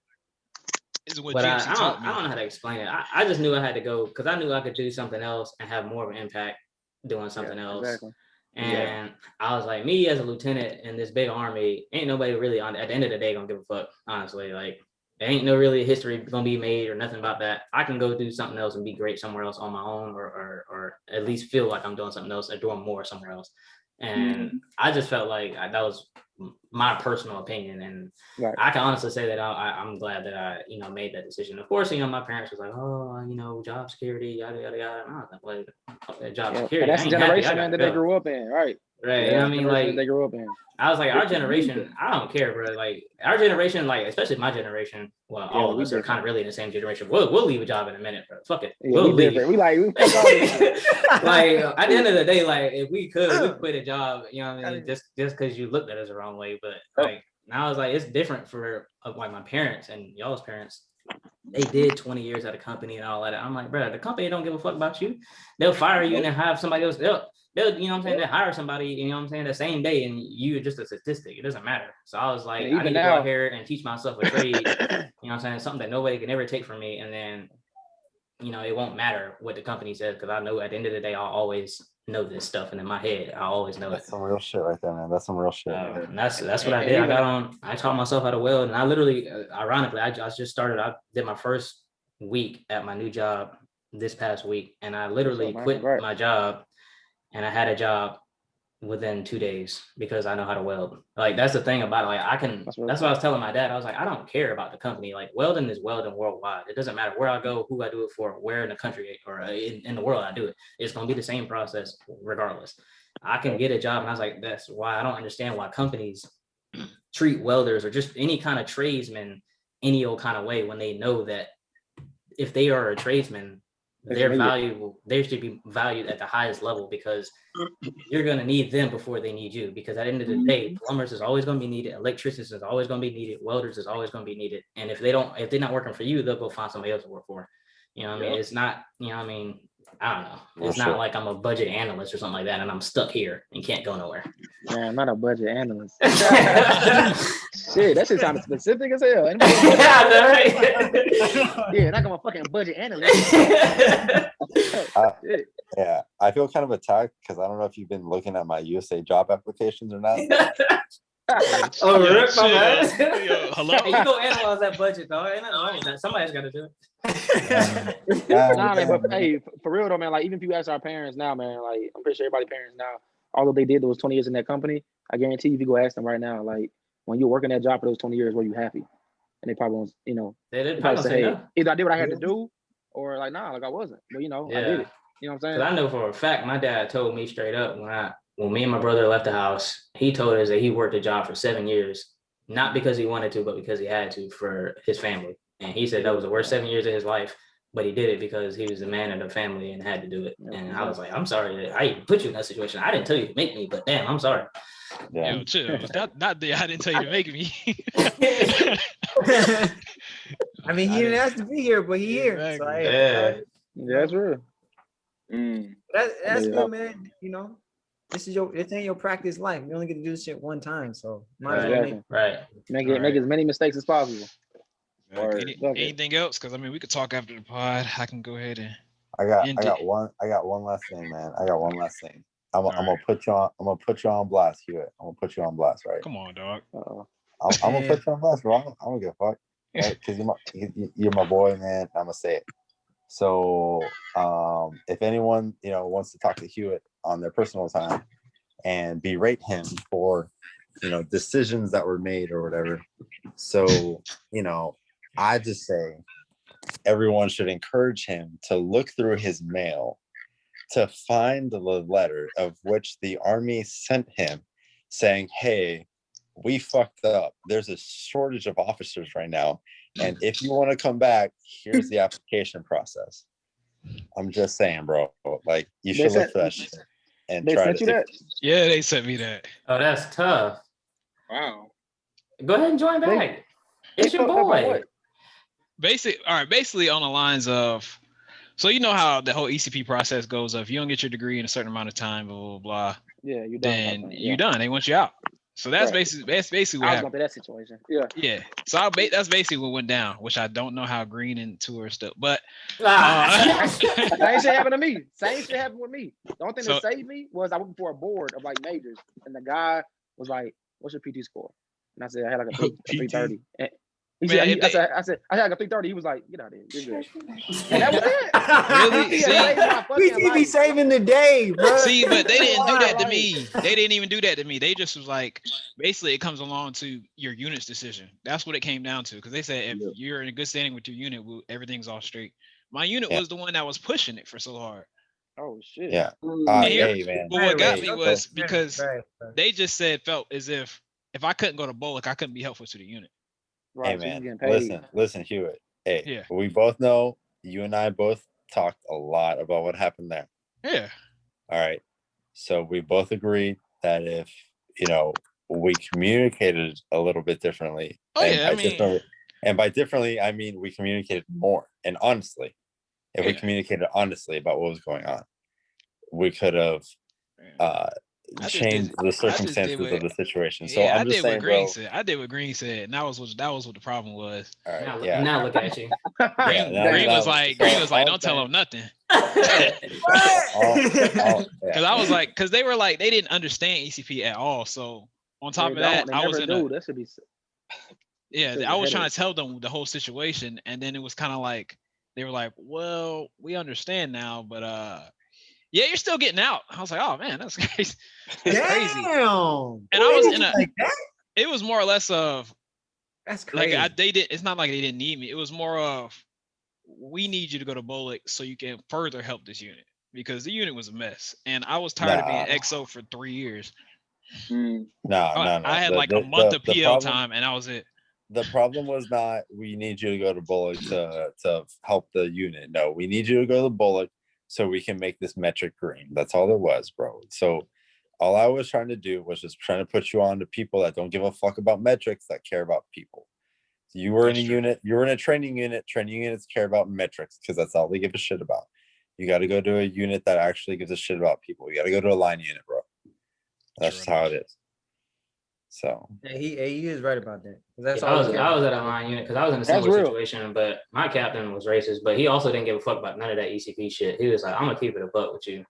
But I don't know how to explain it. I just knew I had to go because I knew I could do something else and have more of an impact doing something else. Exactly. And I was like, me as a lieutenant in this big army, ain't nobody really at the end of the day gonna give a fuck, honestly. Like, there ain't no really history gonna be made or nothing about that. I can go do something else and be great somewhere else on my own, or at least feel like I'm doing something else or doing more somewhere else. And I just felt like that was my personal opinion, and I can honestly say that I'm glad that I made that decision. Of course, my parents was like, oh, job security, yada yada yada. And I was like, well, job security. That's the generation that they grew up in, right? Right. You know what I mean? Like they grew up in. I was like, our generation, I don't care, bro. Like our generation, like especially my generation, well, all of us are kind of really in the same generation. We'll leave a job in a minute, bro. Fuck it. We'll leave. Different. We like like at the end of the day, like if we could, we quit a job, you know what I mean? Just because you looked at us the wrong way. But like now it's like it's different for like my parents and y'all's parents. They did 20 years at a company and all that. I'm like, bro, the company don't give a fuck about you. They'll fire you and then have somebody else. They'll, you know what I'm saying? They hire somebody, you know what I'm saying, the same day, and you're just a statistic. It doesn't matter. So I was like, I need to go out here and teach myself a trade, you know what I'm saying? Something that nobody can ever take from me. And then, you know, it won't matter what the company says, because I know at the end of the day, I'll always know this stuff. And in my head, I always know That's some real shit right there, man. That's some real shit. And that's what I did. I taught myself how to weld. And I literally, ironically, I just started, I did my first week at my new job this past week. And I literally quit my job. And I had a job within 2 days because I know how to weld. Like that's the thing about it. Like that's what I was telling my dad. I was like, I don't care about the company. Like welding is welding worldwide. It doesn't matter where I go, who I do it for, where in the country or in the world I do it. It's gonna be the same process regardless. I can get a job, and I was like, that's why I don't understand why companies treat welders or just any kind of tradesman any old kind of way when they know that if they are a tradesman, they're valuable. They should be valued at the highest level because you're going to need them before they need you. Because at the end of the day, plumbers is always going to be needed. Electricians is always going to be needed. Welders is always going to be needed. And if they're not working for you, they'll go find somebody else to work for. You know what I mean? It's not, you know what I mean? I don't know. It's not like I'm a budget analyst or something like that and I'm stuck here and can't go nowhere. Man, I'm not a budget analyst. Shit, that shit sounded specific as hell. Yeah, like I'm a fucking budget analyst. Yeah, I feel kind of attacked because I don't know if you've been looking at my USA job applications or not. Rip my man. Hello? Hey, you go analyze that budget, though. Ain't nothing wrong with that. Somebody's got to do it. Nah, man, but hey, for real though, man, like even if you ask our parents now, man, like I'm pretty sure everybody's parents now, although they did those 20 years in that company, I guarantee you, if you go ask them right now, like when you're working that job for those 20 years, were you happy? And they probably won't, you know, they probably say, hey, either I did what I had to do, or like, nah, like I wasn't. But you know, I did it. You know what I'm saying? Because I know for a fact, my dad told me straight up when me and my brother left the house, he told us that he worked a job for 7 years, not because he wanted to, but because he had to for his family. And he said that was the worst 7 years of his life, but he did it because he was the man of the family and had to do it. And I was like, I'm sorry that I even put you in that situation. I didn't tell you to make me, but damn, I'm sorry. Yeah. Yo, chill. Not that I didn't tell you to make me. I mean, he didn't ask to be here, but he here. Exactly. So, yeah, that's real. That's good, man. You know, this ain't your practice life. You only get to do this shit one time, so make as many mistakes as possible. Anything else? Because I mean, we could talk after the pod. I can go ahead and. I got one last thing, man. I'm gonna put you on blast, Hewitt. I'm gonna put you on blast, right? Come on, dog. I'm gonna put you on blast, bro. I don't give a fuck, right? Because you're my boy, man. I'm gonna say it. So, if anyone wants to talk to Hewitt on their personal time and berate him for decisions that were made or whatever, so I just say everyone should encourage him to look through his mail to find the letter of which the Army sent him saying, hey, we fucked up. There's a shortage of officers right now. And if you want to come back, here's the application process. I'm just saying, bro. Like, you should look for that shit. And they sent you that? Yeah, they sent me that. Oh, that's tough. Wow. Go ahead and join back. It's your boy. Basically on the lines of, so you know how the whole ECP process goes. If you don't get your degree in a certain amount of time, blah blah blah, yeah, you're done. Then you're done. They want you out. So that's basically what happened. I was going through that situation. Yeah. So that's basically what went down, which I don't know how green and tour stuff, but same shit happened to me. Same shit happened with me. The only thing that saved me was I went before a board of like majors, and the guy was like, "What's your PT score?" And I said, "I had like a 330." And I said, "I had like a 330." He was like, "Get out of here, you're good." And that was it. Really? He be saving the day, bro. See, but they didn't do that to me. They didn't even do that to me. They just was like, basically, it comes along to your unit's decision. That's what it came down to. Because they said if you're in a good standing with your unit, everything's all straight. My unit was the one that was pushing it for so hard. Oh shit. Yeah. Hey, man. But what got me was Right, because right. they just felt as if I couldn't go to Bullock, I couldn't be helpful to the unit. Right. Hey So you man, getting paid. listen, Hewitt. Hey, Yeah. we both know you and I both talked a lot about what happened there. Yeah. All right. So we both agreed that if we communicated a little bit differently, and by differently I mean we communicated more and honestly. If we communicated honestly about what was going on, we could have changed the circumstances of the situation. So I'm just saying, bro. I did what Green said, and that was what the problem was. All right, now look at you. Green was like, don't tell them nothing. Because I was like, because they were like, they didn't understand ECP at all. So on top of that, I was that should be. Yeah, I was trying to tell them the whole situation, and then it was kind of like they were like, "Well, we understand now, but yeah, you're still getting out." I was like, "Oh man, that's crazy." That's crazy. Damn. And I was in a. Like that? It was more or less of. That's crazy. Like they did. It's not like they didn't need me. It was more of, we need you to go to Bullock so you can further help this unit, because the unit was a mess, and I was tired of being XO for 3 years. No. I had like a month of PL time, and that was it. The problem was not we need you to go to Bullock to help the unit. No, we need you to go to Bullock so we can make this metric green. That's all there was, bro. So all I was trying to do was just trying to put you on to people that don't give a fuck about metrics, that care about people. So you were in a unit, you were in a training unit. Training units care about metrics because that's all they give a shit about. You got to go to a unit that actually gives a shit about people. You got to go to a line unit, bro. That's just how it is. So yeah, he is right about that. That's I was at a line unit because I was in a similar situation, but my captain was racist, but he also didn't give a fuck about none of that ECP shit. He was like, "I'm gonna keep it a buck with you.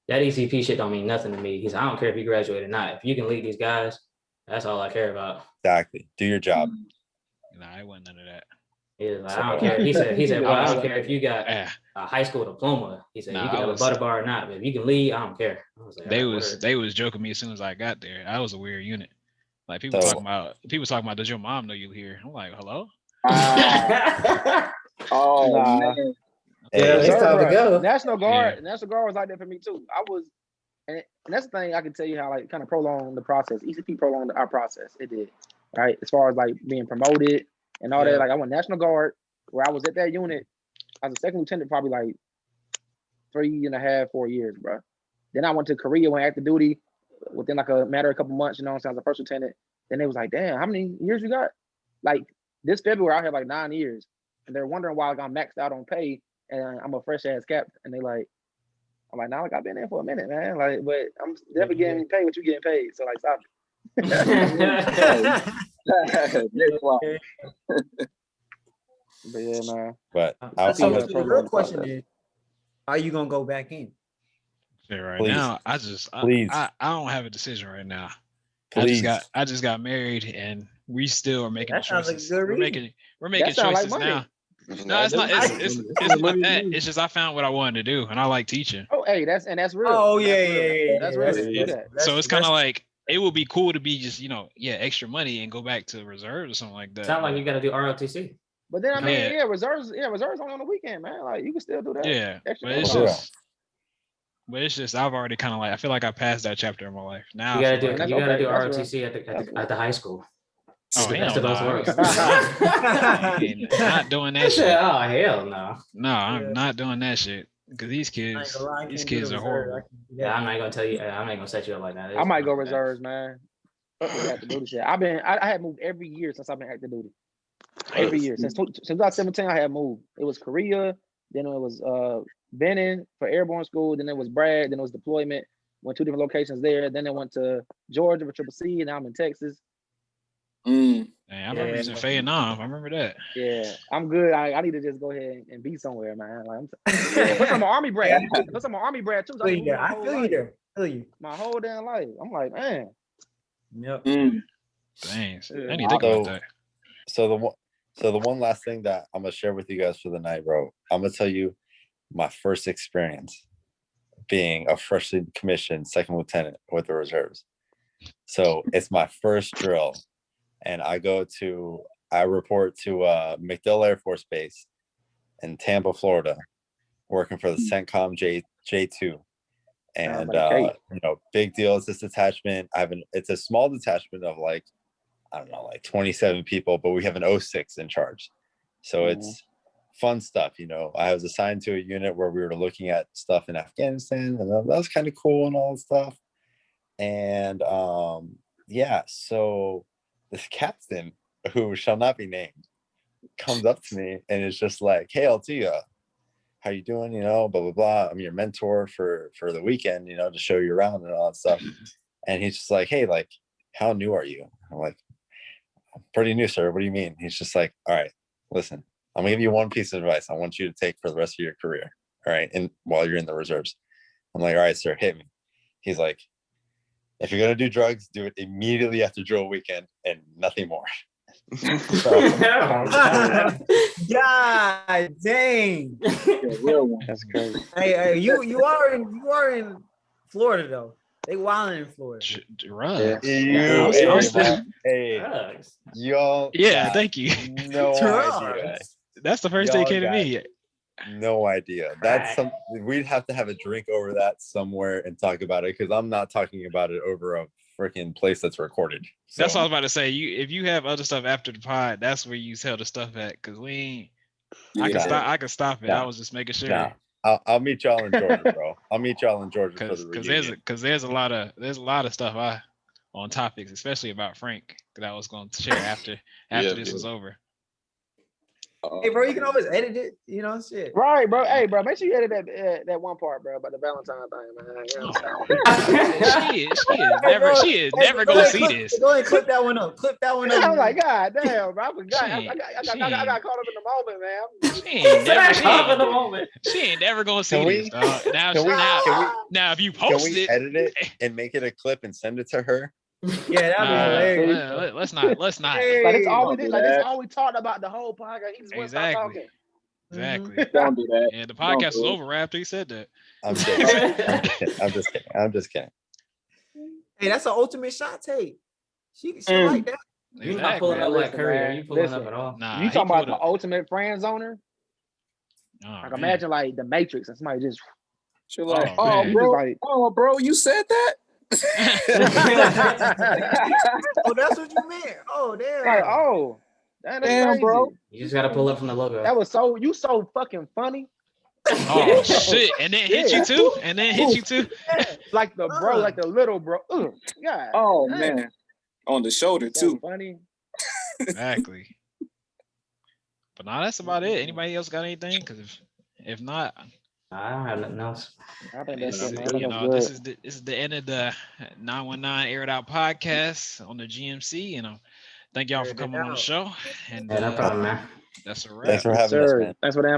That ECP shit don't mean nothing to me." He's like, "I don't care if you graduate or not. If you can lead these guys, that's all I care about." Exactly. Do your job. Nah, I wasn't none of that. He was like, "I don't care." He said, "Well, I don't care if you got a high school diploma." He said, "You can have a butter bar or not, but if you can lead, I don't care." I was like, they was joking me as soon as I got there. I was a weird unit. Like people talking about, does your mom know you here? I'm like, hello? Oh man. Yeah, it's time to go. National Guard was like that for me too. I was, and that's the thing I can tell you how like kind of prolonged the process. ECP prolonged our process. It did, right? As far as like being promoted and all that. Like I went National Guard, where I was at that unit as a second lieutenant, probably like 3.5, 4 years, bro. Then I went to Korea, went active duty within like a matter of a couple months, you know what I'm saying, as a first lieutenant. Then they was like, damn, how many years you got? Like this February, I had like 9 years. And they're wondering why I got maxed out on pay and I'm a fresh ass captain. And they like, I'm like, nah, like I've been there for a minute, man. Like, but I'm definitely getting paid what you getting paid. So like, stop it. But yeah, man. But so the real question is, are you gonna go back in? Right now, I don't have a decision right now. Please. I just got married, and we still are making choices. Like we're making choices like now. No, it's not. It's not that. It's just I found what I wanted to do, and I like teaching. Oh, hey, that's real. Oh yeah. That's real. So it's kind of like it would be cool to be just extra money and go back to reserves or something like that. Sound like you got to do ROTC. But then I mean, reserves only on the weekend, man. Like you can still do that. Yeah, but it's just I've already kind of like I feel like I passed that chapter in my life. Now you gotta do ROTC at the high school. Oh, best of both worlds. Not doing that shit. Oh hell no. No, I'm not doing that shit because these kids are horrible. Yeah, I'm not gonna tell you. I'm not gonna set you up like that. I might go reserves, man. Active duty shit. I had moved every year since I've been active duty. Every year since 2017, I had moved. It was Korea, then it was Benin for airborne school, then it was Bragg, then it was deployment. Went 2 different locations there. Then I went to Georgia for Triple C, and now I'm in Texas. Man, I remember using Vietnam. I remember that. Yeah, I'm good. I need to just go ahead and be somewhere, man. Like, put some Army Brad. Put some Army Brad too. I feel you there. My whole damn life. I'm like, man. Yep. Thanks. I need to go with that. So the one last thing that I'm gonna share with you guys for the night, bro. I'm gonna tell you my first experience being a freshly commissioned second lieutenant with the reserves. So it's my first drill, and I report to MacDill Air Force Base in Tampa, Florida, working for the CENTCOM J2. And okay. you know, big deal is this detachment. It's a small detachment of like, I don't know, like 27 people, but we have an 06 in charge. So it's fun stuff, you know. I was assigned to a unit where we were looking at stuff in Afghanistan, and that was kind of cool and all that stuff. And yeah, so this captain, who shall not be named, comes up to me and is just like, "Hey, LT, how you doing? You know, blah blah blah. I'm your mentor for the weekend, you know, to show you around and all that stuff." And he's just like, "Hey, like, how new are you?" I'm like, "I'm pretty new, sir. What do you mean?" He's just like, "All right, listen, I'm gonna give you one piece of advice I want you to take for the rest of your career. All right, and while you're in the reserves." I'm like, "All right, sir, hit me." He's like, "If you're gonna do drugs, do it immediately after drill weekend and nothing more." God dang. Real one. That's crazy. Hey, you are in Florida though. They wilding in Florida. Drugs. Y'all. Yeah, thank you. No idea. That's the first thing that came to me. No idea. That's something we'd have to have a drink over that somewhere and talk about it, because I'm not talking about it over a freaking place that's recorded. So. That's what I was about to say. If you have other stuff after the pod, that's where you tell the stuff at, because we ain't. I can stop it. I was just making sure. Nah. I'll meet y'all in Georgia, bro. I'll meet y'all in Georgia for the reunion. Because there's a lot of stuff on topics, especially about Frank, that I was going to share after this was over. Hey, bro, you can always edit it, you know, shit. Right, bro. Hey, bro, make sure you edit that one part, bro, about the Valentine thing, man. You know she is never gonna see this. Go ahead, clip that one up. I'm like, God damn, bro. I forgot. I got caught up in the moment, man. She ain't never gonna see this. Now, if you post it, edit it and make it a clip and send it to her? Yeah, that'd be hilarious. Let's not. Hey, but it's all we did. Like, that's all we talked about the whole podcast. He just went stop talking. Exactly. Don't do that. And the podcast was over right after he said that. I'm just kidding. Hey, that's an ultimate shot tape. She like that. You're not pulling up like Curry. Are you pulling up at all? Nah, you talking about the ultimate friend zoner? Like, imagine like the Matrix and somebody just. You're like, bro, you said that? Oh, that's what you meant. Oh, damn. Like, damn, bro. You just gotta pull up from the logo. That was you so fucking funny. Oh shit! And then hit you too. Like the bro, like the little bro. God. Oh man, on the shoulder so too. Funny. Exactly. But now that's about it. Anybody else got anything? Because if not. I don't have nothing else. I think that's it, man. This is the end of the 919 Air It Out podcast on the GMC. Thank y'all for coming on the show. And no problem, man. That's a wrap. Thanks for having us, man. Thanks for the